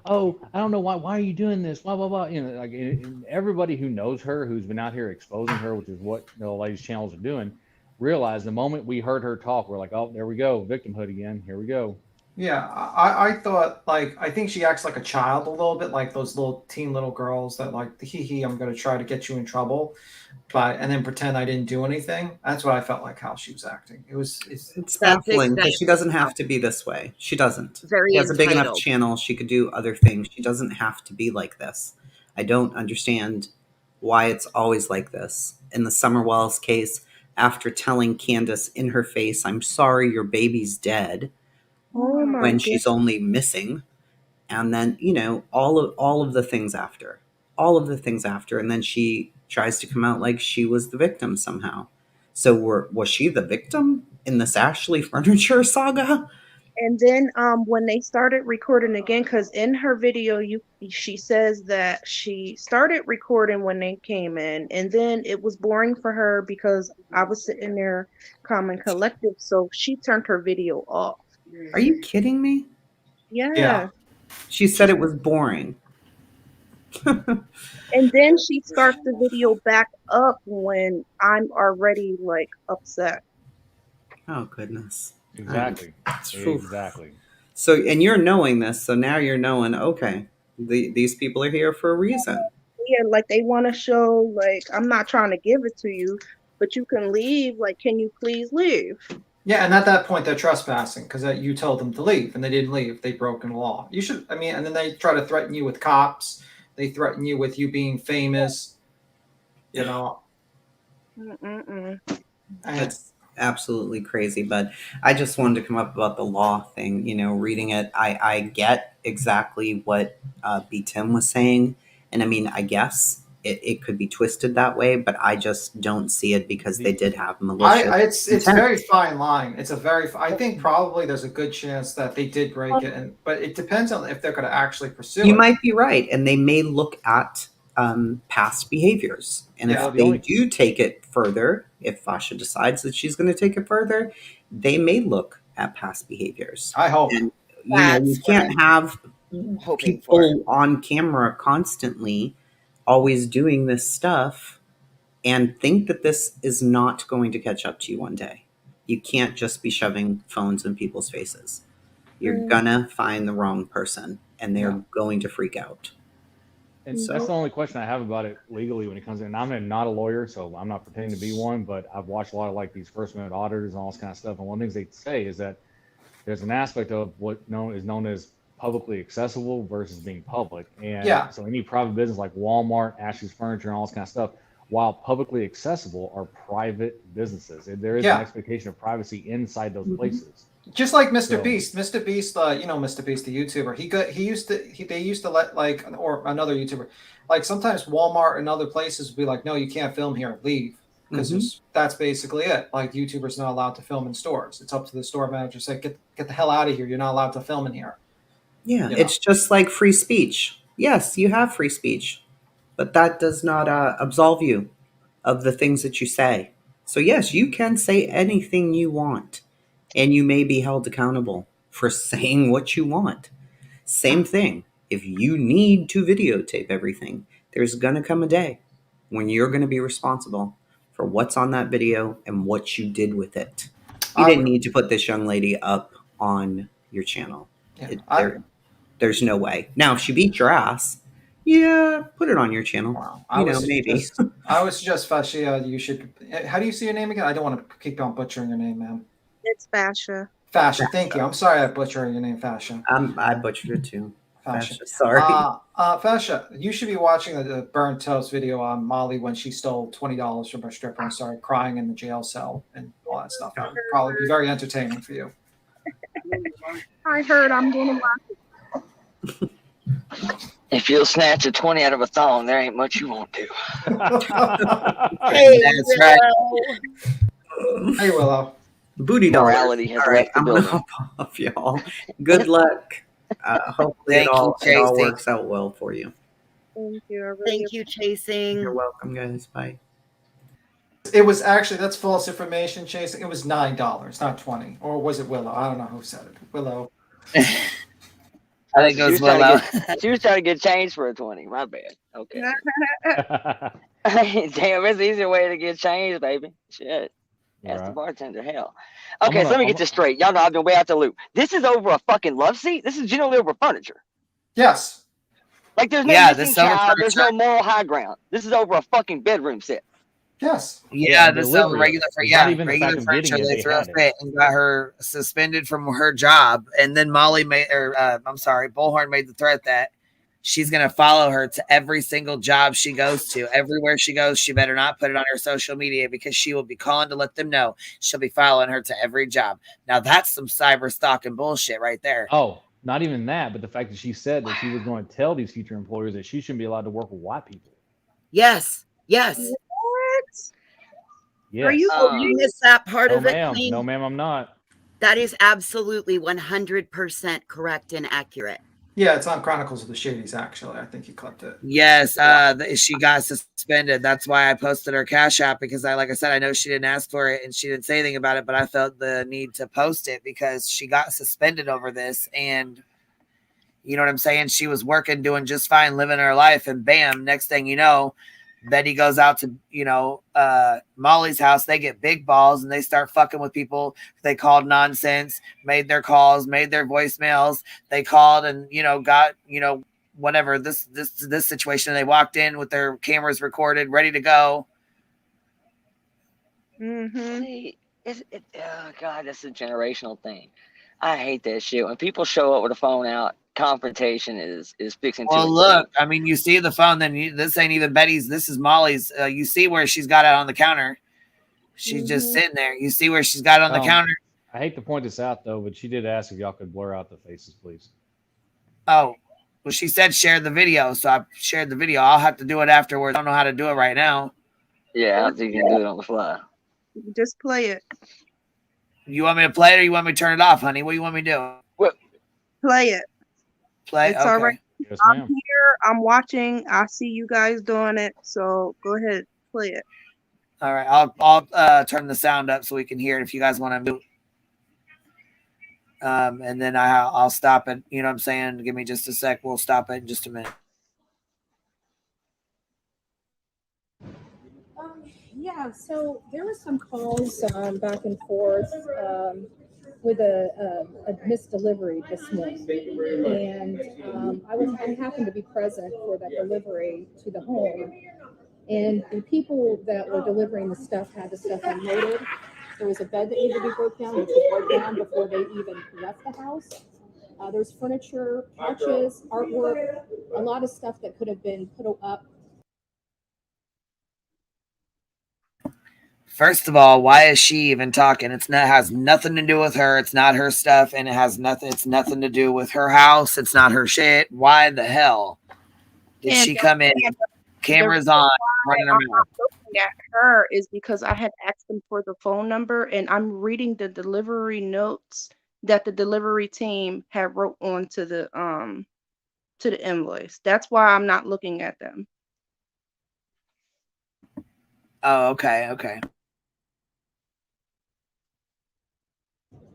I don't know why. Why are you doing this? Blah blah blah. You know, like and everybody who knows her, who's been out here exposing her, which is what a lot of these channels are doing, realized the moment we heard her talk, we're like, oh, there we go, victimhood again. Here we go. Yeah, I thought like I think she acts like a child a little bit, like those little girls that like the hee hee, I'm gonna try to get you in trouble, but and then pretend I didn't do anything. That's what I felt like how she was acting. It's It's That's baffling because she doesn't exactly have to be this way. She doesn't. very She has a big enough entitled. channel. She could do other things. She doesn't have to be like this. I don't understand why it's always like this. In the Summer Wells case, after telling Candace in her face, "I'm sorry, your baby's dead," Oh my when goodness. she's only missing, and then all of the things after, all of the things after, and then she tries to come out like she was the victim somehow. So was she the victim in this Ashley Furniture saga? And then when they started recording again, because in her video she says that she started recording when they came in, and then it was boring for her because I was sitting there calm and collective, so she turned her video off. Are you kidding me? Yeah. She said it was boring. And then she starts the video back up when I'm already like upset. Oh goodness. Exactly. Oof. Exactly. So, and you're knowing this, so now you're knowing, okay, these people are here for a reason. Yeah, like they want to show like I'm not trying to give it to you, but you can leave. Like, can you please leave? Yeah, and at that point they're trespassing because you told them to leave and they didn't leave. They broken the law. You should. I mean, and then they try to threaten you with cops. They threaten you with you being famous. You know. Mm-mm-mm. It's absolutely crazy, but I just wanted to come up about the law thing. Reading it, I get exactly what B. Tim was saying, and I mean, I guess it could be twisted that way, but I just don't see it because they did have malicious It's a intent. very fine line. I think probably there's a good chance that they did break it, but it depends on if they're going to actually pursue You it. might be right, and they may look at past behaviors, and Yeah. if they do take it further, if Fasha decides that she's going to take it further, they may look at past behaviors. I hope. And you That's what can't have hoping for. people on camera constantly always doing this stuff and think that this is not going to catch up to you one day. You can't just be shoving phones in people's faces. You're gonna find the wrong person and they're going to freak out. And So- that's the only question I have about it legally when it comes in. And I'm not a lawyer, so I'm not pretending to be one, but I've watched a lot of like these First Amendment auditors and all this kind of stuff. And one of the things they say is that there's an aspect of what is known as publicly accessible versus being public. And Yeah. so any private business like Walmart, Ashley's Furniture, and all this kind of stuff, while publicly accessible, are private businesses. And there is Yeah. an expectation of privacy inside those places. Just like Mr. So- Beast, Mr. Beast, Mr. Beast, the YouTuber. They used to let like, or another YouTuber, like sometimes Walmart and other places would be like, no, you can't film here, leave, because that's basically it. Like YouTubers not allowed to film in stores. It's up to the store manager to say, get the hell out of here. You're not allowed to film in here. Yeah, You it's just like free speech. Yes, you have free speech, but that does not absolve you of the things that you say. So yes, you can say anything you want, and you may be held accountable for saying what you want. Same thing. If you need to videotape everything, there's going to come a day when you're going to be responsible for for what's on that video and what you did with it. You didn't need to put this young lady up on your channel. There's no way. Now, if she beat your ass, yeah, put it on your channel. Maybe. I would suggest, Fascia, you should. How do you see your name again? I don't want to keep on butchering your name, ma'am. It's Fascia. Fascia, thank you. I'm sorry I butchered your name, Fascia. I butchered it too. Fascia. Sorry. Fascia, you should be watching the burnt toast video on Molly when she stole $20 from a stripper and started crying in the jail cell and all that stuff. That would probably be very entertaining for you. I heard I'm going to watch it. If you'll snatch a 20 out of a thong, there ain't much you won't do. Hey, that's right. Hey, Willow. Booty morality has left the I'm building. gonna hop off, y'all. Good luck. Hopefully it all works out well for you. Thank you. Thank you, Chasing. You're welcome, guys. Bye. It was actually, that's false information, Chasing. It was $9, not 20. Or was it Willow? I don't know who said it. Willow. I think it was Willow. She was trying to get change for a 20. My bad. Okay. Damn, it's an easier way to get change, baby. Shit. Ask the bartender. Hell. Okay, so let me get this straight. Y'all know I've been way out the loop. This is over a fucking love seat? This is generally over furniture. Yes. Like there's no missing child. There's no moral high ground. This is over a fucking bedroom set. Yes. Yeah, this is regular regular furniture. getting it, They they threw a had it. fit and got her suspended from her job. And then Molly made, Bullhorn made the threat that she's going to follow her to every single job she goes to. Everywhere she goes, she better not put it on her social media because she will be calling to let them know she'll be following her to every job. Now that's some cyber stalking bullshit right there. Oh, not even that, but the fact that she said that she was going to tell these future employers that she shouldn't be allowed to work with white people. Yes. What? Yes. Are you? You missed that part No, of it, ma'am. Queen? No, ma'am, I'm not. That is absolutely 100% correct and accurate. Yeah, it's on Chronicles of the Shadies, actually. I think you clipped it. Yes, she got suspended. That's why I posted her Cash App because like I said, I know she didn't ask for it and she didn't say anything about it, but I felt the need to post it because she got suspended over this. And you know what I'm saying? She was working, doing just fine, living her life. And bam, next thing you know, Betty goes out to, Molly's house. They get big balls and they start fucking with people. They called nonsense, made their calls, made their voicemails. They called and, got, whatever this situation. They walked in with their cameras recorded, ready to go. See, oh God, that's a generational thing. I hate that shit. When people show up with a phone out, confrontation is fixing to. Well, look, I mean, you see the phone, then this ain't even Betty's. This is Molly's. You see where she's got it on the counter. She's just sitting there. You see where she's got it on the counter. I hate to point this out, though, but she did ask if y'all could blur out the faces, please. Oh, well, she said share the video, so I shared the video. I'll have to do it afterwards. I don't know how to do it right now. Yeah, I don't think you can do it on the fly. Just play it. You want me to play it or you want me to turn it off, honey? What do you want me to do? Play it. Play? It's okay. all right. Yes, I'm ma'am. here. I'm watching. I see you guys doing it. So go ahead, play it. All right. I'll turn the sound up so we can hear it if you guys want to move. And then I'll stop it. You know what I'm saying? Give me just a sec. We'll stop it in just a minute. Yeah, so there were some calls back and forth with a missed delivery this morning, and I happened to be present for that delivery to the home, and the people that were delivering the stuff had the stuff unloaded. There was a bed that needed to be broke down, which was broke down before they even left the house. There's furniture, couches, artwork, a lot of stuff that could have been put up. First of all, why is she even talking? It has nothing to do with her. It's not her stuff, and it's nothing to do with her house. It's not her shit. Why the hell did she come in? Cameras on, running her mouth. Looking at her is because I had asked them for the phone number, and I'm reading the delivery notes that the delivery team had wrote onto the invoice. That's why I'm not looking at them. Oh, okay.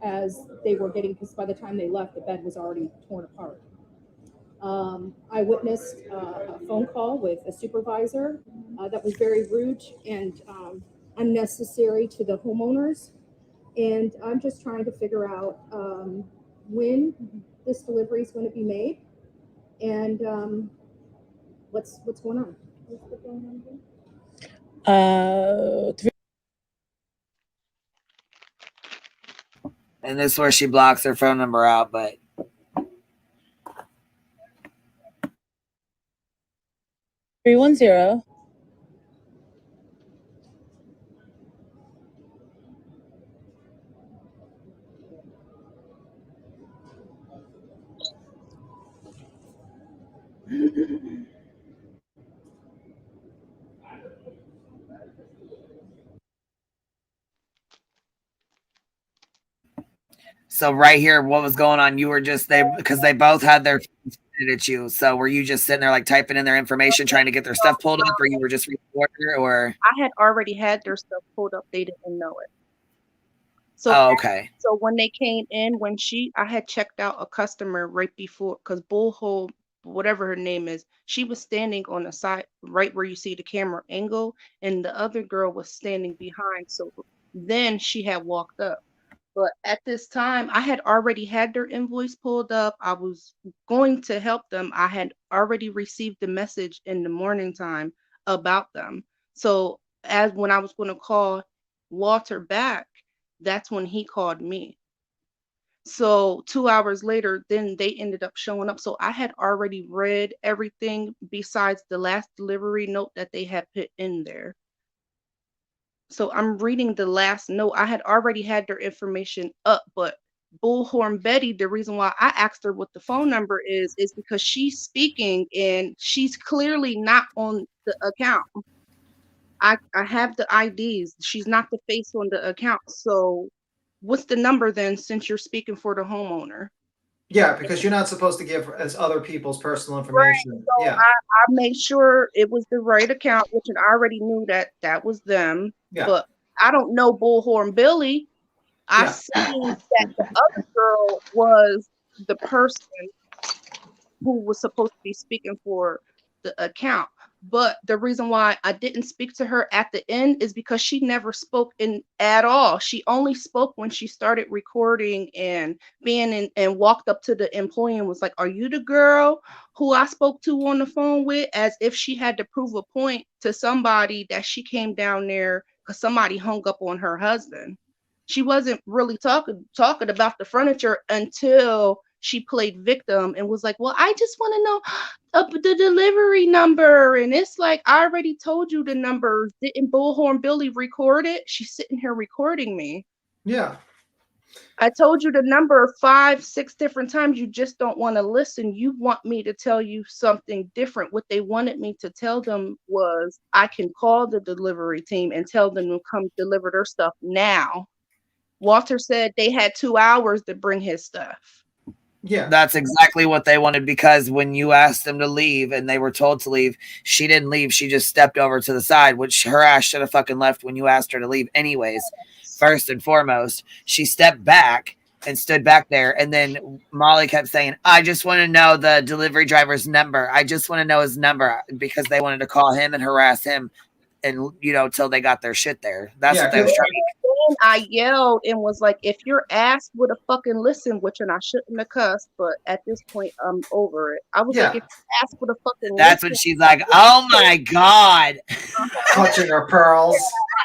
As they were getting, because by the time they left, the bed was already torn apart. I witnessed a phone call with a supervisor that was very rude and unnecessary to the homeowners. And I'm just trying to figure out when this delivery is going to be made and what's going on. What's going on here? And this is where she blocks her phone number out, but 310. so right here, what was going on? You were just there because they both had their phones pointed at you. So were you just sitting there like typing in their information, trying to get their stuff pulled up, or you were just recording, or? I had already had their stuff pulled up. They didn't know it. So, oh, okay. So when they came in, I had checked out a customer right before, because Bullhole, whatever her name is, she was standing on the side, right where you see the camera angle, and the other girl was standing behind. So then she had walked up. But at this time, I had already had their invoice pulled up. I was going to help them. I had already received the message in the morning time about them. So as when I was going to call Walter back, that's when he called me. So 2 hours later, then they ended up showing up. So I had already read everything besides the last delivery note that they had put in there. So I'm reading the last note. I had already had their information up, but Bullhorn Betty, the reason why I asked her what the phone number is because she's speaking and she's clearly not on the account. I have the IDs. She's not the face on the account. So what's the number then, since you're speaking for the homeowner? Yeah, because you're not supposed to give as other people's personal information. Right. So yeah. I made sure it was the right account, which I already knew that was them. Yeah. But I don't know Bullhorn Billy. I Yeah. seen that the other girl was the person who was supposed to be speaking for the account. But the reason why I didn't speak to her at the end is because she never spoke in at all. She only spoke when she started recording and being in, and walked up to the employee and was like, "Are you the girl who I spoke to on the phone with?" As if she had to prove a point to somebody that she came down there because somebody hung up on her husband. She wasn't really talking about the furniture until she played victim and was like, "Well, I just want to know the delivery number." And it's like, I already told you the number. Didn't Bullhorn Billy record it? She's sitting here recording me. Yeah. I told you the number 5, 6 different times. You just don't want to listen. You want me to tell you something different. What they wanted me to tell them was I can call the delivery team and tell them to come deliver their stuff now. Walter said they had 2 hours to bring his stuff. Yeah. That's exactly what they wanted, because when you asked them to leave and they were told to leave, she didn't leave. She just stepped over to the side, which her ass should have fucking left when you asked her to leave anyways. First and foremost, she stepped back and stood back there. And then Molly kept saying, "I just want to know the delivery driver's number. I just want to know his number," because they wanted to call him and harass him and, till they got their shit there. That's what they was trying to do. I yelled and was like, "If your ass would have fucking listened," which, and I shouldn't have cussed, but at this point, I'm over it. I was like, "If your ass would have fucking That's listened." when she's like, "Oh my God." Clutching her pearls.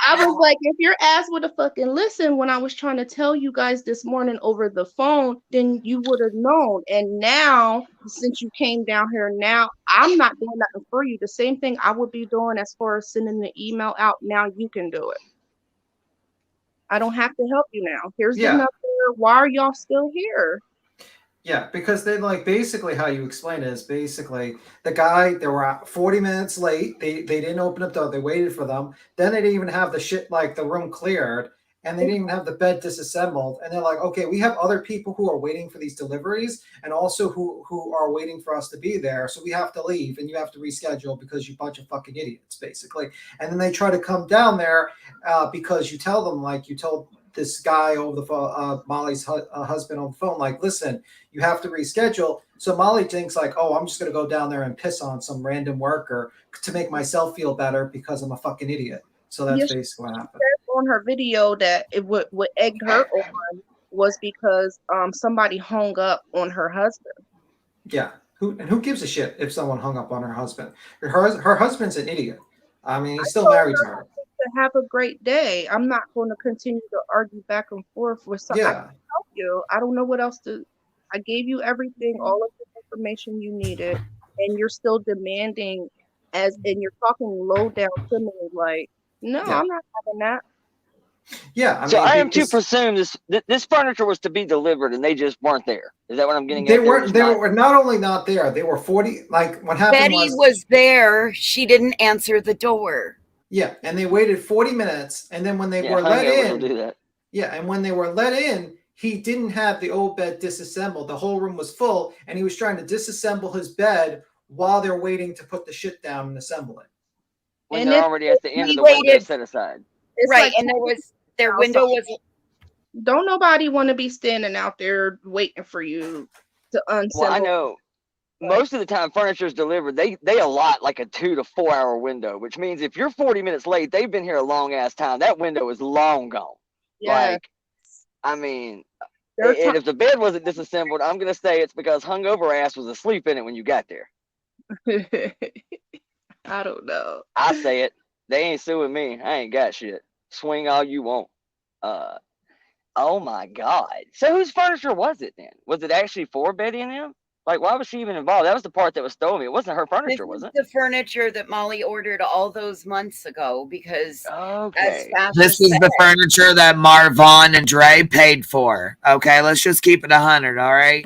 I was like, "If your ass would have fucking listened when I was trying to tell you guys this morning over the phone, then you would have known. And now, since you came down here, now I'm not doing nothing for you. The same thing I would be doing as far as sending the email out. Now you can do it. I don't have to help you now. Here's the number. Why are y'all still here?" Yeah, because then, like, basically how you explain it is basically the guy, they were 40 minutes late. They didn't open up the door. They waited for them. Then they didn't even have the shit, like the room cleared, and they didn't even have the bed disassembled. And they're like, "Okay, we have other people who are waiting for these deliveries and also who are waiting for us to be there. So we have to leave and you have to reschedule because you bunch of fucking idiots," basically. And then they try to come down there because you tell them, like you told this guy over the phone, Molly's husband on the phone, like, "Listen, you have to reschedule." So Molly thinks like, "Oh, I'm just going to go down there and piss on some random worker to make myself feel better because I'm a fucking idiot." So that's Yeah, basically what she happened. said on her video that what egged her on was because somebody hung up on her husband. Yeah. Who gives a shit if someone hung up on her husband? Her husband's an idiot. I mean, he's still Told married her to her. to have a great day. I'm not going to continue to argue back and forth with something. I Yeah. can help you. I don't know what else to. I gave you everything, all of the information you needed, and you're still demanding, and you're talking low down to me like, no, Yeah. I'm not having that. Yeah, I So mean, I am to because presume this furniture was to be delivered and they just weren't there. Is that what I'm getting they at? weren't. They were not only not there. They were 40. Like what happened Betty was there. She didn't answer the door. Yeah, and they waited 40 minutes, and then when they were let hungovers will in, do that. yeah, and when they were let in, he didn't have the old bed disassembled. The whole room was full, and he was trying to disassemble his bed while they're waiting to put the shit down and assemble it. When And they're it- already at the end of we the window waited- set aside. It's Right, like and there was their window was. Don't nobody want to be standing out there waiting for you to unassemble. Well, I know most of the time furniture is delivered. They allot like a 2 to 4 hour window, which means if you're 40 minutes late, they've been here a long ass time. That window is long gone. Yeah. Like, I mean, and if the bed wasn't disassembled, I'm gonna say it's because hungover ass was asleep in it when you got there. I don't know. I say it. They ain't suing me. I ain't got shit. Swing all you want. Oh my God. So whose furniture was it then? Was it actually for Betty and them? Like, why was she even involved? That was the part that was throwing me. It wasn't her furniture, was it? The furniture that Molly ordered all those months ago because okay. this is the furniture that Marvon and Dre paid for. Okay, let's just keep it 100, all right?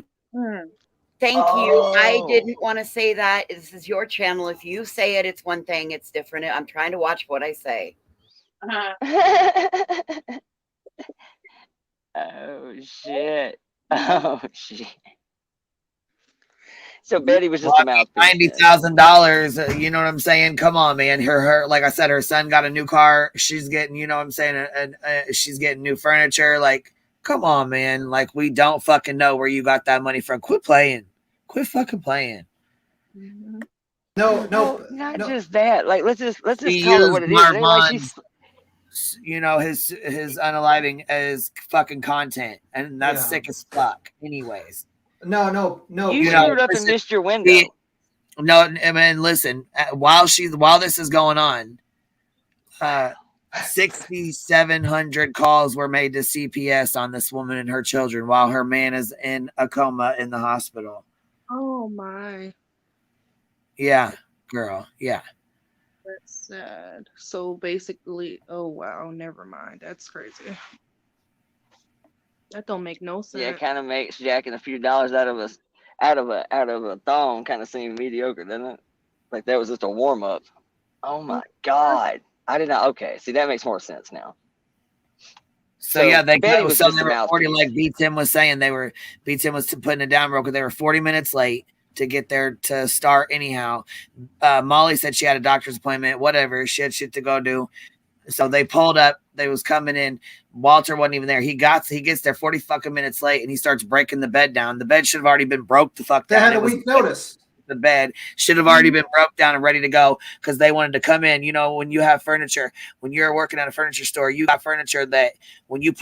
Thank you. I didn't want to say that. This is your channel. If you say it, it's one thing. It's different. I'm trying to watch what I say. Oh shit. Oh shit. So Betty was just a mouthpiece. $90,000. You know what I'm saying? Come on, man. Her, like I said, her son got a new car. She's getting, you know what I'm saying? She's getting new furniture. Like, come on, man. Like, we don't fucking know where you got that money from. Quit playing. Quit fucking playing. No, not just that. Like, let's just He call it used what it is. It ain't like she's you know, his unaliving as fucking content, and that's Yeah. sick as fuck. Anyways, No. You screwed up and missed your window. No, I mean, listen. While this is going on, 6,700 calls were made to CPS on this woman and her children while her man is in a coma in the hospital. Oh my. Yeah, girl. Yeah. That's sad. So basically, oh wow, never mind. That's crazy. That don't make no sense. Yeah, it kind of makes jacking a few dollars out of a thong kind of seem mediocre, doesn't it? Like that was just a warm up. Oh my God. I did not. Okay, see that makes more sense now. So yeah, they Betty go. was So just they a were 40, mouthpiece. like B Tim was saying, B Tim was putting it down real quick. They were 40 minutes late to get there to start anyhow. Molly said she had a doctor's appointment, whatever. She had shit to go do. So they pulled up. They was coming in. Walter wasn't even there. He gets there 40 fucking minutes late and he starts breaking the bed down. The bed should have already been broke the fuck down. They had a week notice. The bed should have already been broke down and ready to go because they wanted to come in. You know, when you have furniture, when you're working at a furniture store, you got furniture that when you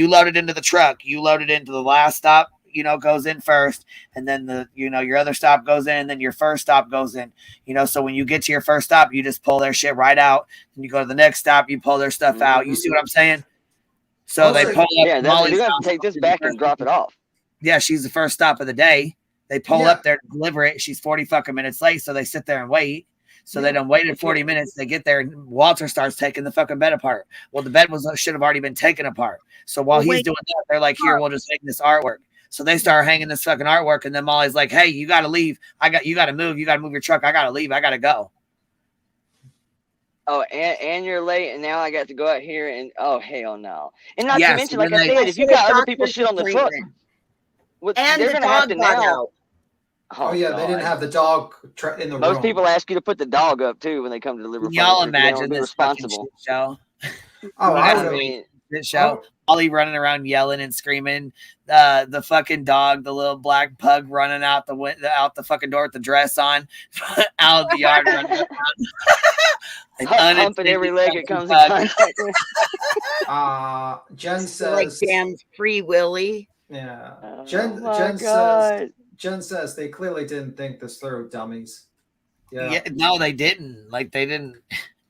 load it into the truck, you load it into the last stop, you know, goes in first, and then your other stop goes in, and then your first stop goes in. You know, so when you get to your first stop, you just pull their shit right out, and you go to the next stop, you pull their stuff out. You see what I'm saying? So they pull up. Yeah, Molly's they're gonna house. take this back and drop it off. Yeah, she's the first stop of the day. They pull up there to deliver it. She's 40 fucking minutes late, so they sit there and wait. So they done waited 40 minutes. They get there, and Walter starts taking the fucking bed apart. Well, the bed should have already been taken apart. So while he's doing that, they're like, "Here, we'll just hang this artwork." So they start hanging this fucking artwork, and then Molly's like, "Hey, you got to leave. You got to move. You got to move your truck. I got to leave. I got to go." Oh, and you're late, and now I got to go out here and oh hell no! And not Yes, to mention, when like I they- said, if you got other people shit on the truck, And they're the gonna have dog to got now. out. Oh yeah, they didn't God. have the dog in the room. Most people ask you to put the dog up too when they come to deliver. Can y'all furniture, 'cause they don't imagine be this fucking responsible. shit show? Oh, We I got would. mean, shit show. Molly running around yelling and screaming. The fucking dog, the little black pug running out the fucking door with the dress on, out of the yard running around. Humping every leg it comes in contact with. Jen like says, Dan's Free Willy. yeah. Oh Jen says they clearly didn't think this through, dummies. Yeah, no, they didn't. Like they didn't.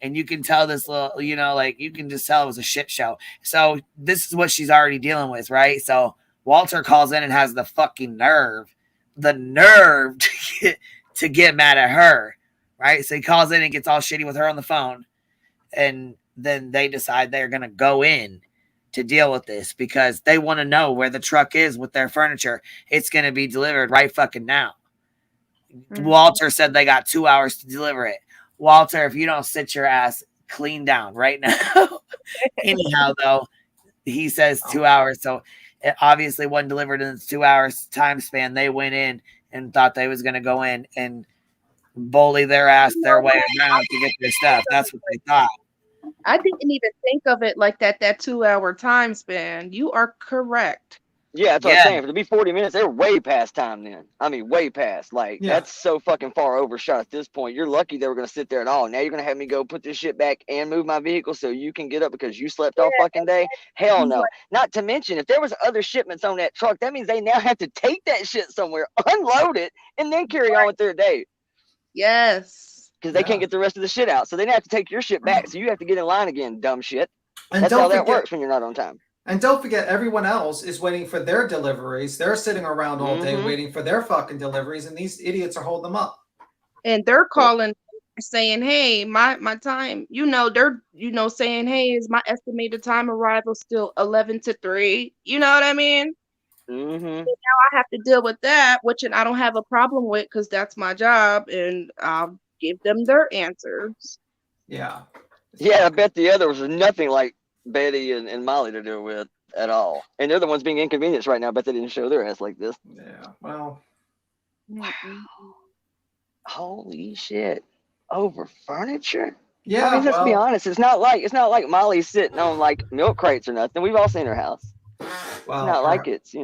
And you can tell this little, like you can just tell it was a shit show. So this is what she's already dealing with, right? So Walter calls in and has the fucking nerve to get mad at her, right? So he calls in and gets all shitty with her on the phone. And then they decide they're going to go in to deal with this because they want to know where the truck is with their furniture. It's going to be delivered right fucking now. Walter said they got 2 hours to deliver it. Walter, if you don't sit your ass clean down right now. Anyhow, though, he says 2 hours. So it obviously wasn't delivered in the 2 hours time span. They went in and thought they was going to go in and bully their ass their way around to get their stuff. That's what they thought. I didn't even think of it like that 2 hour time span. You are correct. Yeah, that's what I'm saying. For to be 40 minutes, they're way past time then. I mean, way past. Like, that's so fucking far overshot at this point. You're lucky they were going to sit there at all. Now you're going to have me go put this shit back and move my vehicle so you can get up because you slept all fucking day? Hell no. Not to mention, if there was other shipments on that truck, that means they now have to take that shit somewhere, unload it, and then carry on with their day. Yes. Because they can't get the rest of the shit out. So they have to take your shit back. So you have to get in line again, dumb shit. And that's how that works when you're not on time. And don't forget, everyone else is waiting for their deliveries. They're sitting around all day waiting for their fucking deliveries, and these idiots are holding them up. And they're calling, saying, "Hey, my time." They're saying, "Hey, is my estimated time arrival still 11 to 3?" You know what I mean? Mm-hmm. So now I have to deal with that, which I don't have a problem with because that's my job, and I'll give them their answers. Yeah. Yeah, I bet the others was nothing like Betty and Molly to deal with at all. And they're the ones being inconvenienced right now. I bet they didn't show their ass like this. Yeah, well. Wow. Holy shit. Over furniture? Yeah, I mean, let's be honest. It's not like Molly's sitting on like milk crates or nothing. We've all seen her house. Well, it's not like it's,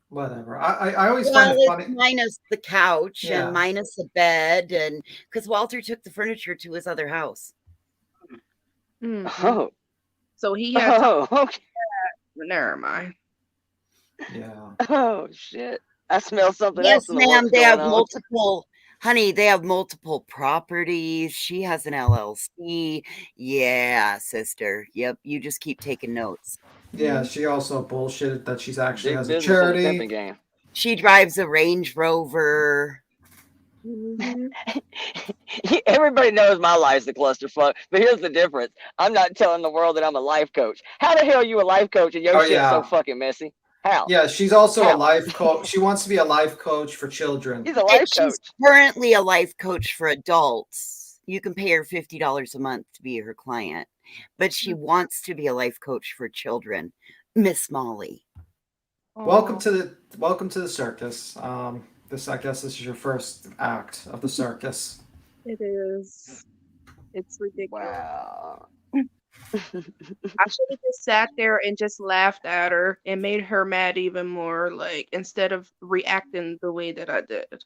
whatever. I always find it funny. Minus the couch and minus the bed, and because Walter took the furniture to his other house. Oh. So he had okay. Never mind. Yeah. Oh shit. I smell something yes, else. Yes, ma'am. They have multiple. Honey, they have multiple properties. She has an LLC. Yeah, sister. Yep. You just keep taking notes. Yeah, she also bullshitted that she's actually Big has a business in the charity. pimping game. She drives a Range Rover. Everybody knows my life's a clusterfuck, but here's the difference. I'm not telling the world that I'm a life coach. How the hell are you a life coach and your shit's so fucking messy? How? Yeah, she's also a life coach. She wants to be a life coach for children. She's a life coach. She's currently a life coach for adults. You can pay her $50 a month to be her client, but she wants to be a life coach for children. Miss Molly. Welcome to the circus. This, I guess, this is your first act of the circus. It is. It's ridiculous. Wow. I should have just sat there and just laughed at her and made her mad even more, like, instead of reacting the way that I did.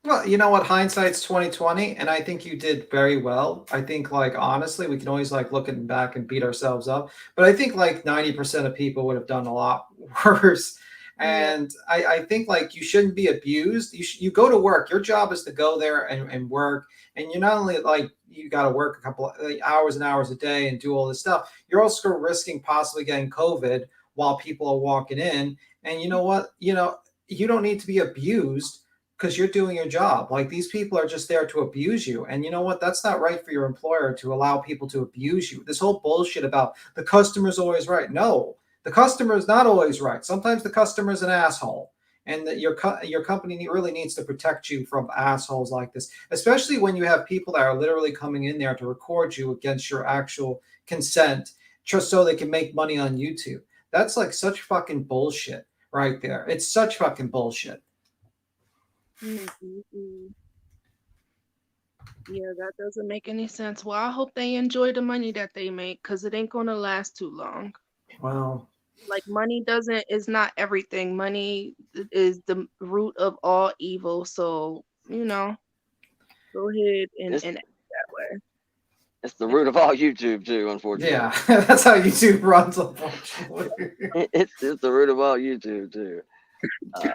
Well, you know what? Hindsight's 2020, and I think you did very well. I think, like, honestly, we can always like looking back and beat ourselves up, but I think like 90% of people would have done a lot worse. And I think like you shouldn't be abused. You go to work. Your job is to go there and work. And you're not only like you got to work a couple of hours and hours a day and do all this stuff. You're also risking possibly getting COVID while people are walking in. And you know what? You don't need to be abused because you're doing your job. Like these people are just there to abuse you. And you know what? That's not right for your employer to allow people to abuse you. This whole bullshit about the customer's always right. No. The customer is not always right. Sometimes the customer is an asshole, and that your company really needs to protect you from assholes like this, especially when you have people that are literally coming in there to record you against your actual consent just so they can make money on YouTube. That's like such fucking bullshit right there. It's such fucking bullshit. Yeah, that doesn't make any sense. Well, I hope they enjoy the money that they make because it ain't gonna last too long. Well, Like money doesn't is not everything. Money is the root of all evil. So, go ahead It's and act that way. it's the root of all YouTube too, unfortunately. yeah, that's how YouTube runs, unfortunately. It's the root of all YouTube too.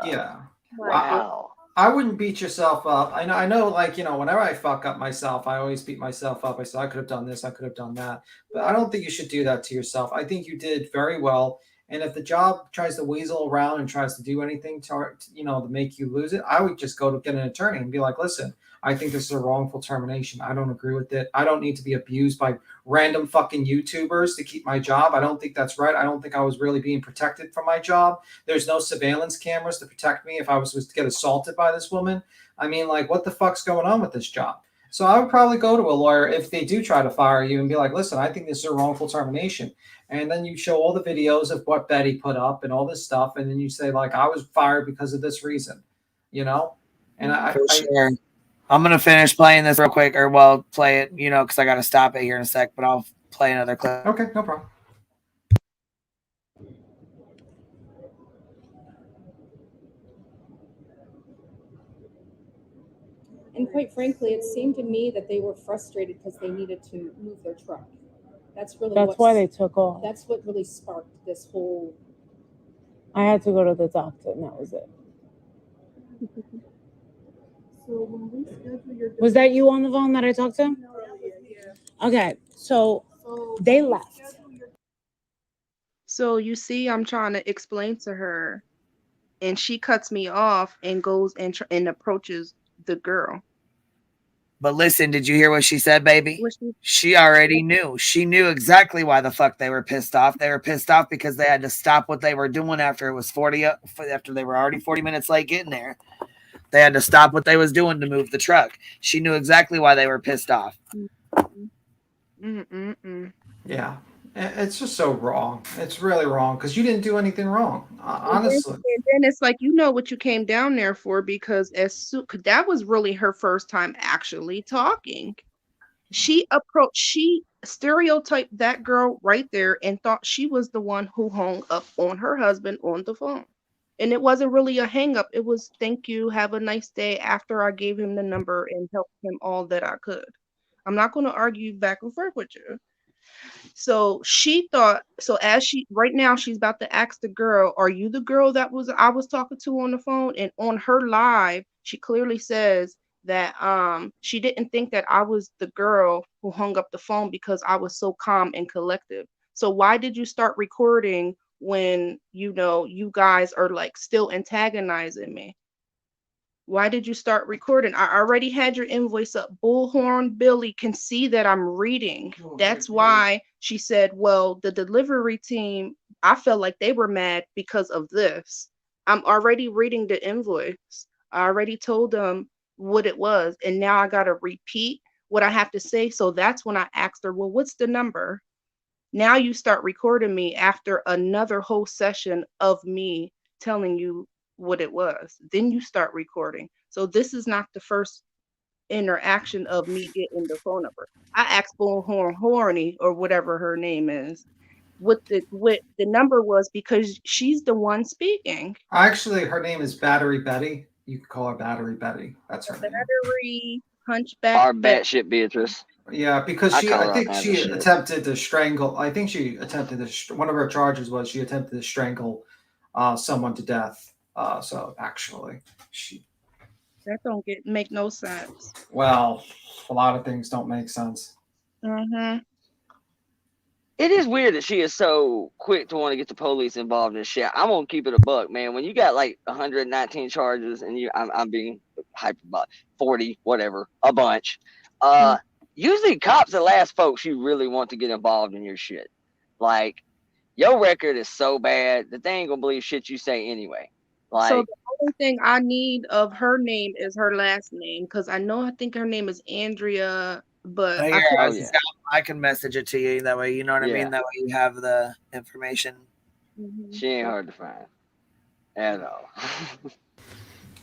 Yeah. Wow. I wouldn't beat yourself up. I know, like, whenever I fuck up myself, I always beat myself up. I say, I could have done this, I could have done that. But I don't think you should do that to yourself. I think you did very well. And if the job tries to weasel around and tries to do anything to make you lose it, I would just go to get an attorney and be like, listen, I think this is a wrongful termination. I don't agree with it. I don't need to be abused by random fucking YouTubers to keep my job. I don't think that's right. I don't think I was really being protected from my job. There's no surveillance cameras to protect me if I was to get assaulted by this woman. I mean, like, what the fuck's going on with this job? So I would probably go to a lawyer if they do try to fire you and be like, listen, I think this is a wrongful termination. And then you show all the videos of what Betty put up and all this stuff. And then you say, like, I was fired because of this reason, And For sure. I'm going to finish playing this real quick, or play it, because I got to stop it here in a sec, but I'll play another clip. Okay, no problem. And quite frankly, it seemed to me that they were frustrated because they needed to move their truck. That's why they took off. That's what really sparked this whole. I had to go to the doctor, and that was it. Was that you on the phone that I talked to? Okay, so they left. So you see, I'm trying to explain to her, and she cuts me off and goes and approaches the girl. But listen, did you hear what she said, baby? She already knew. She knew exactly why the fuck they were pissed off. They were pissed off because they had to stop what they were doing after it was after they were already 40 minutes late getting there. They had to stop what they was doing to move the truck. She knew exactly why they were pissed off. Yeah. It's just so wrong. It's really wrong because you didn't do anything wrong, honestly. And then it's like, what you came down there for, because that was really her first time actually talking. She stereotyped that girl right there and thought she was the one who hung up on her husband on the phone. And it wasn't really a hang up. It was, thank you, have a nice day, after I gave him the number and helped him all that I could. I'm not going to argue back and forth with you. So she thought, right now she's about to ask the girl, are you the girl that I was talking to on the phone? And on her live, she clearly says that she didn't think that I was the girl who hung up the phone because I was so calm and collective. So why did you start recording when you guys are like still antagonizing me? Why did you start recording? I already had your invoice up. Bullhorn Billy can see that I'm reading. That's why she said, well, the delivery team, I felt like they were mad because of this. I'm already reading the invoice. I already told them what it was. And now I got to repeat what I have to say. So that's when I asked her, well, what's the number? Now you start recording me after another whole session of me telling you what it was. Then you start recording. So this is not the first interaction of me getting the phone number. I asked Bullhorn Horny, or whatever her name is, what the number was, because she's the one speaking. Actually, her name is Battery Betty. You can call her Battery Betty. That's her name. Battery Hunchback. Our batshit Beatrice. Yeah, because I think she attempted to strangle. I think she attempted to. One of her charges was she attempted to strangle someone to death. So actually, that don't make no sense. Well, a lot of things don't make sense. Mm-hmm. It is weird that she is so quick to want to get the police involved in shit. I'm gonna keep it a buck, man. When you got like 119 charges and I'm being hyperbolic, 40, whatever, a bunch. Usually cops are the last folks you really want to get involved in your shit. Like, your record is so bad that they ain't gonna believe shit you say anyway. Like, so the only thing I need of her name is her last name, because I think her name is Andrea, but I can message it to you that way. You know what I mean? That way you have the information. She ain't hard to find at all.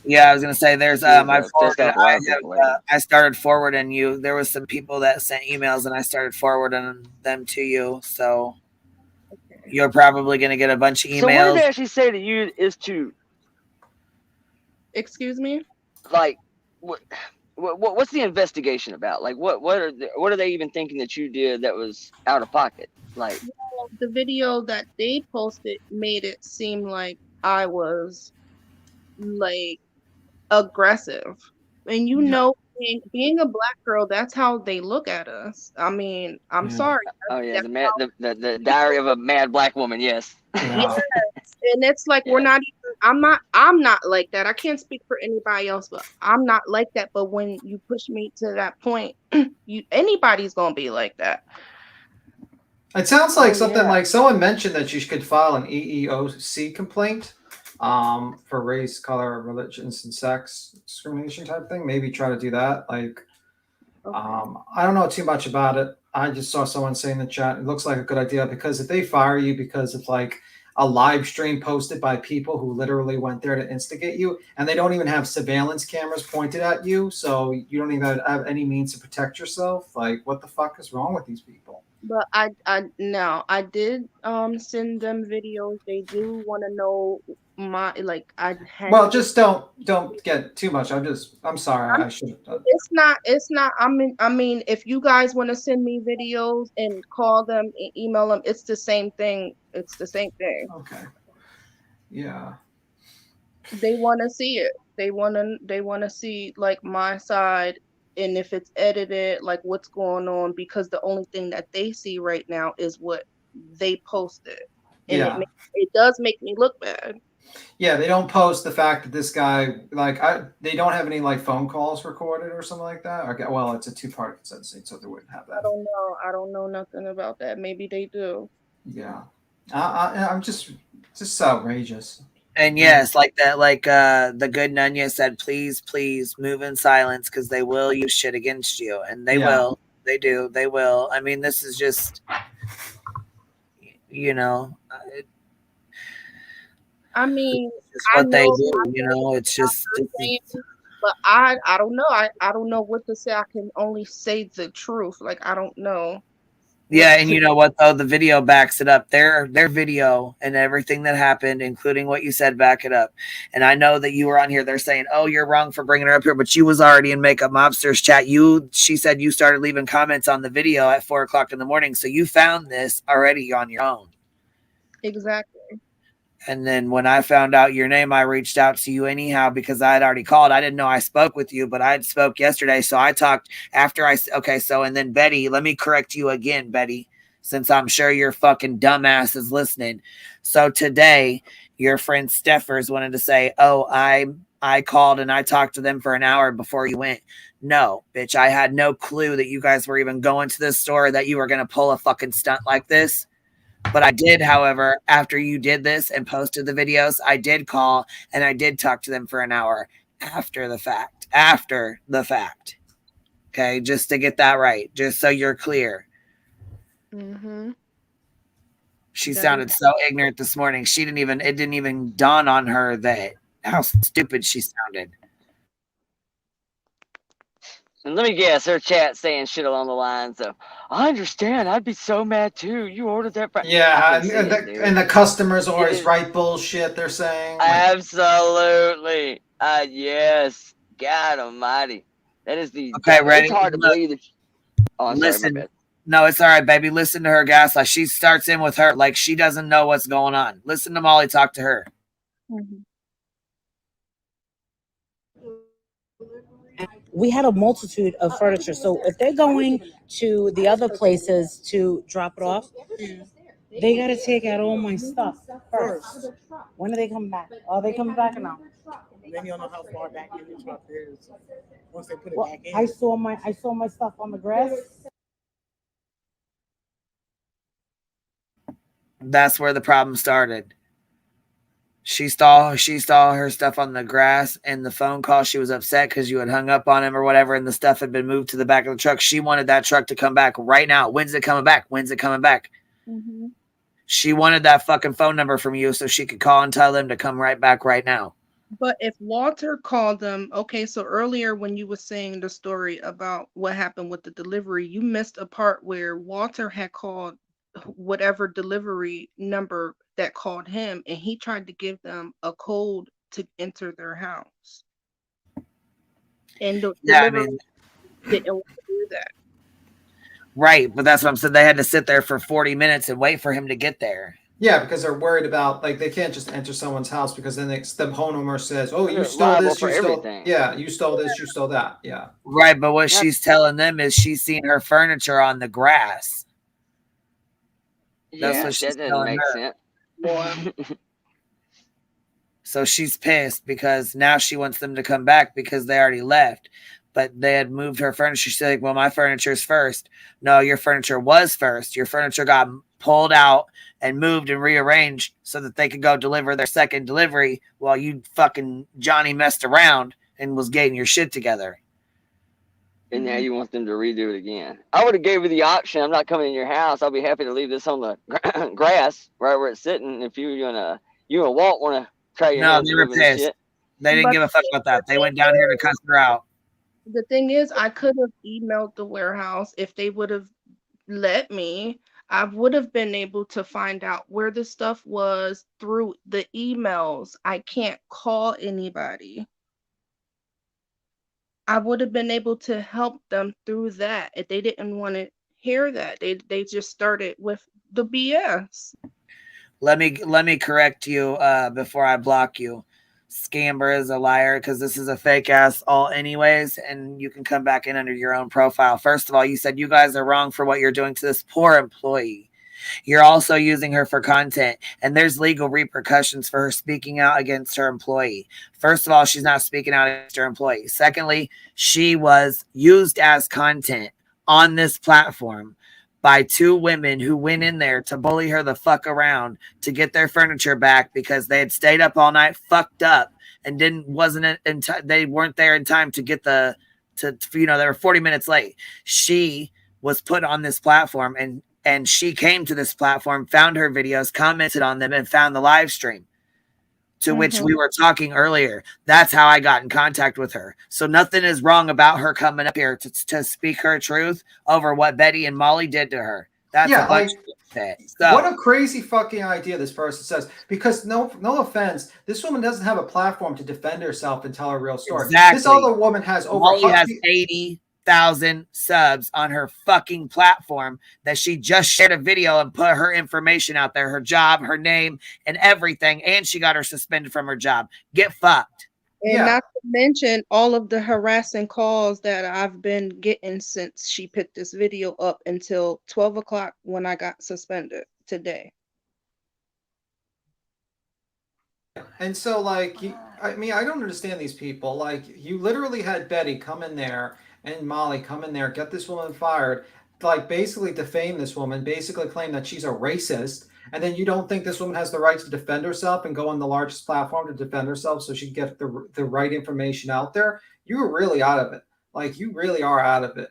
Yeah, I was gonna say there's She's I pissed forwarded off a lot of people lately. I started forwarding you. There was some people that sent emails and I started forwarding them to you. So you're probably gonna get a bunch of So what did emails. they actually say to you is to Excuse me? like what's the investigation about? Like what are they even thinking that you did that was out of pocket? Like Well, the video that they posted made it seem like I was like aggressive. And you know, being a black girl, that's how they look at us. I mean, I'm sorry. oh yeah, That's the diary of a mad black woman. Yes. yes. And it's like we're not even I'm not like that. I can't speak for anybody else, but I'm not like that. But when you push me to that point, anybody's gonna be like that. It sounds like Oh, something yeah. like someone mentioned that you could file an EEOC complaint for race, color, religions, and sex discrimination type thing. Maybe try to do that. Like, I don't know too much about it. I just saw someone say in the chat, it looks like a good idea because if they fire you because of like a live stream posted by people who literally went there to instigate you, and they don't even have surveillance cameras pointed at you, so you don't even have any means to protect yourself. Like, what the fuck is wrong with these people? But I did send them videos. They do want to know my like I had Well, just don't get too much. I'm sorry. I should. it's not I mean if you guys want to send me videos and call them and email them, it's the same thing. It's the same thing. Okay. Yeah. They want to see it. They want to see like my side, and if it's edited, like what's going on, because the only thing that they see right now is what they posted. And Yeah. it does make me look bad. Yeah, they don't post the fact that this guy they don't have any like phone calls recorded or something like that. Okay, well, it's a two-party consent state, so they wouldn't have I that. don't know. I don't know nothing about that. Maybe they do. Yeah, I'm just outrageous. And yes, like that, the good Nunya said, please move in silence because they will use shit against you, and they will. They do. They will. I mean, this is just, you know, I mean, it's I what they know, do. You know, it's just. but I don't know. I don't know what to say. I can only say the truth. Like I don't know. Yeah, and you know what though? The video backs it up. Their video and everything that happened, including what you said, back it up. And I know that you were on here. They're saying, "Oh, you're wrong for bringing her up here," but you was already in Makeup Mobsters chat. She said you started leaving comments on the video at 4:00 in the morning, so you found this already on your own. Exactly. And then when I found out your name, I reached out to you anyhow because I had already called. I didn't know I spoke with you, but I had spoke yesterday. So I talked after and then Betty, let me correct you again, Betty, since I'm sure your fucking dumbass is listening. So today, your friend Steffers wanted to say, oh, I called and I talked to them for an hour before you went. No, bitch, I had no clue that you guys were even going to this store, that you were going to pull a fucking stunt like this. But I did, however, after you did this and posted the videos, I did call and I did talk to them for an hour after the fact. After the fact. Okay, just to get that right, just so you're clear. Mm-hmm. She sounded so ignorant this morning. It didn't even dawn on her that how stupid she sounded. And let me guess, her chat saying shit along the lines of, I understand, I'd be so mad too. You ordered that. Yeah, and the customers always write bullshit. They're saying absolutely. Yes. God Almighty. That is the. Okay, ready? It's hard to believe that. Oh, I'm Listen. sorry, my bad. No, it's all right, baby. Listen to her gaslight. She starts in with her like she doesn't know what's going on. Listen to Molly talk to her. Mm-hmm. We had a multitude of furniture. So if they're going to the other places to drop it off, they got to take out all my stuff first. When are they coming back? Are they coming back or no? Then you'll know how far back in the truck is once they put it back in. I saw my stuff on the grass. That's where the problem started. She saw her stuff on the grass, and the phone call, she was upset because you had hung up on him or whatever, and the stuff had been moved to the back of the truck. She wanted that truck to come back right now. When's it coming back? When's it coming back? Mm-hmm. She wanted that fucking phone number from you so she could call and tell them to come right back right now. But if Walter called them, okay, so earlier when you were saying the story about what happened with the delivery, you missed a part where Walter had called whatever delivery number that called him, and he tried to give them a code to enter their house. And the Yeah, I delivery mean, didn't want to do that. right, but that's what I'm saying. They had to sit there for 40 minutes and wait for him to get there. Yeah, because they're worried about, like, they can't just enter someone's house because then the homeowner says, "Oh, you They're stole liable this, for you stole, everything. yeah, you stole this, you stole that." Yeah. Right, but what Yeah. she's telling them is she's seen her furniture on the grass. That's Yeah, what she's that doesn't telling make her. sense. So she's pissed because now she wants them to come back because they already left. But they had moved her furniture. She's like, well, my furniture's first. No, your furniture was first. Your furniture got pulled out and moved and rearranged so that they could go deliver their second delivery while you fucking Johnny messed around and was getting your shit together. And now you want them to redo it again. I would have gave you the option. I'm not coming in your house. I'll be happy to leave this on the grass right where it's sitting. If you and Walt want to try your No, hands they at were moving this pissed. shit. They didn't But give a fuck about that. They went down here to cuss her out. the thing is, I could have emailed the warehouse if they would have let me. I would have been able to find out where the stuff was through the emails. I can't call anybody. I would have been able to help them through that if they didn't want to hear that. They just started with the BS. Let me correct you before I block you. Scamber is a liar because this is a fake ass all anyways, and you can come back in under your own profile. First of all, you said you guys are wrong for what you're doing to this poor employee. You're also using her for content, and there's legal repercussions for her speaking out against her employee. First of all, she's not speaking out against her employee. Secondly, she was used as content on this platform by two women who went in there to bully her the fuck around to get their furniture back because they had stayed up all night, fucked up, and they weren't there in time to get they were 40 minutes late. She was put on this platform and she came to this platform, found her videos, commented on them, and found the live stream to which we were talking earlier. That's how I got in contact with her. So nothing is wrong about her coming up here to speak her truth over what Betty and Molly did to her. That's Yeah, a bunch like, of shit. So, what a crazy fucking idea this person says. Because no offense, this woman doesn't have a platform to defend herself and tell her real story. exactly. This other woman has over Molly has 80,000 subs on her fucking platform that she just shared a video and put her information out there, her job, her name, and everything, and she got her suspended from her job. Get fucked. And not to mention all of the harassing calls that I've been getting since she put this video up until 12 o'clock when I got suspended today. And so, like, I mean, I don't understand these people. Like, you literally had Betty come in there and Molly come in there, get this woman fired, like, basically defame this woman, basically claim that she's a racist. And then you don't think this woman has the right to defend herself and go on the largest platform to defend herself so she can get the right information out there? You're really out of it. Like, you really are out of it.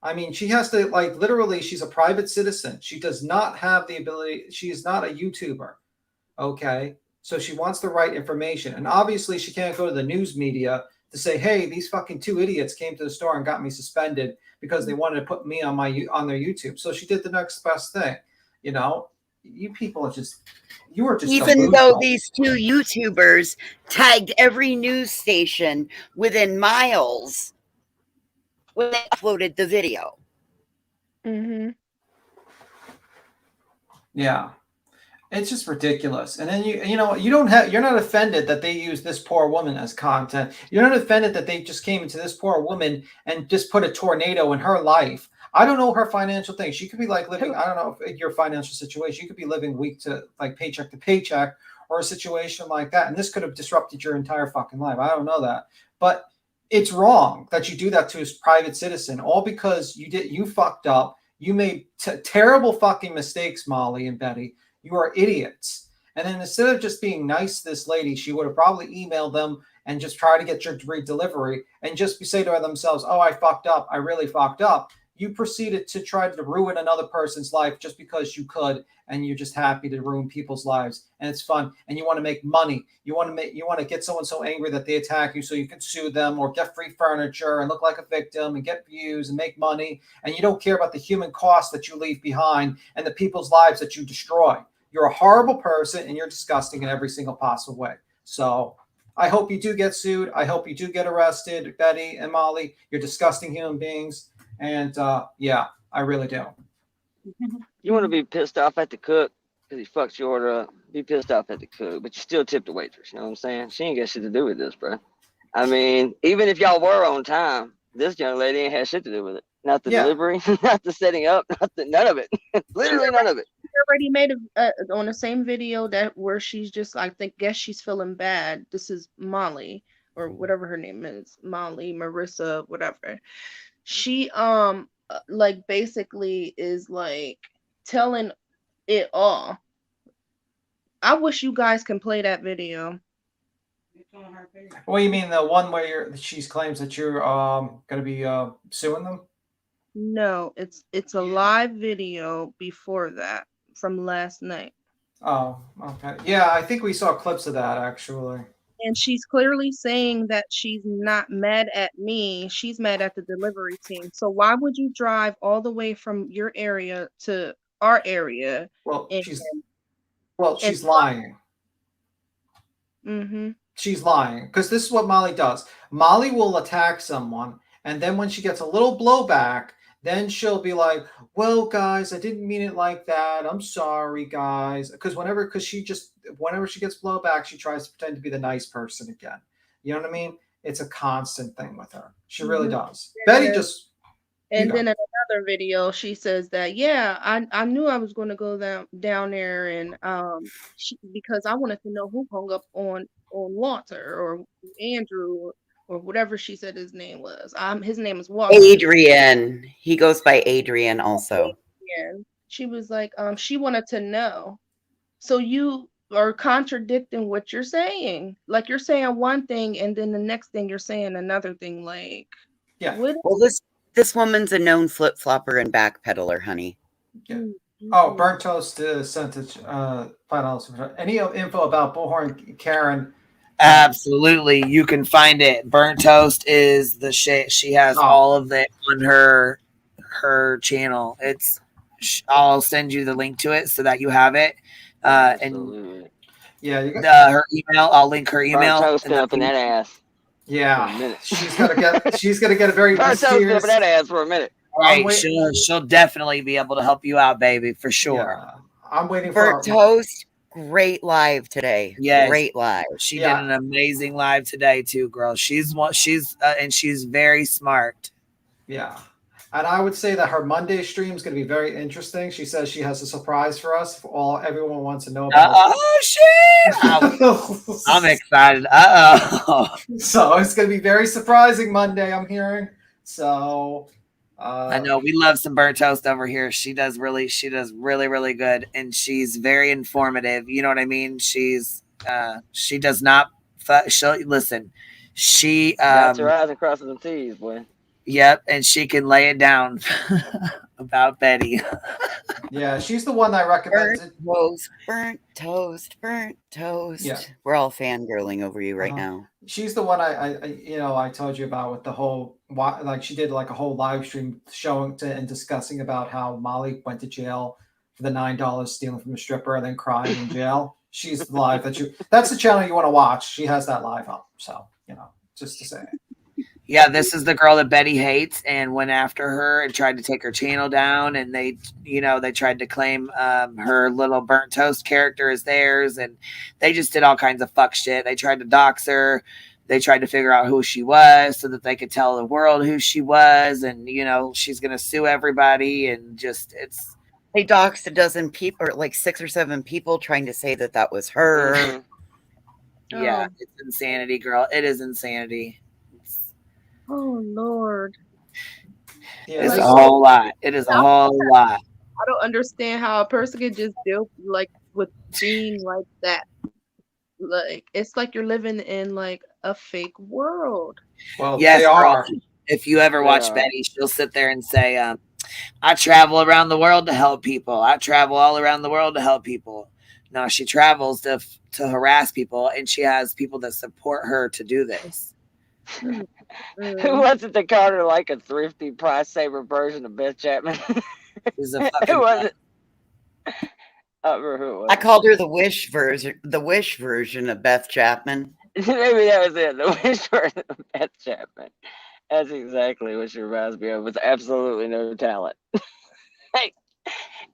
I mean, she has to, like, literally, she's a private citizen. She does not have the ability. She is not a YouTuber. Okay. So she wants the right information. And obviously she can't go to the news media to say, hey, these fucking two idiots came to the store and got me suspended because they wanted to put me on their YouTube. So she did the next best thing. You know, you people are just, you are just even though these two YouTubers tagged every news station within miles when they uploaded the video. Yeah. It's just ridiculous. And then you're not offended that they use this poor woman as content. You're not offended that they just came into this poor woman and just put a tornado in her life. I don't know her financial thing. She could be like living, I don't know if your financial situation, you could be living week to like paycheck to paycheck or a situation like that. And this could have disrupted your entire fucking life. I don't know that. But it's wrong that you do that to a private citizen, all because you fucked up. You made terrible fucking mistakes, Molly and Betty. You are idiots. And then instead of just being nice to this lady, she would have probably emailed them and just try to get your delivery and just say to themselves, oh, I fucked up. I really fucked up. you proceeded to try to ruin another person's life just because you could, and you're just happy to ruin people's lives, and it's fun, and you want to make money. You want to get someone so angry that they attack you so you can sue them or get free furniture and look like a victim and get views and make money, and you don't care about the human cost that you leave behind and the people's lives that you destroy. You're a horrible person, and you're disgusting in every single possible way. So I hope you do get sued. I hope you do get arrested, Betty and Molly. You're disgusting human beings. And yeah, I really do. You want to be pissed off at the cook because he fucked your order up. Be pissed off at the cook, but you still tip the waitress. You know what I'm saying? She ain't got shit to do with this, bro. I mean, even if y'all were on time, this young lady ain't had shit to do with it. Not the delivery, not the setting up, none of it. Literally none of it. She already made on the same video that where she's just, I guess she's feeling bad. This is Molly or whatever her name is, Molly, Marissa, whatever. She like basically is like telling it all. I wish you guys can play that video. What do you mean, the one where she claims that you're going to be suing them? No, it's a live video before that from last night. Oh, okay. Yeah, I think we saw clips of that actually. And she's clearly saying that she's not mad at me. She's mad at the delivery team. So why would you drive all the way from your area to our area? Well, she's lying. Mm-hmm. She's lying because this is what Molly does. Molly will attack someone, and then when she gets a little blowback, then she'll be like, well, guys, I didn't mean it like that. I'm sorry, guys. Because whenever she gets blowback, she tries to pretend to be the nice person again. You know what I mean? It's a constant thing with her. She really does. Yeah. Betty just... And then in another video, she says that, yeah, I knew I was going to go down there, and because I wanted to know who hung up on Walter or Andrew or whatever she said his name was. His name is Walter. Adrian. He goes by Adrian also. Adrian. She was like, she wanted to know. So you are contradicting what you're saying. Like, you're saying one thing, and then the next thing you're saying another thing. Like, yeah. Well, this woman's a known flip-flopper and backpedaler, honey. Yeah. Oh, Burnt Toast sent a final. Any info about Bullhorn Karen? Absolutely, you can find it. Burnt Toast is the shit. She has all of it on her channel. I'll send you the link to it so that you have it. And yeah, her email. I'll link her email. Burnt Toast up in that ass. Yeah, she's gonna get a very mysterious... up in that ass for a minute. Right, she'll definitely be able to help you out, baby, for sure. Yeah. I'm waiting for Toast. Great live today. Yes. Great live. She did an amazing live today too, girl. She's very smart. Yeah. And I would say that her Monday stream is going to be very interesting. She says she has a surprise for us. Everyone wants to know about. Oh shit! I'm excited. So it's going to be very surprising Monday, I'm hearing. So I know we love some Burnt Toast over here. She does really, really good, and she's very informative. You know what I mean? She does not. She'll listen. She That's her eyes and crosses them T's, boy. Yep, and she can lay it down about Betty. Yeah, she's the one I recommended. Burnt toast. Yeah. We're all fangirling over you right now. She's the one I told you about with the whole, like, she did like a whole live stream showing and discussing about how Molly went to jail for the $9 stealing from a stripper and then crying in jail. She's live. That's the channel you want to watch. She has that live up. So, just to say. Yeah, this is the girl that Betty hates and went after her and tried to take her channel down. And they tried to claim her little Burnt Toast character as theirs. And they just did all kinds of fuck shit. They tried to dox her. They tried to figure out who she was so that they could tell the world who she was. And, she's going to sue everybody. And they doxed a dozen people, or like 6 or 7 people trying to say that was her. Yeah, it's insanity, girl. It is insanity. Oh Lord. Yeah, it's a whole lot. It is a whole lot. I don't understand how a person can just deal with being like that. Like, it's like you're living in like a fake world. Well, yes, they are. If you ever watch Betty, she'll sit there and say, I travel around the world to help people. I travel all around the world to help people. No, she travels to harass people, and she has people that support her to do this. Who was it that called her like a thrifty price saver version of Beth Chapman? She's a fucking who was it? I don't remember who it was. I called her the Wish version of Beth Chapman. Maybe that was it. The Wish version of Beth Chapman. That's exactly what she reminds me of, with absolutely no talent. Like,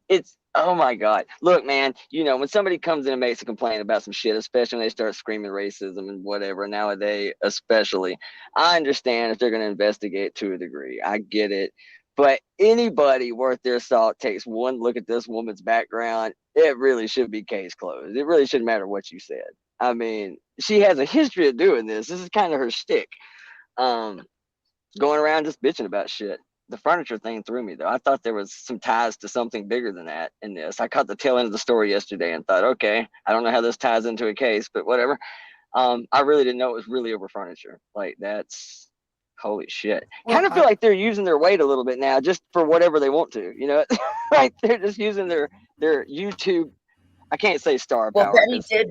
it's, oh my God. Look, man, you know, when somebody comes in and makes a complaint about some shit, especially when they start screaming racism and whatever, nowadays, especially, I understand if they're going to investigate to a degree. I get it. But anybody worth their salt takes one look at this woman's background, it really should be case closed. It really shouldn't matter what you said. I mean, she has a history of doing this. This is kind of her shtick. Going around just bitching about shit. The furniture thing threw me, though. I thought there was some ties to something bigger than that in this. I caught the tail end of the story yesterday and thought, okay, I don't know how this ties into a case, but whatever. I really didn't know it was really over furniture. Like, that's holy shit. Kind of feel like they're using their weight a little bit now, just for whatever they want to. You know, like they're just using their YouTube. I can't say star power. Well,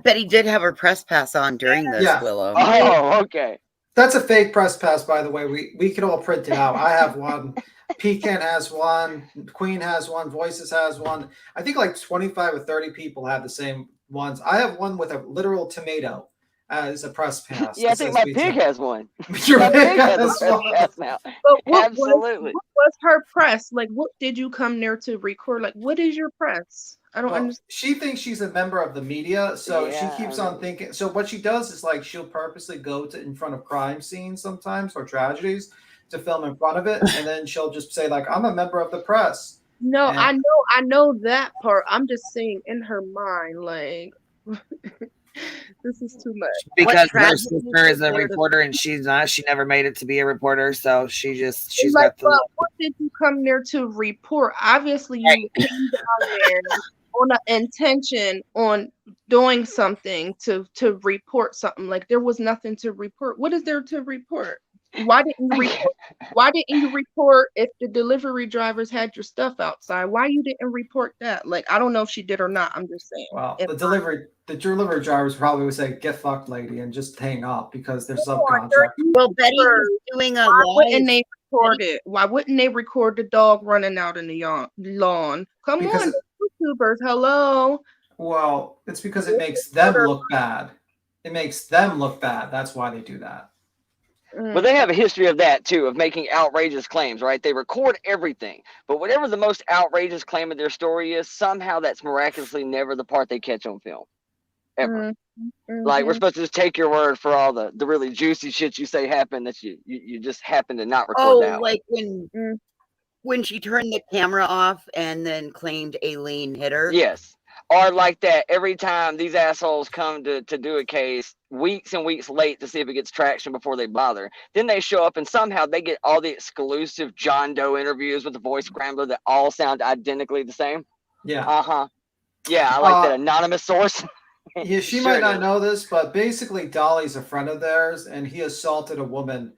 Betty did have her press pass on during this, Willow. Oh, okay. That's a fake press pass, by the way. We could all print it out. I have one. Pecan has one. Queen has one. Voices has one. I think like 25 or 30 people have the same ones. I have one with a literal tomato as a press pass. Yeah, I think my pig has one. Your My pig pig has has a press one. pass now. But what Absolutely. what was her press? Like, what did you come there to record? Like, what is your press? I don't understand. She thinks she's a member of the media, so she keeps on thinking. So what she does is like she'll purposely go to in front of crime scenes sometimes or tragedies to film in front of it, and then she'll just say like, "I'm a member of the press." No, And I know that part. I'm just saying in her mind, like this is too much. Because her sister is a reporter and she's not. She never made it to be a reporter, so she's like, got the. well, what did you come there to report? Obviously, you came down there on an intention on doing something to report something. Like there was nothing to report. What is there to report? Why didn't you report? Why didn't you report if the delivery drivers had your stuff outside? Why you didn't report that? Like I don't know if she did or not. I'm just saying. well, the delivery drivers probably would say, "Get fucked, lady," and just hang up because they're subcontract. Well, Betty was doing a Why live. wouldn't they record it? Why wouldn't they record the dog running out in the lawn? Come on, YouTubers. Hello. Well, it's because it makes them look bad. It makes them look bad. That's why they do that. But they have a history of that too, of making outrageous claims, right? They record everything, but whatever the most outrageous claim of their story is, somehow that's miraculously never the part they catch on film, ever. Like we're supposed to just take your word for all the really juicy shit you say happened that you just happen to not record that. Like when she turned the camera off and then claimed Aileen hit her. Yes. Or like that every time these assholes come to do a case weeks and weeks late to see if it gets traction before they bother. Then they show up and somehow they get all the exclusive John Doe interviews with the voice scrambler that all sound identically the same. Yeah. Yeah, I like that anonymous source. Yeah, she might not know this, but basically Dolly's a friend of theirs, and he assaulted a woman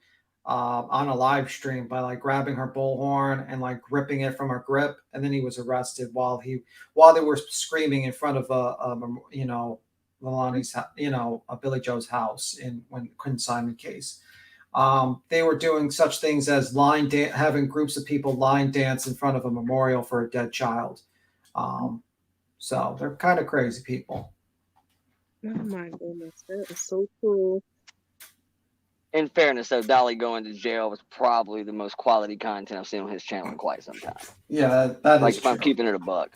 on a live stream by like grabbing her bullhorn and like ripping it from her grip, and then he was arrested while they were screaming in front of Milani's Billy Joe's house when Quinn Simon case. They were doing such things as having groups of people line dance in front of a memorial for a dead child. So they're kind of crazy people. Oh my goodness, that is so cool. In fairness, though, Dolly going to jail was probably the most quality content I've seen on his channel in quite some time. Yeah, that like is if I'm keeping it a buck.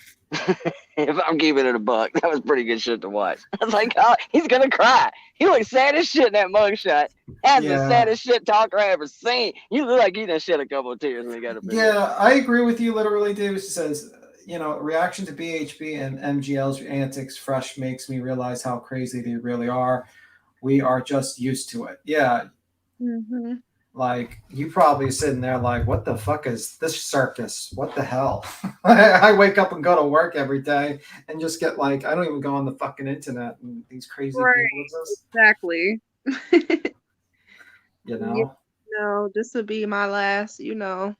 If I'm keeping it a buck, that was pretty good shit to watch. I was like, oh, he's gonna cry. He looks sad as shit in that mugshot. That's the saddest shit talker I ever seen. You look like you done shed a couple of tears when he got a bit. Yeah, I agree with you literally, David. She says, reaction to BHB and MGL's antics fresh makes me realize how crazy they really are. We are just used to it. Yeah. Like you probably sitting there like, what the fuck is this circus? What the hell? I wake up and go to work every day and just get like, I don't even go on the fucking internet and these crazy people exist. Exactly. You know? No, this will be my last, unless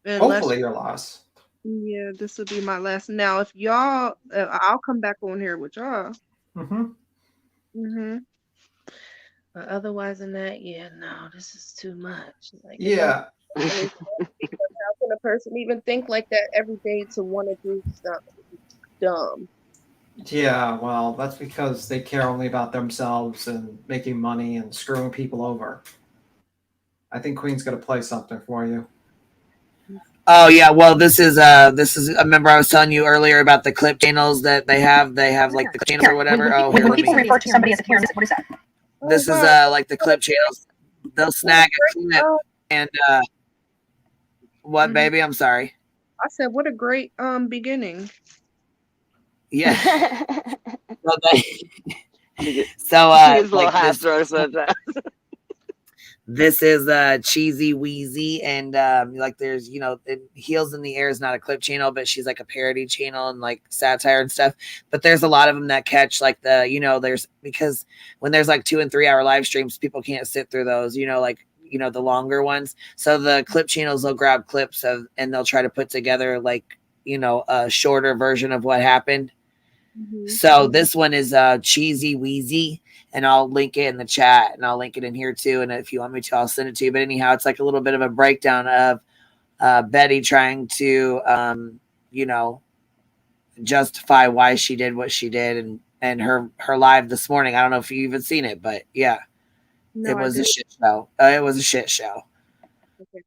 Hopefully your last. yeah, this will be my last. Now, if y'all, I'll come back on here with y'all. Mm-hmm. But otherwise than that, yeah, no, this is too much. Like, it don't Yeah. make any sense, because how can a person even think like that every day to want to do stuff? It's dumb. Yeah, well, that's because they care only about themselves and making money and screwing people over. I think Queen's gonna play something for you. Oh yeah, well this is I remember I was telling you earlier about the clip channels that they have. They have like the clip channels or whatever. When people refer to somebody as a Karen, what is that? This is like the clip channels. They'll snag a clip and what baby? I'm sorry. I said, what a great beginning. Yeah. Well, so His little like high this, throw sometimes. this is Cheesy Wheezy and like there's Heels in the Air is not a clip channel, but she's like a parody channel and like satire and stuff. But there's a lot of them that catch like there's because when there's like 2 and 3 hour live streams, people can't sit through those, the longer ones. So the clip channels will grab clips of and they'll try to put together like a shorter version of what happened. So this one is Cheesy Wheezy, and I'll link it in the chat and I'll link it in here too. And if you want me to, I'll send it to you. But anyhow, it's like a little bit of a breakdown of Betty trying to, justify why she did what she did and her live this morning. I don't know if you even seen it, but yeah, No, it was a shit show. It was a shit show. Okay.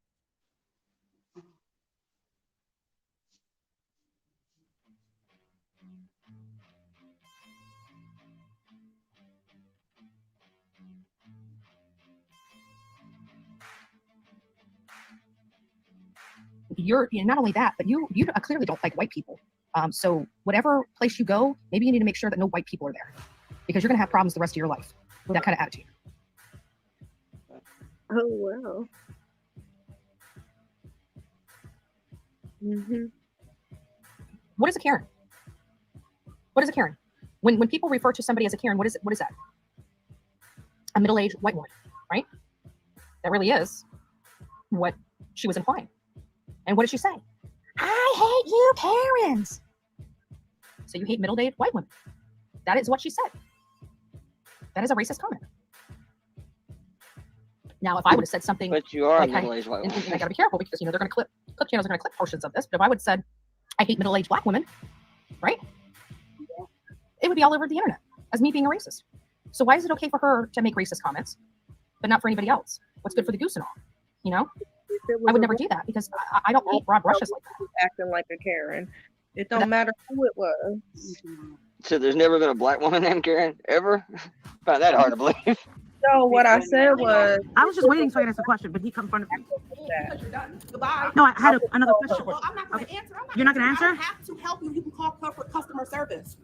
You're not only that, but you clearly don't like white people. So whatever place you go, maybe you need to make sure that no white people are there, because you're gonna have problems the rest of your life with that kind of attitude. Oh wow. What is a Karen? What is a Karen? When people refer to somebody as a Karen, what is that? A middle-aged white woman, right? That really is what she was implying. And what did she say? I hate you, Karens. So you hate middle-aged white women. That is what she said. That is a racist comment. Now, if I would have said something, but you are like a middle-aged white woman. and I gotta be careful because they're gonna clip channels are gonna clip portions of this. But if I would have said, I hate middle-aged black women, right? It would be all over the internet as me being a racist. So why is it okay for her to make racist comments, but not for anybody else? What's good for the goose and all? I would never do that because I don't paint broad brushes like that. Acting like a Karen. It don't matter who it was. So there's never been a black woman named Karen ever? Find that hard to believe. No, what I said was I was just waiting so I could ask a question, but he confronted me. Goodbye. No, I had another question. Well, I'm not going to answer. You're not gonna answer? I don't have to help you. You can call for customer service.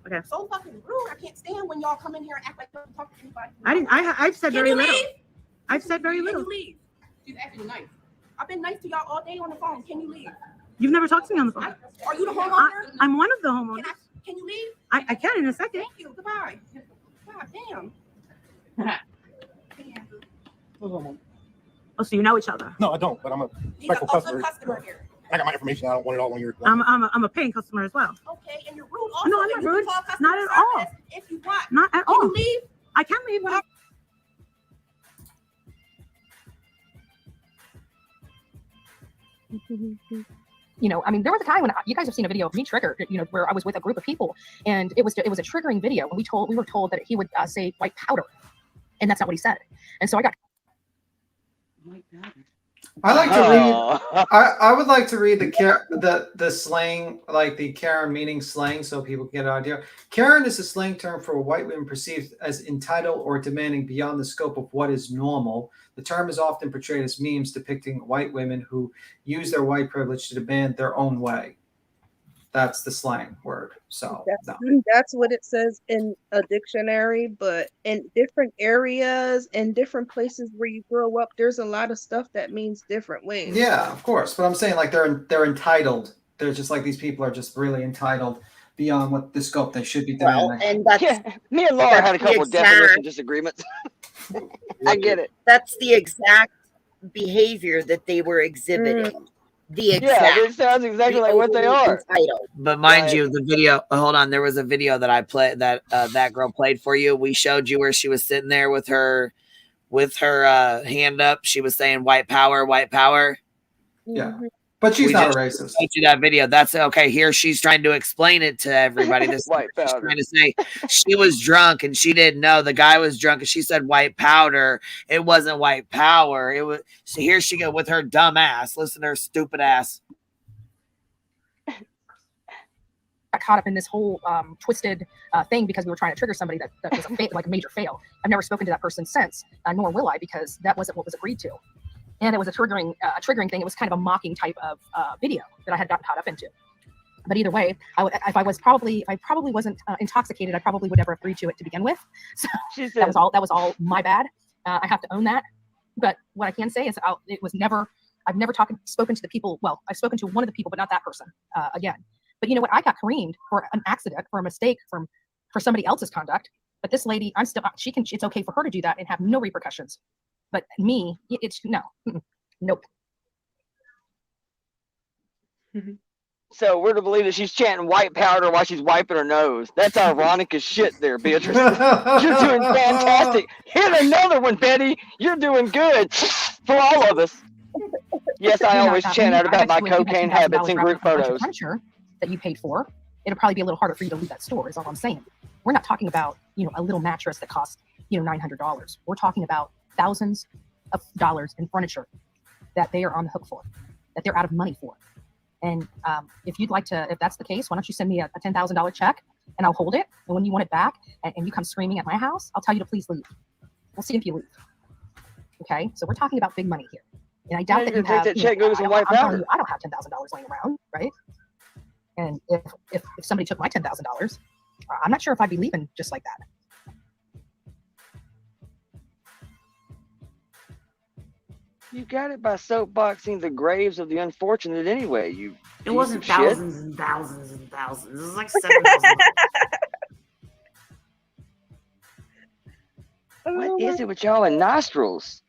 Okay. So fucking rude. I can't stand when y'all come in here and act like you don't talk to anybody. I've said very little. I've said very little. Can you leave? She's acting nice. I've been nice to y'all all day on the phone. Can you leave? You've never talked to me on the phone. Are you the homeowner? I'm one of the homeowners. Can you leave? I can in a second. Thank you. Goodbye. God damn. Oh, so you know each other? No, I don't, but I'm a respectful customer. Here. I got my information. I don't want it all on your. I'm a paying customer as well. Okay, and you're rude also. No, I'm not rude. Not at all. If you want. Not at all. Can you leave? I can leave. But I mean, there was a time when you guys have seen a video of me triggered, where I was with a group of people, and it was a triggering video, and we were told that he would say white powder, and that's not what he said, and so I got. I like to read. I would like to read the slang, like the Karen meaning slang, so people can get an idea. Karen is a slang term for a white woman perceived as entitled or demanding beyond the scope of what is normal. The term is often portrayed as memes depicting white women who use their white privilege to demand their own way. That's the slang word. So that's what it says in a dictionary, but in different areas and different places where you grow up, there's a lot of stuff that means different ways. Yeah, of course. But I'm saying like they're entitled. They're just like these people are just really entitled beyond what the scope they should be demanding. And that's, me and Laura had a couple of definition disagreements. I get it. That's the exact behavior that they were exhibiting. The Yeah, exact. it sounds exactly the like what they overly are. entitled. But mind Right. you, the video. Hold on, there was a video that I played that that girl played for you. We showed you where she was sitting there with her hand up. She was saying "white power, white power." Yeah, but she's not a racist. Showed you that video. That's okay. Here she's trying to explain it to everybody. This is what White she's powder. trying to say she was drunk and she didn't know the guy was drunk and she said white powder. It wasn't white power. It was. So here she go with her dumb ass. Listen to her stupid ass. Got caught up in this whole twisted thing because we were trying to trigger somebody that was like a major fail. I've never spoken to that person since, nor will I, because that wasn't what was agreed to. And it was a triggering thing. It was kind of a mocking type of video that I had gotten caught up into. But either way, if I probably wasn't intoxicated, I probably would never have agreed to it to begin with. So that was all my bad. I have to own that. But what I can say is I've never spoken to the people. Well, I've spoken to one of the people, but not that person again. But you know what? I got creamed for an accident, for a mistake, for somebody else's conduct. But this lady, it's okay for her to do that and have no repercussions. But me, it's no, nope. So we're to believe that she's chanting white powder while she's wiping her nose. That's ironic as shit there, Beatrice. You're doing fantastic. Hit another one, Betty. You're doing good for all of us. Yes, I always chant out about my cocaine habits in group photos. Furniture that you paid for, it'll probably be a little harder for you to leave that store, is all I'm saying. We're not talking about, a little mattress that costs, $900. We're talking about thousands of dollars in furniture that they are on the hook for, that they're out of money for. And if that's the case, why don't you send me a $10,000 check and I'll hold it. And when you want it back and you come screaming at my house, I'll tell you to please leave. We'll see if you leave. Okay. So we're talking about big money here. And I doubt that you have, that check goes in white powder. I don't have $10,000 laying around. Right. And if somebody took my $10,000, I'm not sure if I'd be leaving just like that. You got it by soapboxing the graves of the unfortunate anyway. It wasn't shit. thousands and thousands and thousands. It was like 7,000. What is it with y'all and nostrils?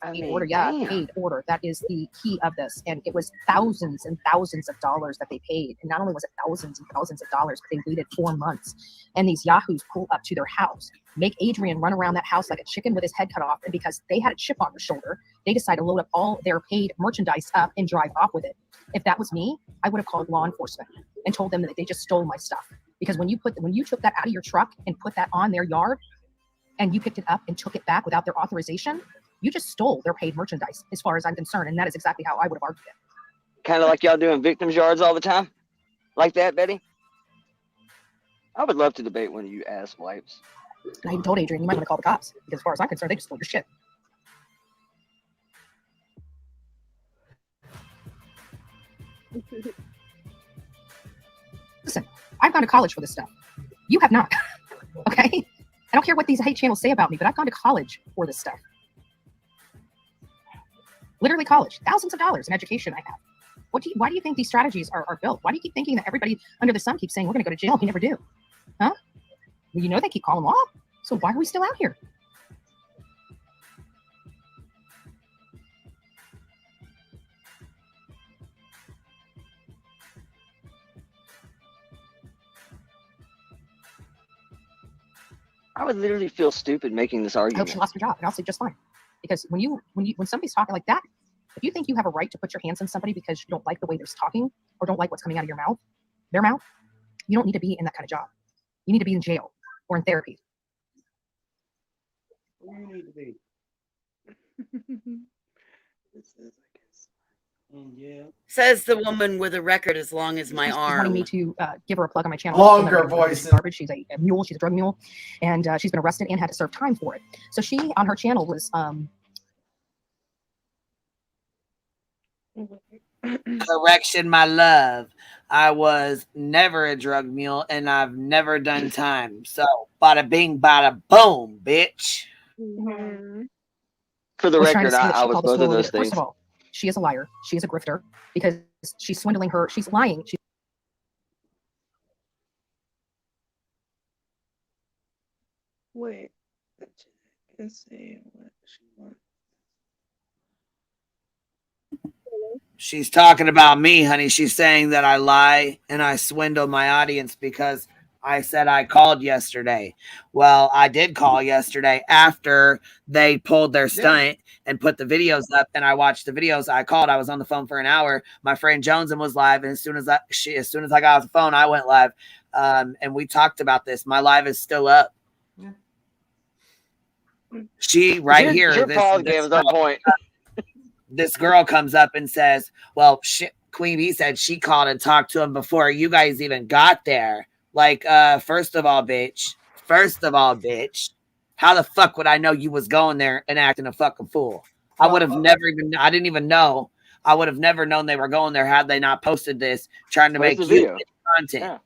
Paid order. That is the key of this. And it was thousands and thousands of dollars that they paid. And not only was it thousands and thousands of dollars, but they waited 4 months. And these yahoos pull up to their house, make Adrian run around that house like a chicken with his head cut off. And because they had a chip on their shoulder, they decided to load up all their paid merchandise up and drive off with it. If that was me, I would have called law enforcement and told them that they just stole my stuff. Because when you took that out of your truck and put that on their yard and you picked it up and took it back without their authorization, you just stole their paid merchandise, as far as I'm concerned, and that is exactly how I would have argued it. Kind of like y'all doing victims' yards all the time? Like that, Betty? I would love to debate one of you ass wipes. And I even told Adrian, you might want to call the cops, because as far as I'm concerned, they just stole your shit. Listen, I've gone to college for this stuff. You have not, okay? I don't care what these hate channels say about me, but I've gone to college for this stuff. Literally college, thousands of dollars in education I have. Why do you think these strategies are built? Why do you keep thinking that everybody under the sun keeps saying we're going to go to jail? We never do. Huh? Well, they keep calling law. So why are we still out here? I would literally feel stupid making this I hope argument. she lost her job, and I'll say just fine. Because when somebody's talking like that, if you think you have a right to put your hands on somebody because you don't like the way they're talking or don't like what's coming out of their mouth, you don't need to be in that kind of job. You need to be in jail or in therapy. Where you need to be. Says the woman with a record as long as my She's arm. wanting me to give her a plug on my channel. Longer voices. Garbage. She's a mule. She's a drug mule, and she's been arrested and had to serve time for it. So she on her channel was Correction, my love. I was never a drug mule and I've never done time. So bada bing, bada boom, bitch. For the was trying to record, say that I she was called us both of full those idiots. things. First of all, she is a liar. She is a grifter because she's swindling her. She's lying. Wait. Let's see what she wants. She's talking about me, honey. She's saying that I lie and I swindle my audience because I said I called yesterday. Well, I did call yesterday after they pulled their stunt and put the videos up, and I watched the videos. I called. I was on the phone for an hour. My friend Jonesy was live, and as soon as I got off the phone, I went live, and we talked about this. My live is still up. Yeah. She right your here. pause game is on point. This girl comes up and says, well, Queen Bee said she called and talked to him before you guys even got there. Like, first of all, bitch, how the fuck would I know you was going there and acting a fucking fool? I would have I didn't even know. I would have never known they were going there had they not posted this, trying to make you content. Yeah.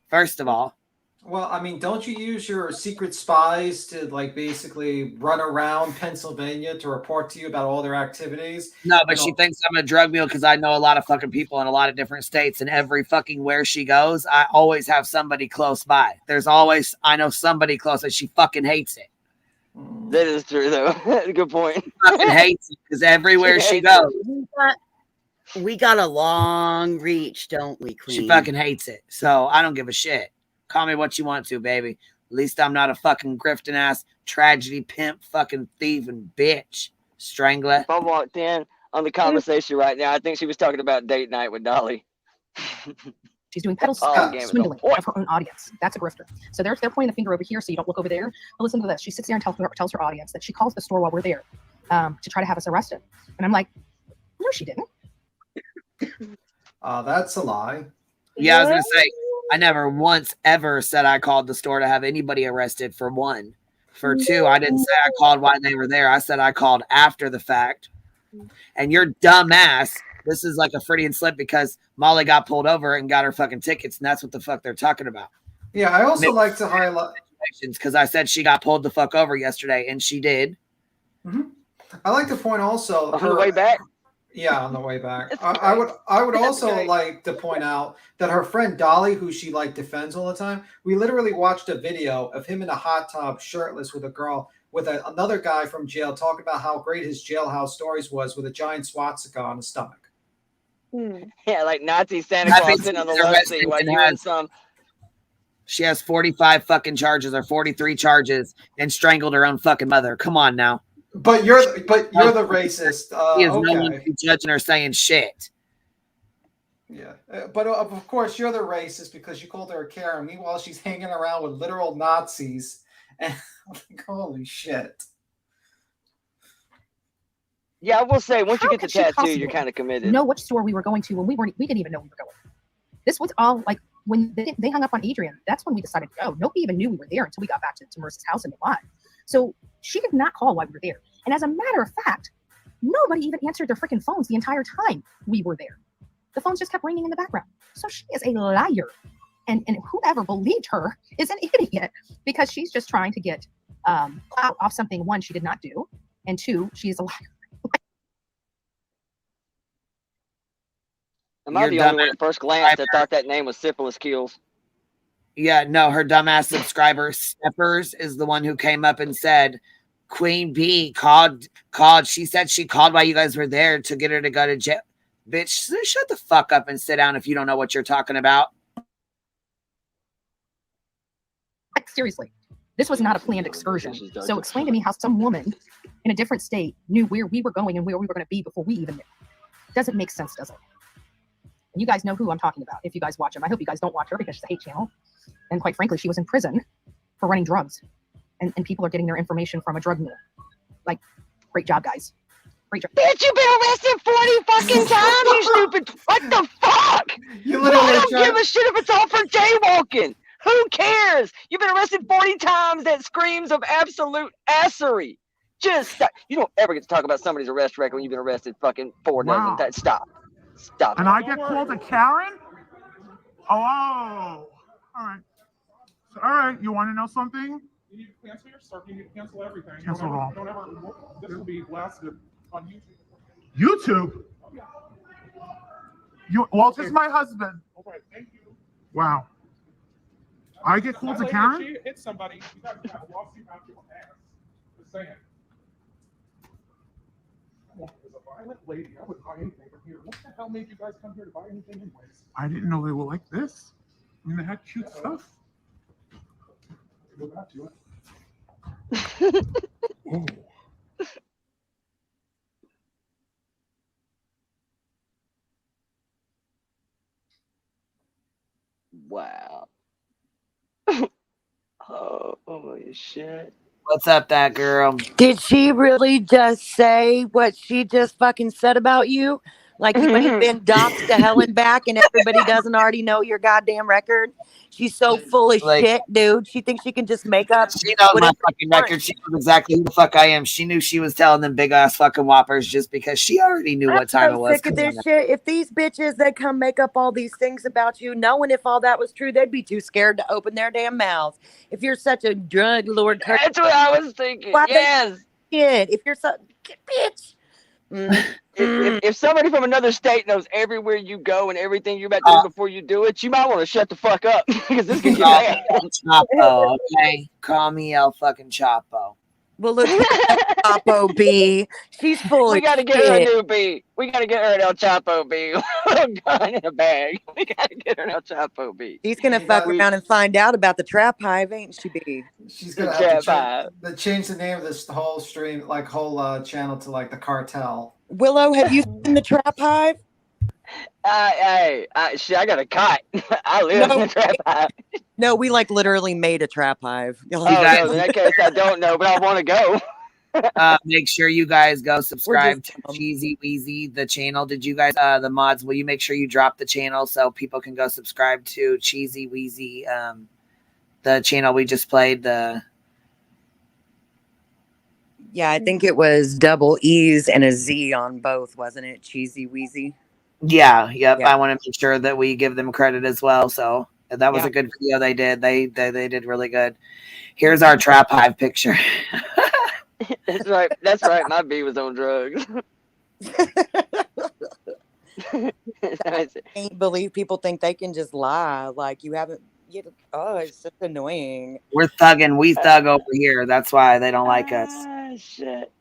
First of all. Well, I mean, don't you use your secret spies to like basically run around Pennsylvania to report to you about all their activities? No, but she thinks I'm a drug mule because I know a lot of fucking people in a lot of different states, and every fucking where she goes, I always have somebody close by. I know somebody close, and she fucking hates it. That is true, though. Good point. She fucking hates it because everywhere she goes, we got a long reach, don't we, Queen? She fucking hates it. So I don't give a shit. Call me what you want to, baby. At least I'm not a fucking grifting ass tragedy pimp, fucking thief and bitch. Strangler. If I walked in on the conversation right now, I think she was talking about date night with Dolly. She's doing pedal swindling of her own audience. That's a grifter. So they're pointing the finger over here, so you don't look over there. But listen to this. She sits there and tells her audience that she calls the store while we're there to try to have us arrested. And I'm like, no, she didn't. That's a lie. Yeah, I was gonna say I never once ever said I called the store to have anybody arrested. For one. For two, I didn't say I called while they were there. I said I called after the fact. And your dumb ass, this is like a Freudian slip because Molly got pulled over and got her fucking tickets, and that's what the fuck they're talking about. Yeah, I also like to highlight because I said she got pulled the fuck over yesterday, and she did. Mm-hmm. I like to point also on the way back. Yeah, on the way back. I would also like to point out that her friend Dolly, who she like defends all the time, we literally watched a video of him in a hot tub, shirtless, with a girl, with another guy from jail, talking about how great his jailhouse stories was with a giant swastika on his stomach. Yeah, like Nazi Santa Claus sitting on the love seat while you and some. She has 45 fucking charges or 43 charges and strangled her own fucking mother. Come on now. But you're the racist. He is okay. no one to be judging her saying shit. Yeah, but of course you're the racist because you called her a Karen. Meanwhile, she's hanging around with literal Nazis, and like, holy shit. Yeah, I will say once you get the tattoo, you're kind of committed. Know which store we were going to when we didn't even know we were going. This was all like when they hung up on Adrian. That's when we decided to go. Nobody even knew we were there until we got back to Marissa's house in Milan. So she did not call while we were there. And as a matter of fact, nobody even answered their freaking phones the entire time we were there. The phones just kept ringing in the background. So she is a liar. And whoever believed her is an idiot because she's just trying to get clout off something, one, she did not do. And two, she is a liar. Am I the only one at first glance that thought that name was Syphilis Kills? Yeah, no, her dumbass subscriber, Steppers, is the one who came up and said, Queen Bee called. She said she called while you guys were there to get her to go to jail. Bitch, shut the fuck up and sit down if you don't know what you're talking about. Like, seriously, this was not a planned excursion. So explain to me how some woman in a different state knew where we were going and where we were going to be before we even knew. Doesn't make sense, does it? And you guys know who I'm talking about if you guys watch him. I hope you guys don't watch her because she's a hate channel. And quite frankly, she was in prison for running drugs. And people are getting their information from a drug mule. Like, great job, guys. Great job. Bitch, you've been arrested 40 fucking times, you stupid. What the fuck? I don't give a shit if it's all for jaywalking. Who cares? You've been arrested 40 times. That screams of absolute assery. Just stop. You don't ever get to talk about somebody's arrest record when you've been arrested fucking 4 dozen times. Stop. Stop. And I get called a Karen? Oh, all right. You want to know something? You need to cancel your stuff. You need to cancel everything. Cancel don't all. Don't ever. This will be blasted on YouTube. YouTube? Walter's my husband. Okay, thank you. Wow. I get called a Karen? If she hit somebody, you got to have a lawsuit out your ass. Just saying. As a violent lady, I would buy anything from here. What the hell made you guys come here to buy anything anyways? I didn't know they were like this. I mean, they had cute stuff. Go back to it. Oh. Wow. Holy shit. What's up, that girl? Did she really just say what she just fucking said about you? Like you ain't been doxxed to hell and back and everybody doesn't already know your goddamn record? She's so full of Like, shit, dude. She thinks she can just make up she knows my whatever fucking she wants. record. She knows exactly who the fuck I am. She knew she was telling them big ass fucking whoppers just because she already knew I'm what time so it was. sick of this shit. If these bitches that come make up all these things about you, knowing if all that was true, they'd be too scared to open their damn mouths. If you're such a drug lord, That's what I was thinking. why Yes. if you're so bitch. If somebody from another state knows everywhere you go and everything you're about to do before you do it, you might want to shut the fuck up because this could get Call bad. me El Chapo, okay? Call me El fucking Chapo. Well, look at El Chapo B. She's full We of got to get her a shit. new B. We got to get her an El Chapo B. A gun in a bag. We got to get her an El Chapo B. She's gonna fuck around and find out about the trap hive, ain't she, B? She's gonna have to change the name of this whole stream, like whole channel, to like the cartel. Willow, have you seen the trap hive? Shit, I got a cot. I live in the trap hive. No, we like literally made a trap hive. Oh, no, in that case, I don't know, but I want to go. Make sure you guys go subscribe to Cheesy Weezy, the channel. Did you guys, the mods, will you make sure you drop the channel so people can go subscribe to Cheesy Weezy, the channel we just played? Yeah, I think it was double E's and a Z on both, wasn't it? Cheesy Weezy. Yeah, yep. I want to make sure that we give them credit as well. So that was Yeah. a good video they did. They did really good. Here's our trap hive picture. That's right. That's right. My B was on drugs. I can't believe people think they can just lie. Like you haven't. It's just annoying. We're thugging. We thug over here. That's why they don't like us. Ah, shit.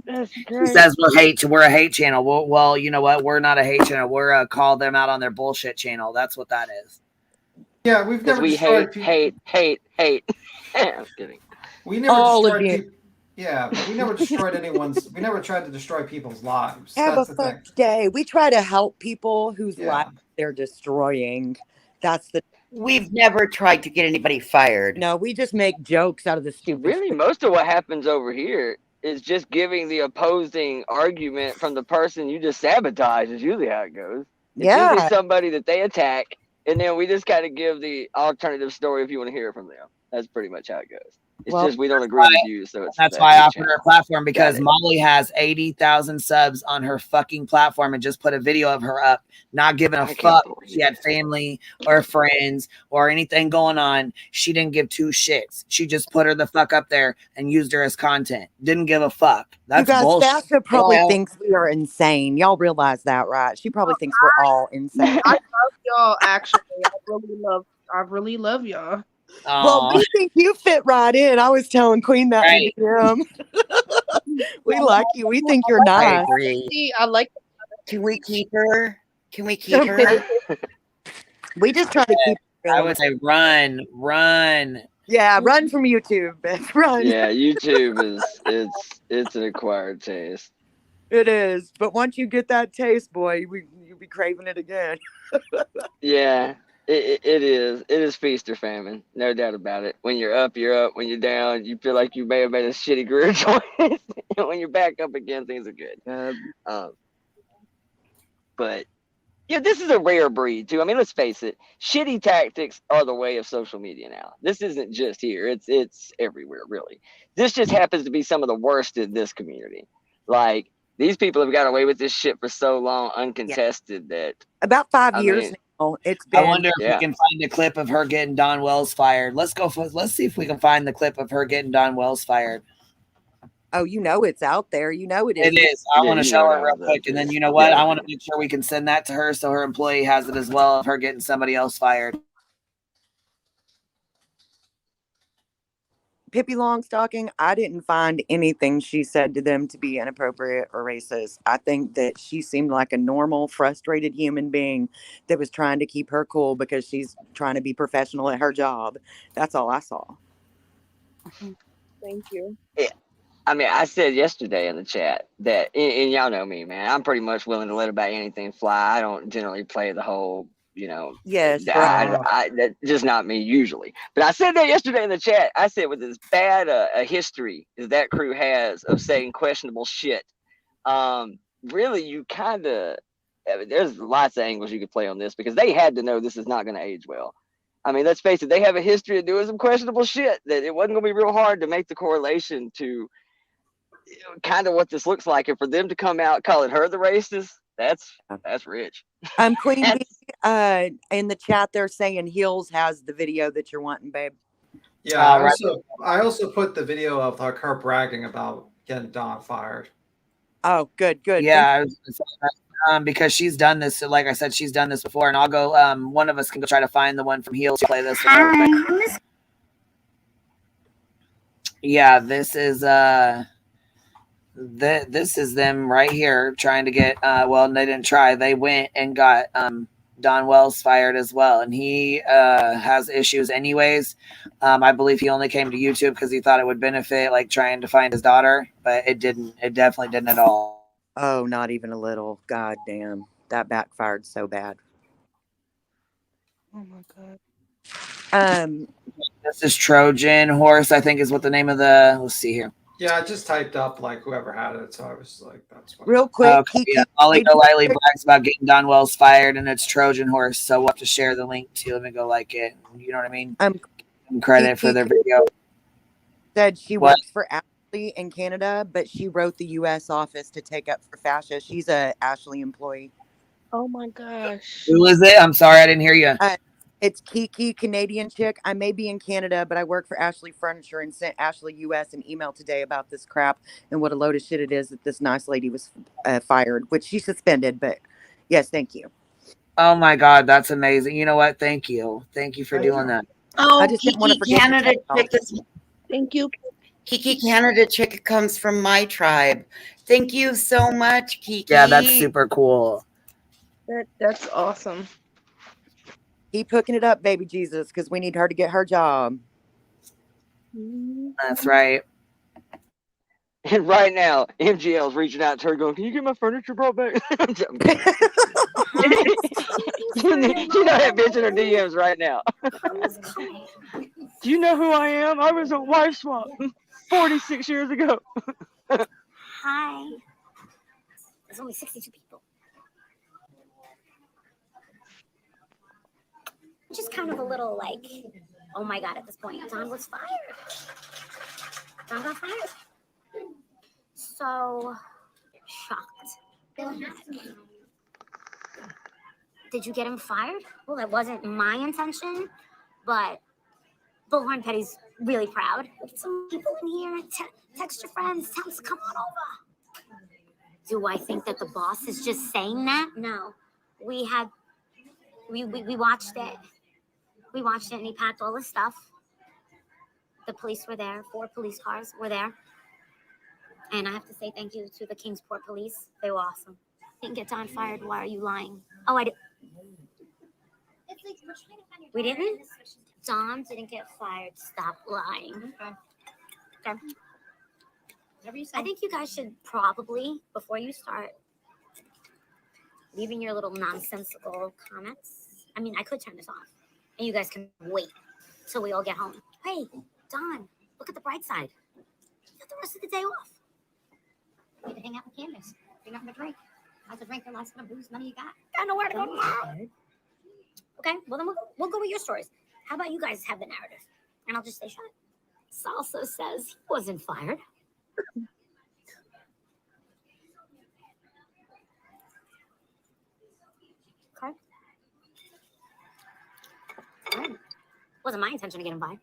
That's He great. says we're a hate channel. Well, you know what? We're not a hate channel. We're a call them out on their bullshit channel. That's what that is. Yeah, we've never we destroyed hate. I'm kidding. We never All of destroyed you. people. Yeah, but we never destroyed anyone's. We never tried to destroy people's lives. Have That's a the thing. fuck day. We try to help people whose Yeah. lives they're destroying. That's the. We've never tried to get anybody fired. No, we just make jokes out of the stupid. Really, most of what happens over here is just giving the opposing argument from the person you just sabotage. Is usually how it goes. It's Yeah. usually somebody that they attack, and then we just kind of give the alternative story if you want to hear it from them. That's pretty much how it goes. It's just we don't agree with you, so it's That's that why I big offered channel. her a platform, because Got it. Molly has 80,000 subs on her fucking platform and just put a video of her up, not giving a fuck if she had family or friends or anything going on. She didn't give two shits. She just put her the fuck up there and used her as content. Didn't give a fuck. That's you guys, bullshit. Sasha probably thinks we are insane. Y'all realize that, right? She probably thinks we're all insane. I love y'all. Actually, I really love y'all. Well, we think you fit right in. I was telling Queen that in DM. We like you. We think you're nice. I like. Can we keep her? Can we keep her? We just try to keep. I would say run. Yeah, run from YouTube, bitch. Run. Yeah, YouTube it's an acquired taste. It is. But once you get that taste, boy, you'll be craving it again. Yeah, it is. It is feast or famine, no doubt about it. When you're up, you're up. When you're down, you feel like you may have made a shitty career choice. And when you're back up again, things are good. But yeah, this is a rare breed too. I mean, let's face it. Shitty tactics are the way of social media now. This isn't just here. It's everywhere, really. This just happens to be some of the worst in this community. Like, these people have got away with this shit for so long, uncontested, that about 5 years now. It's been. I wonder if we can find a clip of her getting Don Wells fired. Let's see if we can find the clip of her getting Don Wells fired. Oh, you know it's out there. You know it is. It is. I want to show her real quick, and then you know what? I want to make sure we can send that to her so her employee has it as well of her getting somebody else fired. Pippi Longstocking, I didn't find anything she said to them to be inappropriate or racist. I think that she seemed like a normal, frustrated human being that was trying to keep her cool because she's trying to be professional at her job. That's all I saw. Thank you. Yeah. I mean, I said yesterday in the chat that, and y'all know me, man. I'm pretty much willing to let about anything fly. I don't generally play the whole, Yes, right. that's just not me usually. But I said that yesterday in the chat. I said with as bad a history as that crew has of saying questionable shit, really, you kind of, there's lots of angles you could play on this because they had to know this is not going to age well. I mean, let's face it, they have a history of doing some questionable shit that it wasn't going to be real hard to make the correlation to kind of what this looks like. And for them to come out calling her the racist, that's rich. Queen Bee, in the chat they're saying Heels has the video that you're wanting, babe. Yeah, I also put the video of like her bragging about getting Don fired. Oh, good. Yeah, because she's done this. Like I said, she's done this before, and I'll go. One of us can go try to find the one from Heels to play this. Yeah, this is this is them right here trying to get. Well, they didn't try. They went and got Don Wells fired as well, and he has issues anyways. I believe he only came to YouTube because he thought it would benefit, like trying to find his daughter, but it didn't. It definitely didn't at all. Oh, not even a little. God damn. That backfired so bad. Oh my God. This is Trojan Horse, I think is what the name of the, let's see here. Yeah, I just typed up like whoever had it, so I was like, that's what. Real quick, okay, yeah. Molly O'Reilly brags about getting Don Wells fired, and it's Trojan Horse, so we'll have to share the link to them and go like it. You know what I mean? Give them credit for their video. Said she works for Ashley in Canada, but she wrote the U.S. office to take up for Fascia. She's a Ashley employee. Oh my gosh. Who is it? I'm sorry, I didn't hear you. It's Kiki, Canadian chick. I may be in Canada, but I work for Ashley Furniture and sent Ashley US an email today about this crap and what a load of shit it is that this nice lady was fired, which she suspended. But yes, thank you. Oh my God, that's amazing. You know what? Thank you. Thank you for doing that. Oh, I just didn't want to Kiki forget. Canada chick is, Thank you. Kiki Canada chick comes from my tribe. Thank you so much, Kiki. Yeah, that's super cool. That's awesome. Keep hooking it up, baby Jesus, because we need her to get her job. That's right. And right now, MGL's reaching out to her going, can you get my furniture brought back? You know that bitch in her DMs right now. Do you know who I am? I was a wife swap 46 years ago. Hi. There's only 62 people. Just kind of a little like, oh my God, at this point, Don was fired. Don got fired. So shocked. Did you get him fired? Well, that wasn't my intention, but Bullhorn Petty's really proud. Get some people in here, text your friends, tell them to come on over. Do I think that the boss is just saying that? No. We watched it. We watched it and he packed all his stuff. The police were there. 4 police cars were there. And I have to say thank you to the Kingsport police. They were awesome. Didn't get Don fired. Why are you lying? Oh, I did. We didn't? Don didn't get fired. Stop lying. Okay. Whatever you say. I think you guys should probably, before you start leaving your little nonsensical comments. I mean, I could turn this off. And you guys can wait till we all get home. Hey, Don, look at the bright side. You got the rest of the day off. You can hang out with Candace. Bring up a drink. How's a drink or last bit of booze? None of you got. Got nowhere to go tomorrow. Okay, well then we'll go with your stories. How about you guys have the narrative? And I'll just stay shut. Salsa says he wasn't fired. Okay. Right. Wasn't my intention to get him by.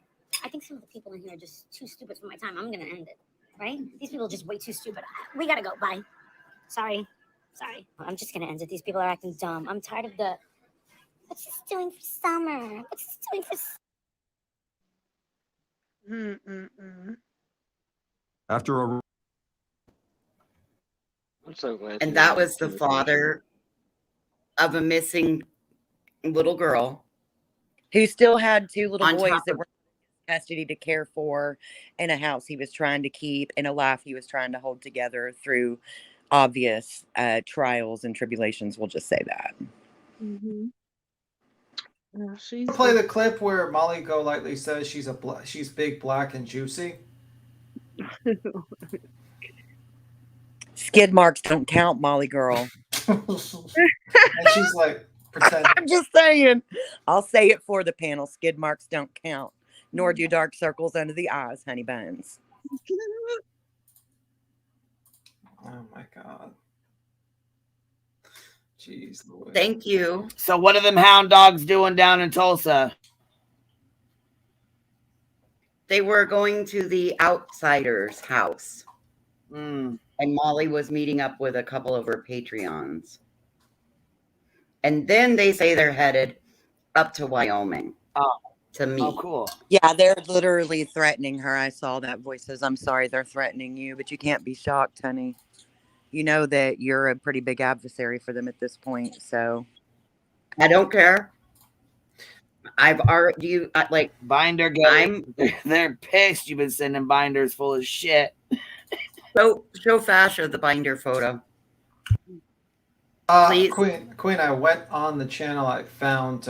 I think some of the people in here are just too stupid for my time. I'm gonna end it, right? These people are just way too stupid. We gotta go. Bye. Sorry. I'm just gonna end it. These people are acting dumb. I'm tired of the. What's this doing for summer? What's this doing for? After a I'm so glad. And that was the father of a missing little girl who still had two little on boys top that of were in custody to care for, in a house he was trying to keep, in a life he was trying to hold together through obvious trials and tribulations. We'll just say that. Mm-hmm. Yeah, she's Play the clip where Molly Golightly says she's big, black, and juicy. Skid marks don't count, Molly girl. And she's like, pretend. I'm just saying. I'll say it for the panel. Skid marks don't count, nor do dark circles under the eyes, honey buns. Oh my god. Jeez Louise. Thank you. So what are them hound dogs doing down in Tulsa? They were going to the outsider's house. Mm. And Molly was meeting up with a couple of her Patreons. And then they say they're headed up to Wyoming to meet. Oh, cool. Yeah, they're literally threatening her. I saw that. Voices, I'm sorry, they're threatening you, but you can't be shocked, honey. You know that you're a pretty big adversary for them at this point, so. I don't care. I've already, like, binder game. They're pissed you've been sending binders full of shit. Show Fasha the binder photo. Queen, I went on the channel. I found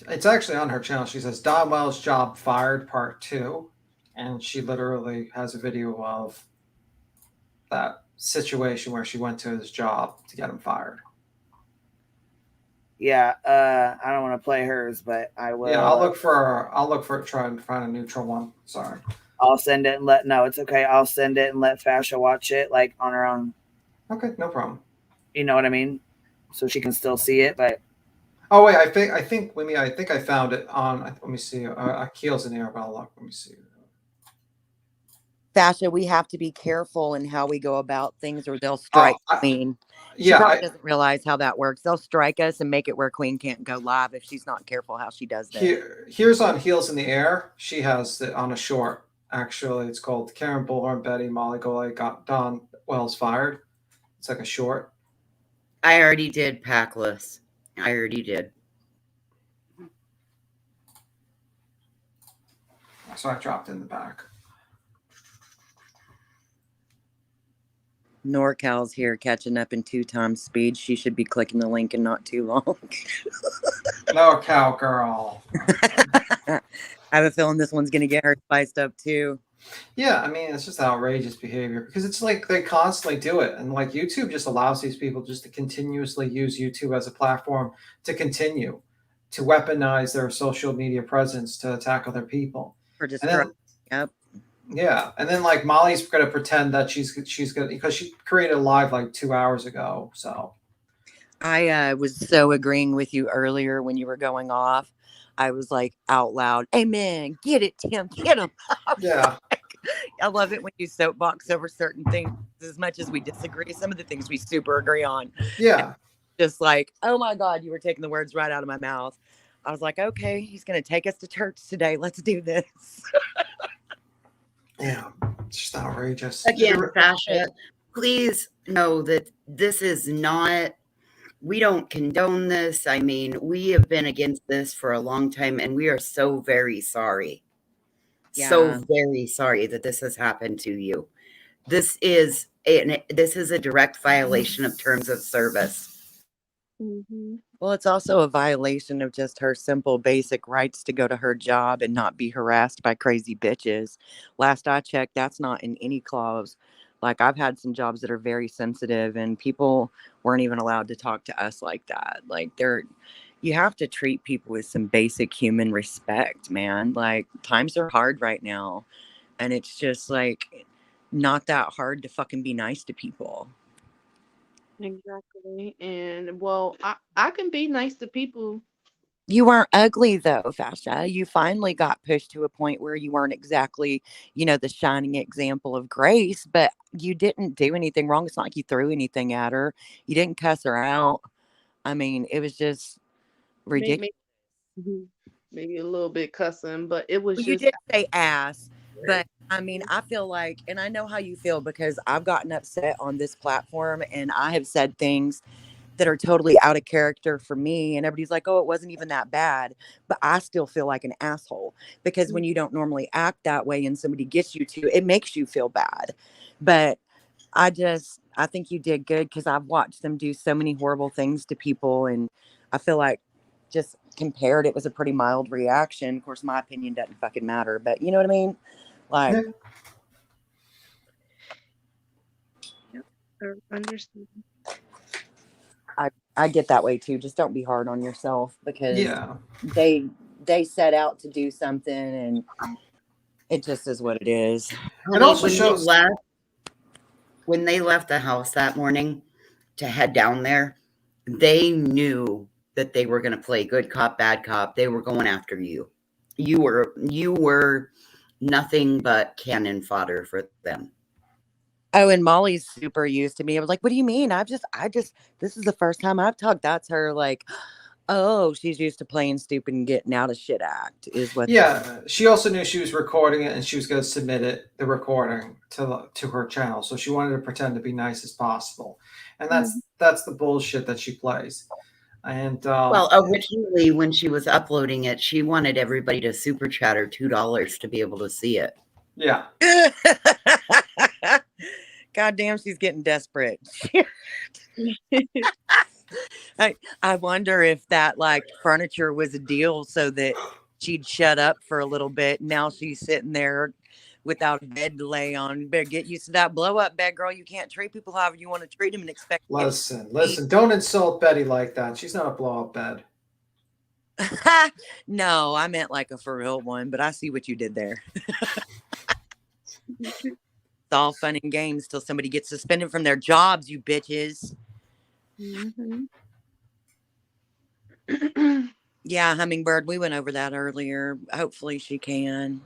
it's actually on her channel. She says Don Wells job fired part 2, and she literally has a video of that situation where she went to his job to get him fired. Yeah, I don't want to play hers, but I will. Yeah, I'll look for try and find a neutral one. Sorry. I'll send it and no, it's okay. I'll send it and let Fasha watch it like on her own. Okay, no problem. You know what I mean? So she can still see it, but oh wait, I think I found it on. Let me see. Keel's in there, but I'll look. Let me see. Fasha, we have to be careful in how we go about things, or they'll strike Queen. She probably doesn't realize how that works. They'll strike us and make it where Queen can't go live if she's not careful how she does that. Here's on Heels in the Air. She has it on a short. Actually, it's called Karen Bullhorn, Betty, Molly Golay got Don Wells fired. It's like a short. I already did Packless. I already did. So I dropped in the back. NorCal's here catching up in 2 times speed. She should be clicking the link in not too long. NorCal girl. I have a feeling this one's going to get her spiced up too. Yeah, I mean, it's just outrageous behavior because it's like they constantly do it. And like YouTube just allows these people just to continuously use YouTube as a platform to continue to weaponize their social media presence to attack other people. Yep. Yeah, and then like Molly's going to pretend that she's going to, because she created a live like 2 hours ago. So I was so agreeing with you earlier when you were going off. I was like out loud, amen, get it, Tim, get him. Yeah. I love it when you soapbox over certain things as much as we disagree. Some of the things we super agree on. Yeah. Just like, oh my God, you were taking the words right out of my mouth. I was like, okay, he's going to take us to church today. Let's do this. Yeah, it's just outrageous. Again, Fasha, please know that this is not, we don't condone this. I mean, we have been against this for a long time, and we are so very sorry. Yeah. So very sorry that this has happened to you. This is a direct violation of terms of service. Mm-hmm. Well, it's also a violation of just her simple basic rights to go to her job and not be harassed by crazy bitches. Last I checked, that's not in any clause. Like, I've had some jobs that are very sensitive and people weren't even allowed to talk to us like that. Like, you have to treat people with some basic human respect, man. Like, times are hard right now. And it's just like not that hard to fucking be nice to people. Exactly. And well, I can be nice to people. You weren't ugly though, Fasha. You finally got pushed to a point where you weren't exactly, the shining example of grace, but you didn't do anything wrong. It's not like you threw anything at her. You didn't cuss her out. I mean, it was just ridiculous. Maybe a little bit cussing, but it was You just. did say ass, but I mean, I feel like, and I know how you feel because I've gotten upset on this platform and I have said things that are totally out of character for me. And everybody's like, oh, it wasn't even that bad. But I still feel like an asshole because when you don't normally act that way and somebody gets you to, it makes you feel bad. But I think you did good because I've watched them do so many horrible things to people. And I feel like just compared, it was a pretty mild reaction. Of course, my opinion doesn't fucking matter, but you know what I mean? Like, Yeah. Yep. I understand. I get that way too. Just don't be hard on yourself because Yeah. they they set out to do something and it just is what it is. It Honey, also shows. when they left the house that morning to head down there, they knew that they were going to play good cop, bad cop. They were going after you. You were nothing but cannon fodder for them. Oh, and Molly's super used to me. I was like, what do you mean? This is the first time I've talked. That's her like, oh, she's used to playing stupid and getting out of shit act is what. Yeah, she also knew she was recording it and she was going to submit the recording to her channel. So she wanted to pretend to be nice as possible, and that's the bullshit that she plays. And Well, originally when she was uploading it, she wanted everybody to super chat her $2 to be able to see it. Yeah. God damn, she's getting desperate. I wonder if that like furniture was a deal so that she'd shut up for a little bit. Now she's sitting there without a bed to lay on. You better get used to that blow up bed, girl. You can't treat people however you want to treat them and expect. Listen, don't insult Betty like that. She's not a blow up bed. No, I meant like a for real one, but I see what you did there. It's all fun and games till somebody gets suspended from their jobs, you bitches. Yeah, Hummingbird, we went over that earlier. Hopefully she can.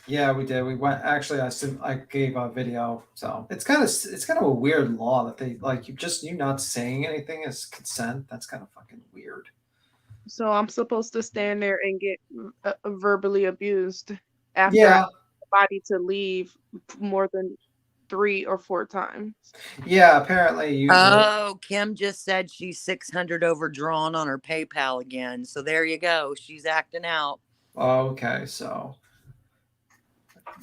Yeah, we did. We went. Actually, I gave a video. So it's kind of a weird law that they like you not saying anything is consent. That's kind of fucking weird. So I'm supposed to stand there and get verbally abused after I Yeah. ask the body to leave more than 3 or 4 times. Yeah, apparently you. Oh, Kim just said she's 600 overdrawn on her PayPal again. So there you go. She's acting out. Okay, so.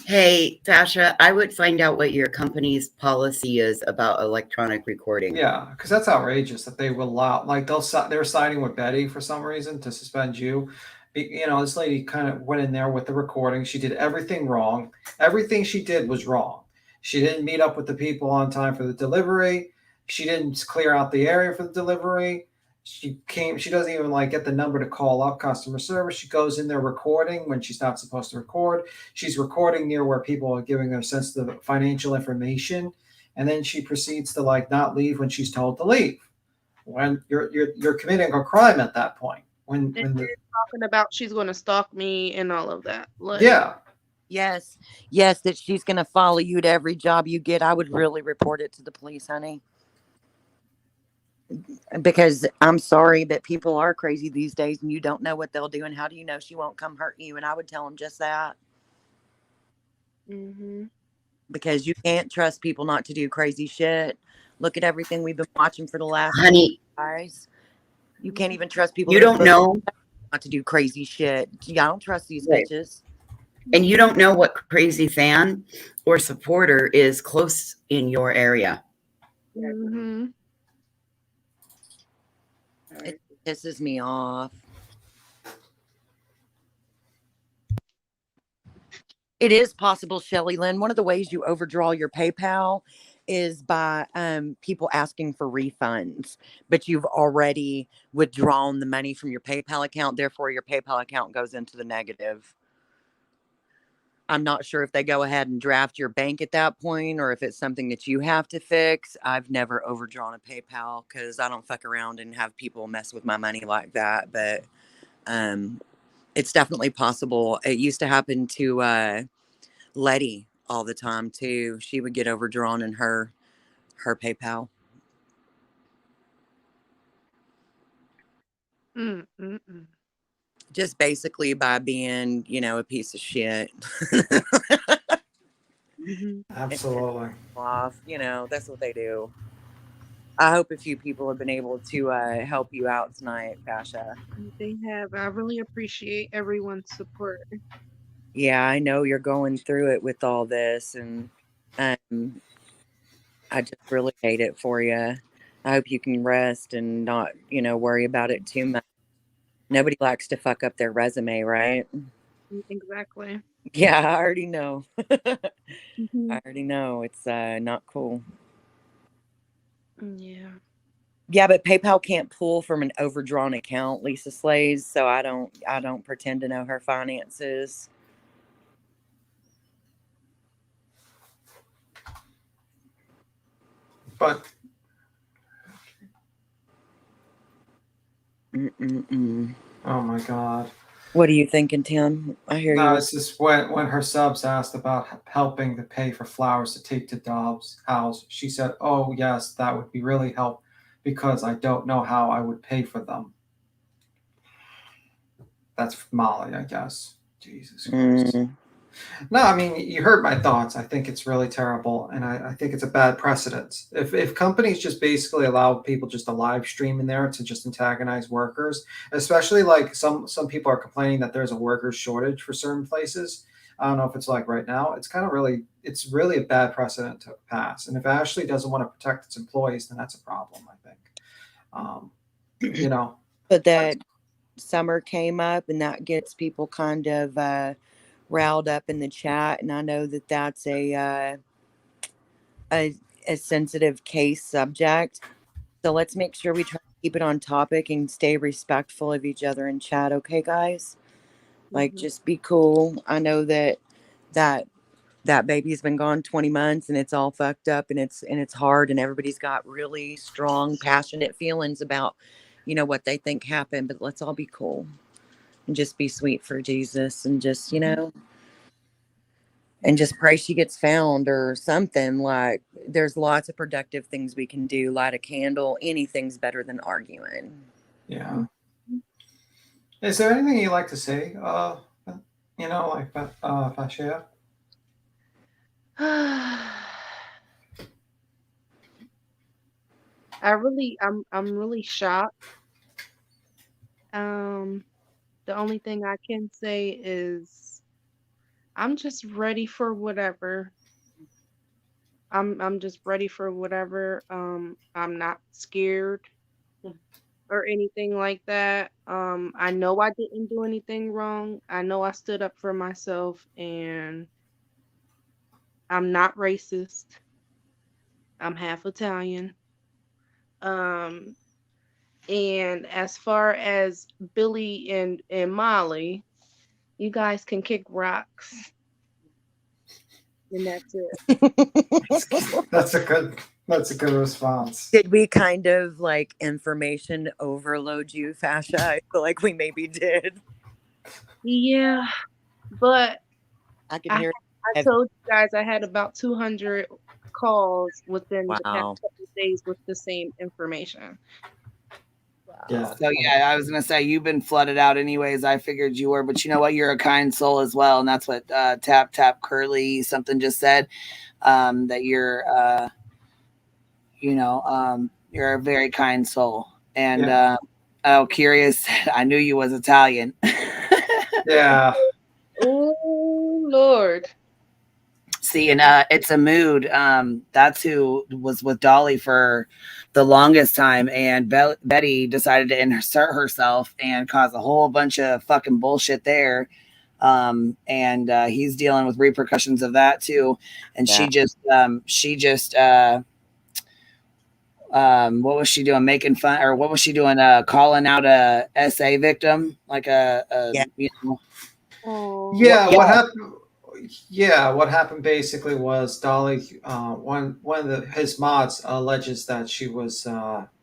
Hey, Tasha, I would find out what your company's policy is about electronic recording. Yeah, because that's outrageous that they will allow. Like they're siding with Betty for some reason to suspend you. You know, this lady kind of went in there with the recording. She did everything wrong. Everything she did was wrong. She didn't meet up with the people on time for the delivery. She didn't clear out the area for the delivery. She doesn't even like get the number to call up customer service. She goes in there recording when she's not supposed to record. She's recording near where people are giving her sensitive financial information. And then she proceeds to like not leave when she's told to leave. When you're committing a crime at that point. When they're talking about she's going to stalk me and all of that. Like, yeah. Yes, that she's going to follow you to every job you get. I would really report it to the police, honey. Because I'm sorry, but people are crazy these days and you don't know what they'll do. And how do you know she won't come hurt you? And I would tell them just that. Because you can't trust people not to do crazy shit. Look at everything we've been watching for the last Honey, guys. You can't even trust people. You don't know not to do crazy shit. Yeah, I don't trust these bitches. And you don't know what crazy fan or supporter is close in your area. It pisses me off. It is possible, Shelly Lynn. One of the ways you overdraw your PayPal is by people asking for refunds, but you've already withdrawn the money from your PayPal account. Therefore, your PayPal account goes into the negative. I'm not sure if they go ahead and draft your bank at that point or if it's something that you have to fix. I've never overdrawn a PayPal because I don't fuck around and have people mess with my money like that. But it's definitely possible. It used to happen to Letty all the time too. She would get overdrawn in her PayPal. Just basically by being, you know, a piece of shit. Absolutely. Off, you know, that's what they do. I hope a few people have been able to help you out tonight, Pasha. They have. I really appreciate everyone's support. Yeah, I know you're going through it with all this, and I just really hate it for you. I hope you can rest and not, you know, worry about it too much. Nobody likes to fuck up their resume, right? Exactly. Yeah, I already know. Mhm. I already know. It's not cool. Yeah. Yeah, but PayPal can't pull from an overdrawn account, Lisa Slays, so I don't pretend to know her finances. But Mm-mm-mm. oh my God. What are you thinking, Tim? I hear No, you. it's just when her subs asked about helping to pay for flowers to take to Dobbs' house, she said, "Oh yes, that would be really help because I don't know how I would pay for them." That's Molly, I guess. Jesus Christ. No, I mean, you heard my thoughts. I think it's really terrible, and I think it's a bad precedent. If companies just basically allow people just to live stream in there to just antagonize workers, especially like some people are complaining that there's a worker shortage for certain places. I don't know if it's like right now. It's really a bad precedent to pass. And if Ashley doesn't want to protect its employees, then that's a problem, I think. You know, But that summer came up, and that gets people kind of riled up in the chat, and I know that that's a sensitive case subject. So let's make sure we try to keep it on topic and stay respectful of each other in chat, okay, guys? Like, just be cool. I know that that baby's been gone 20 months and it's all fucked up, and it's hard, and everybody's got really strong, passionate feelings about, you know, what they think happened. But let's all be cool and just be sweet for Jesus, and just, you know, and just pray she gets found or something. Like, there's lots of productive things we can do. Light a candle. Anything's better than arguing. yeah. Is there anything you'd like to say? Like Fashia? I'm really shocked. The only thing I can say is I'm just ready for whatever. I'm just ready for whatever. I'm not scared or anything like that. I know I didn't do anything wrong. I know I stood up for myself, and I'm not racist. I'm half Italian. Um, and as far as Billy and Molly, you guys can kick rocks, and that's it. That's a good response. Did we kind of like information overload you, Fasha? I feel like we maybe did. Yeah, but I can hear. I told you guys I had about 200 calls within the past Wow. couple of days with the same information. Yeah. So yeah, I was gonna say you've been flooded out anyways. I figured you were, but you know what? You're a kind soul as well, and that's what Tap Tap Curly something just said. That you're, you're a very kind soul. And curious, I knew you was Italian. Yeah. Oh Lord. See, and it's a mood. That's who was with Dolly for the longest time, and Betty decided to insert herself and cause a whole bunch of fucking bullshit there. And he's dealing with repercussions of that too. And she just what was she doing? Making fun, or what was she doing? Calling out a SA victim, like you know. Yeah, what happened? Yeah, what happened basically was Dolly, one of his mods alleges that she was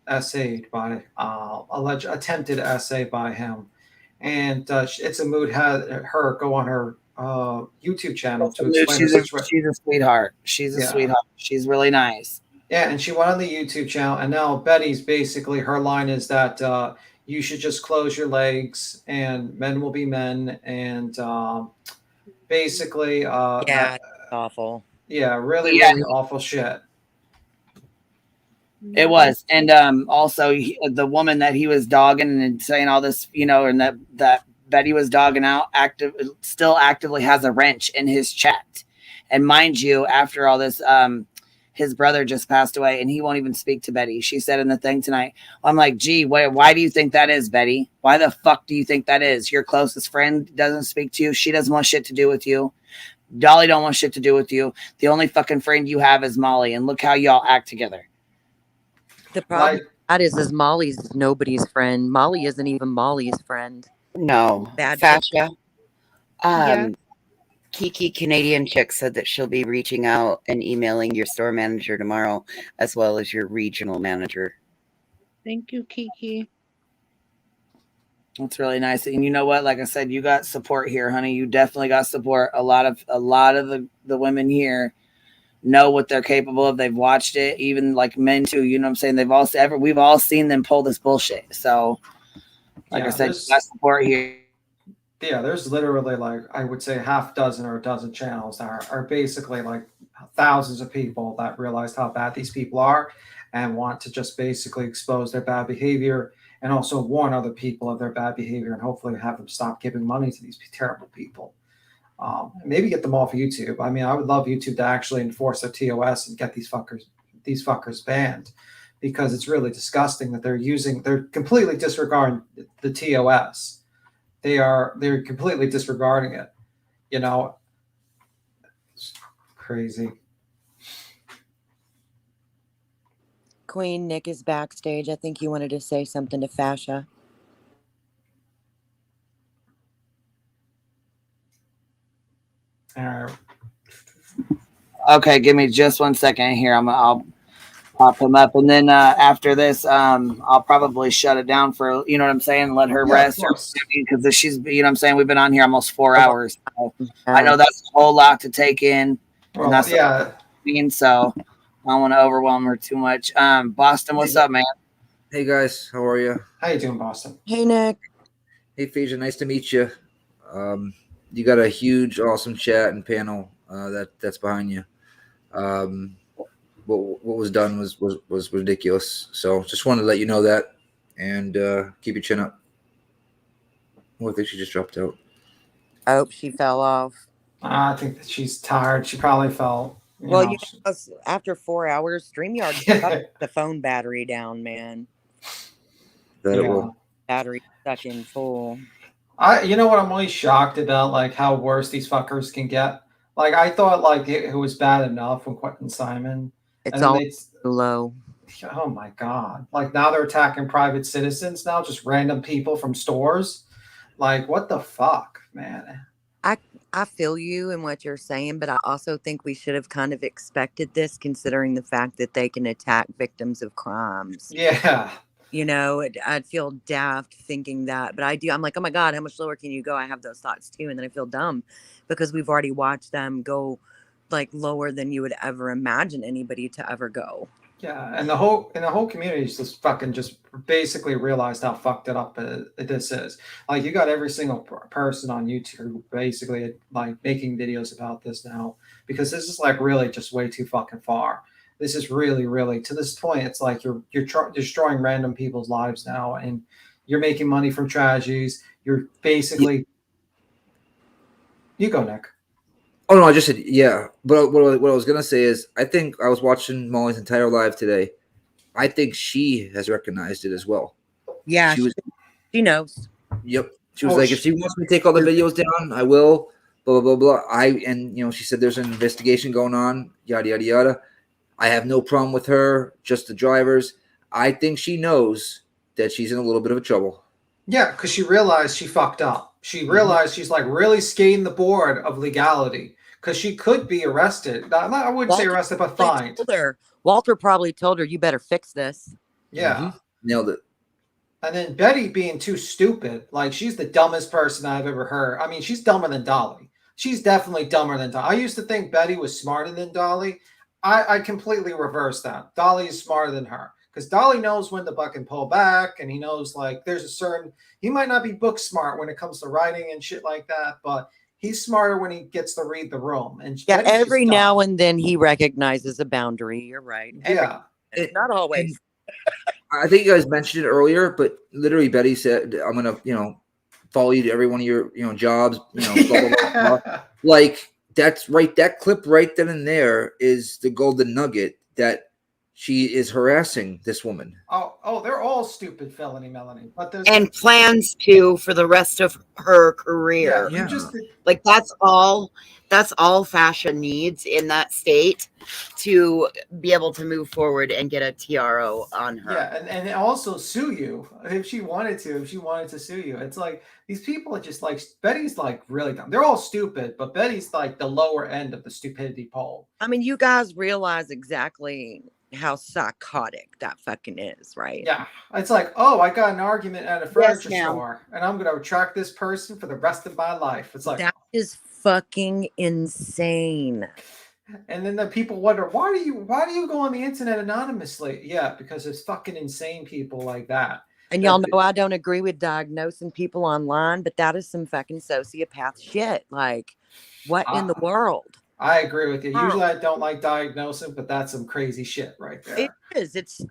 essayed by attempted essay by him, and It's a Mood had her go on her YouTube channel to explain her situation. She's a sweetheart. She's a sweetheart. She's really nice. Yeah, and she went on the YouTube channel, and now Betty's basically her line is that you should just close your legs and men will be men. And basically, Yeah, that's awful. yeah, really, Yeah. really awful shit. It was, and also the woman that he was dogging and saying all this, you know, and that Betty was dogging out, still actively has a wrench in his chat. And mind you, after all this, his brother just passed away, and he won't even speak to Betty. She said in the thing tonight, I'm like, gee, why do you think that is, Betty? Why the fuck do you think that is? Your closest friend doesn't speak to you. She doesn't want shit to do with you. Dolly don't want shit to do with you. The only fucking friend you have is Molly, and look how y'all act together. The problem with that is Molly's nobody's friend. Molly isn't even Molly's friend. No, Bad Fascia. Yeah. Kiki Canadian Chick said that she'll be reaching out and emailing your store manager tomorrow, as well as your regional manager. Thank you, Kiki. That's really nice. And you know what? Like I said, you got support here, honey. You definitely got support. A lot of the women here know what they're capable of. They've watched it, even like men too. You know what I'm saying? We've all seen them pull this bullshit. So, like I said, you got support here. Yeah, there's literally like I would say half dozen or a dozen channels that are basically like thousands of people that realized how bad these people are and want to just basically expose their bad behavior and also warn other people of their bad behavior and hopefully have them stop giving money to these terrible people. Maybe get them off YouTube. I mean, I would love YouTube to actually enforce their TOS and get these fuckers banned, because it's really disgusting that they're completely disregarding the TOS. They're completely disregarding it. You know, it's crazy. Queen Nick is backstage. I think you wanted to say something to Fascia. Okay, give me just 1 second here. I'll pop him up, and then after this, I'll probably shut it down for, you know what I'm saying, let her rest, because she's, you know what I'm saying, we've been on here almost 4 hours. So I know that's a whole lot to take in, Well, and that's yeah. what I mean. So I don't want to overwhelm her too much. Boston, what's up, man? Hey guys, how are you? How you doing, Boston? Hey Nick. Hey Phasia, nice to meet you. You got a huge, awesome chat and panel that's behind you. What was done was ridiculous. So just wanted to let you know that, and keep your chin up. Oh, I think she just dropped out. Oh, she fell off. I think that she's tired. She probably felt. Well, you know, after 4 hours, StreamYard shut the phone battery down, man. That it will. Battery stuck in full. You know what I'm really shocked about, like how worse these fuckers can get. Like I thought, like it was bad enough when Quentin Simon. It's all low. Oh my god! Like now they're attacking private citizens. Now just random people from stores. Like what the fuck, man? I feel you in what you're saying, but I also think we should have kind of expected this, considering the fact that they can attack victims of crimes. Yeah. You know, I'd feel daft thinking that, but I'm like, oh my God, how much lower can you go? I have those thoughts too. And then I feel dumb because we've already watched them go like lower than you would ever imagine anybody to ever go. Yeah, and the whole community is just basically realized how fucked it up this is. Like you got every single person on YouTube basically like making videos about this now, because this is like really just way too fucking far. This is really, really to this point. It's like you're destroying random people's lives now, and you're making money from tragedies. You're basically. You go, Nick. Oh no, I just said yeah. But what I was gonna say is, I think I was watching Molly's entire live today. I think she has recognized it as well. Yeah, she knows. Yep, she was like, if she wants me to take all the videos down, I will. Blah blah blah blah. She said there's an investigation going on. Yada yada yada. I have no problem with her. Just the drivers. I think she knows that she's in a little bit of trouble. Yeah, because she realized she fucked up. She realized she's like really skating the board of legality, because she could be arrested. I wouldn't say arrested, but fined. Walter probably told her, you better fix this. Yeah. Nailed it. And then Betty being too stupid. Like she's the dumbest person I've ever heard. I mean, she's dumber than Dolly. She's definitely dumber than Dolly. I used to think Betty was smarter than Dolly. I completely reversed that. Dolly is smarter than her, because Dolly knows when to fucking pull back, and he knows like there's a certain. He might not be book smart when it comes to writing and shit like that, but he's smarter when he gets to read the room. And Yeah, Betty's just every dumb. now and then he recognizes a boundary. You're right. Yeah. Not always. I think you guys mentioned it earlier, but literally Betty said, "I'm gonna, follow you to every one of your, jobs, blah, blah, blah, blah." Like that's right. That clip right then and there is the golden nugget that she is harassing this woman. Oh, they're all stupid, Felony Melanie. But there's And plans to for the rest of her career. Yeah, you just like that's all Fascia needs in that state to be able to move forward and get a TRO on her. Yeah, and also sue you if she wanted to. If she wanted to sue you, it's like these people are just like Betty's like really dumb. They're all stupid, but Betty's like the lower end of the stupidity pole. I mean, you guys realize exactly how psychotic that fucking is, right? Yeah, it's like, oh, I got an argument at a furniture ma'am. store, and I'm gonna track this person for the rest of my life. It's like That is fucking insane. And then the people wonder, why do you go on the internet anonymously? Yeah, because there's fucking insane people like that. And y'all know I don't agree with diagnosing people online, but that is some fucking sociopath shit. Like, what in the world? I agree with you. Usually I don't like diagnosing, but that's some crazy shit right there. It is. It's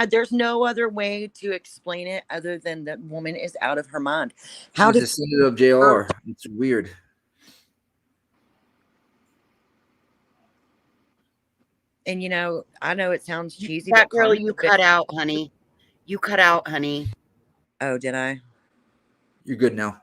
there's no other way to explain it other than that woman is out of her mind. How She's does the senator of JLR? It's weird. And I know it sounds cheesy. That but girl Carmen's you a bit- cut out, honey. You cut out, honey. Oh, did I? You're good now.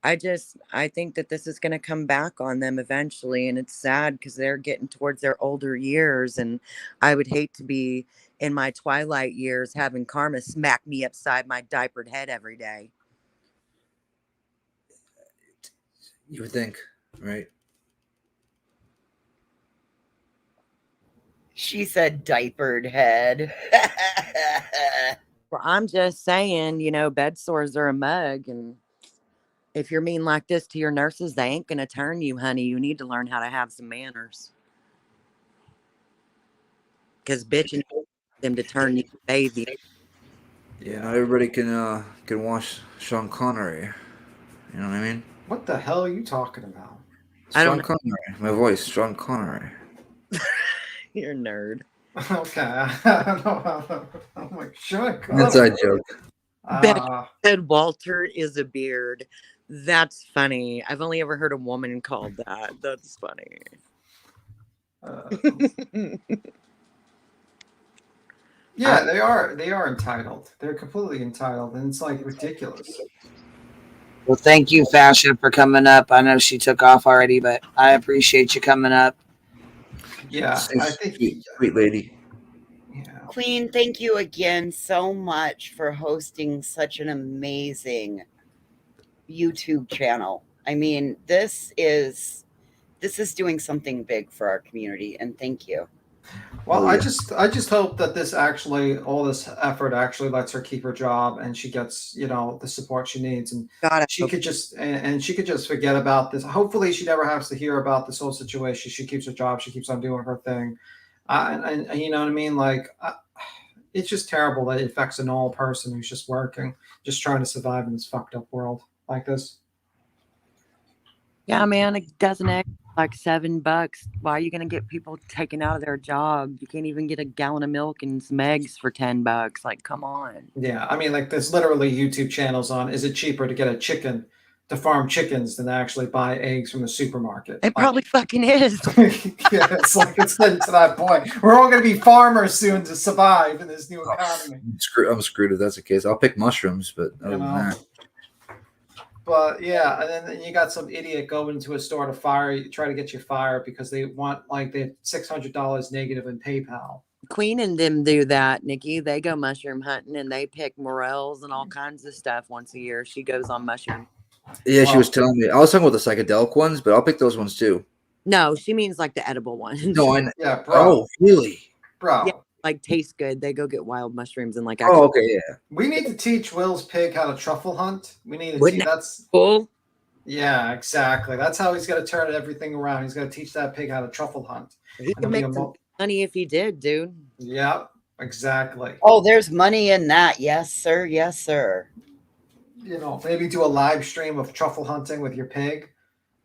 I think that this is going to come back on them eventually. And it's sad because they're getting towards their older years. And I would hate to be in my twilight years having karma smack me upside my diapered head every day. You would think, right? She said diapered head. Well, I'm just saying, bed sores are a mug. And if you're mean like this to your nurses, they ain't going to turn you, honey. You need to learn how to have some manners. Because bitching them to turn you, baby. Yeah, not everybody can watch Sean Connery. You know what I mean? What the hell are you talking about? I don't Sean Connery. My voice, Sean Connery. You're a nerd. Okay. I'm like, Sean Connery. Inside joke. Said Walter is a beard. That's funny. I've only ever heard a woman called that. That's funny. Yeah, they are entitled. They're completely entitled, and it's like ridiculous. Well, thank you, Fashion, for coming up. I know she took off already, but I appreciate you coming up. Yeah, I think sweet lady. Queen, thank you again so much for hosting such an amazing YouTube channel. I mean, this is doing something big for our community, and thank you. Well, I just hope that all this effort actually lets her keep her job, and she gets the support she needs, and she could just forget about this. Hopefully, she never has to hear about this whole situation. She keeps her job. She keeps on doing her thing, and you know what I mean. Like, it's just terrible that it affects a normal person who's just working, just trying to survive in this fucked up world like this. Yeah, man, it doesn't act like $7. Why are you gonna get people taken out of their job? You can't even get a gallon of milk and some eggs for $10. Like, come on. Yeah, I mean, like there's literally YouTube channels on. Is it cheaper to get a chicken to farm chickens than to actually buy eggs from the supermarket? It probably fucking is. Yeah, it's like it's getting to that point. We're all going to be farmers soon to survive in this new economy. I'm screwed if that's the case. I'll pick mushrooms, but other than that. But yeah, and then you got some idiot going into a store to try to get you fired because they want they have $600 negative in PayPal. Queen and them do that, Nikki. They go mushroom hunting and they pick morels and all kinds of stuff once a year. She goes on mushroom. Yeah, she was telling me. I was talking about the psychedelic ones, but I'll pick those ones too. No, she means like the edible ones. No, I know. Yeah, bro. Oh, really? Bro. Yeah, like taste good. They go get wild mushrooms and like. Oh, okay, yeah. We need to teach Will's pig how to truffle hunt. We need to Wouldn't that's cool. Yeah, exactly. That's how he's going to turn everything around. He's going to teach that pig how to truffle hunt. He can make some money if he did, dude. Yeah, Exactly. Oh, there's money in that. Yes, sir. Yes, sir. You know, maybe do a live stream of truffle hunting with your pig,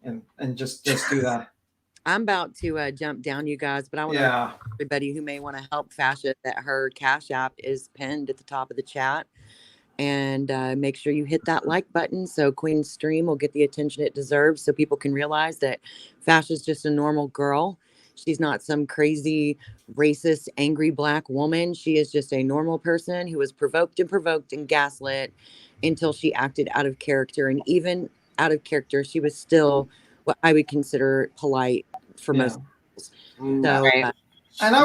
and just do that. I'm about to jump down, you guys, but I want to Yeah. everybody who may want to help Fascia that her Cash App is pinned at the top of the chat. And make sure you hit that like button so Queen's stream will get the attention it deserves, so people can realize that Fascia's just a normal girl. She's not some crazy, racist, angry black woman. She is just a normal person who was provoked and gaslit until she acted out of character. And even out of character, she was still what I would consider polite for most people. So, Right. And I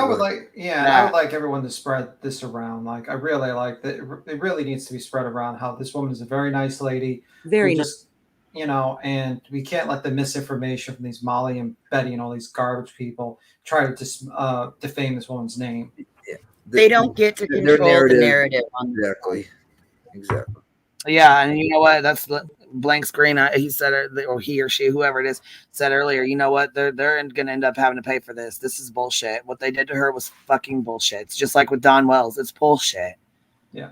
would like, and I Yeah. would like everyone to spread this around. Like, I really like that. It really needs to be spread around how this woman is a very nice lady. Very who nice. just, you know, and we can't let the misinformation from these Molly and Betty and all these garbage people try to defame this woman's name. They don't get to control the narrative on Exactly. Yeah, and you know what? That's blank screen. He said it, or he or she, whoever it is, said earlier. You know what? They're going to end up having to pay for this. This is bullshit. What they did to her was fucking bullshit. It's just like with Don Wells. It's bullshit. Yeah.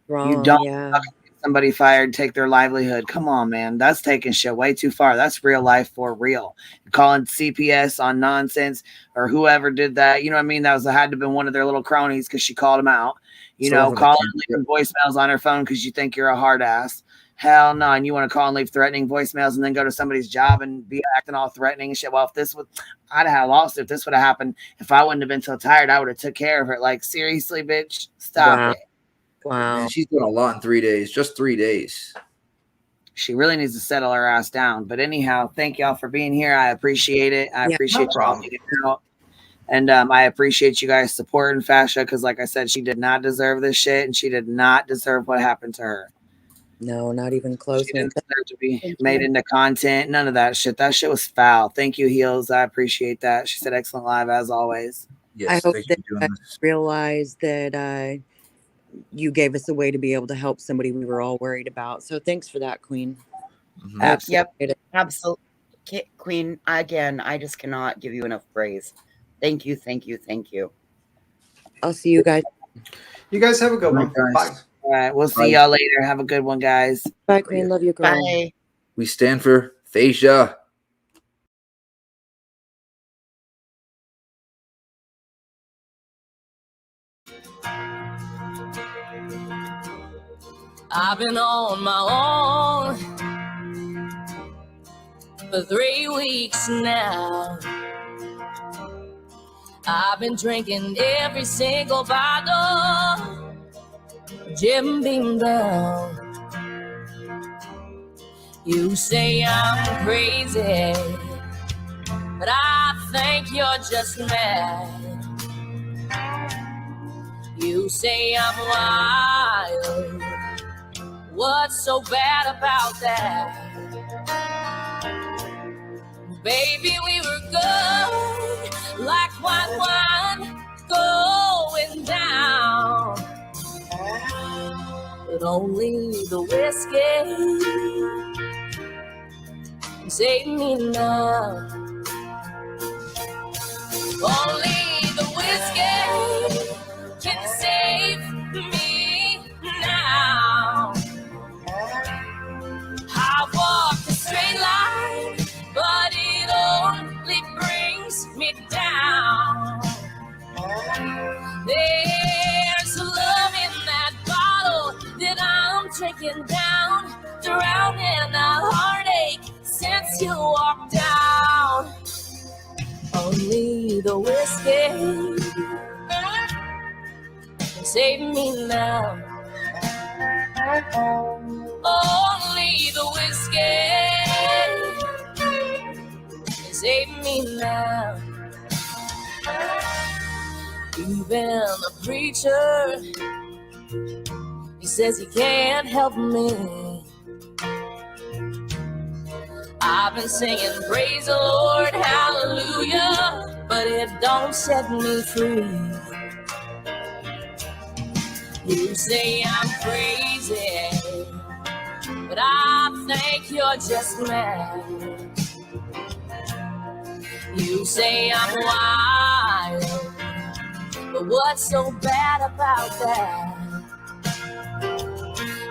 Wrong, You don't yeah. fucking get somebody fired, take their livelihood. Come on, man. That's taking shit way too far. That's real life for real. Calling CPS on nonsense or whoever did that. You know what I mean? That had to have been one of their little cronies because she called him out. You know, calling and leaving voicemails on her phone because you think you're a hard ass. Hell no. And you want to call and leave threatening voicemails and then go to somebody's job and be acting all threatening and shit. Well, if this would, I'd have had a lawsuit. If this would have happened, if I wouldn't have been so tired, I would have took care of her. Like, seriously, bitch, stop Wow. it. Wow. Man, she's done a lot in 3 days. Just 3 days. She really needs to settle her ass down. But anyhow, thank y'all for being here. I appreciate it. I appreciate y'all being out. And I appreciate you guys supporting Fascia because, like I said, she did not deserve this shit, and she did not deserve what happened to her. No, not even close. She didn't deserve to be made into content. None of that shit. That shit was foul. Thank you, Heels. I appreciate that. She said excellent live as always. I hope that you realize that you gave us a way to be able to help somebody we were all worried about. So thanks for that, Queen. Yep, absolutely. Queen, again, I just cannot give you enough praise. Thank you, thank you, thank you. I'll see you guys. You guys have a good one. Bye. All right, we'll see y'all later. Have a good one, guys. Bye, Queen. Love you, girl. Bye. We stand for Fascia. I've been on my own for 3 weeks now. I've been drinking every single bottle, Jim Beam down. You say I'm crazy, but I think you're just mad. You say I'm wild, what's so bad about that? Baby, we were good, like white wine going down. But only the whiskey can save me now. Only the whiskey can save me now. I walk a straight line, but it only brings me down. There's love in that bottle that I'm drinking down, drowning a heartache since you walked out. Only the whiskey can save me now. Only the whiskey can save me now. Even the preacher, he says he can't help me. I've been singing praise the Lord, hallelujah, but it don't set me free. You say I'm crazy, but I think you're just mad. You say I'm wild, But what's so bad about that?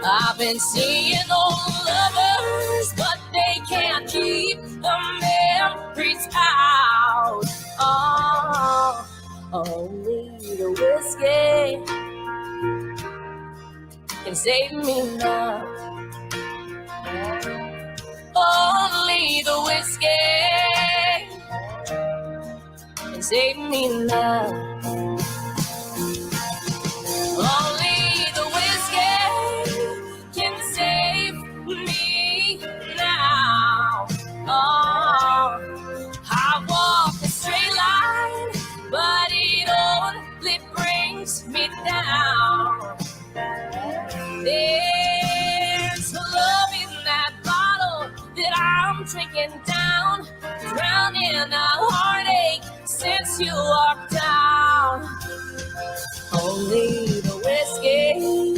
I've been seeing old lovers, but they can't keep the memories out. Oh, only the whiskey can save me now. Only the whiskey can save me now. Only the whiskey can save me now. Oh, I walk a straight line, but it only brings me down. There's love in that bottle that I'm drinking down, drowning a heartache since you walked out. Only the whiskey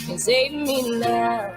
can save me now.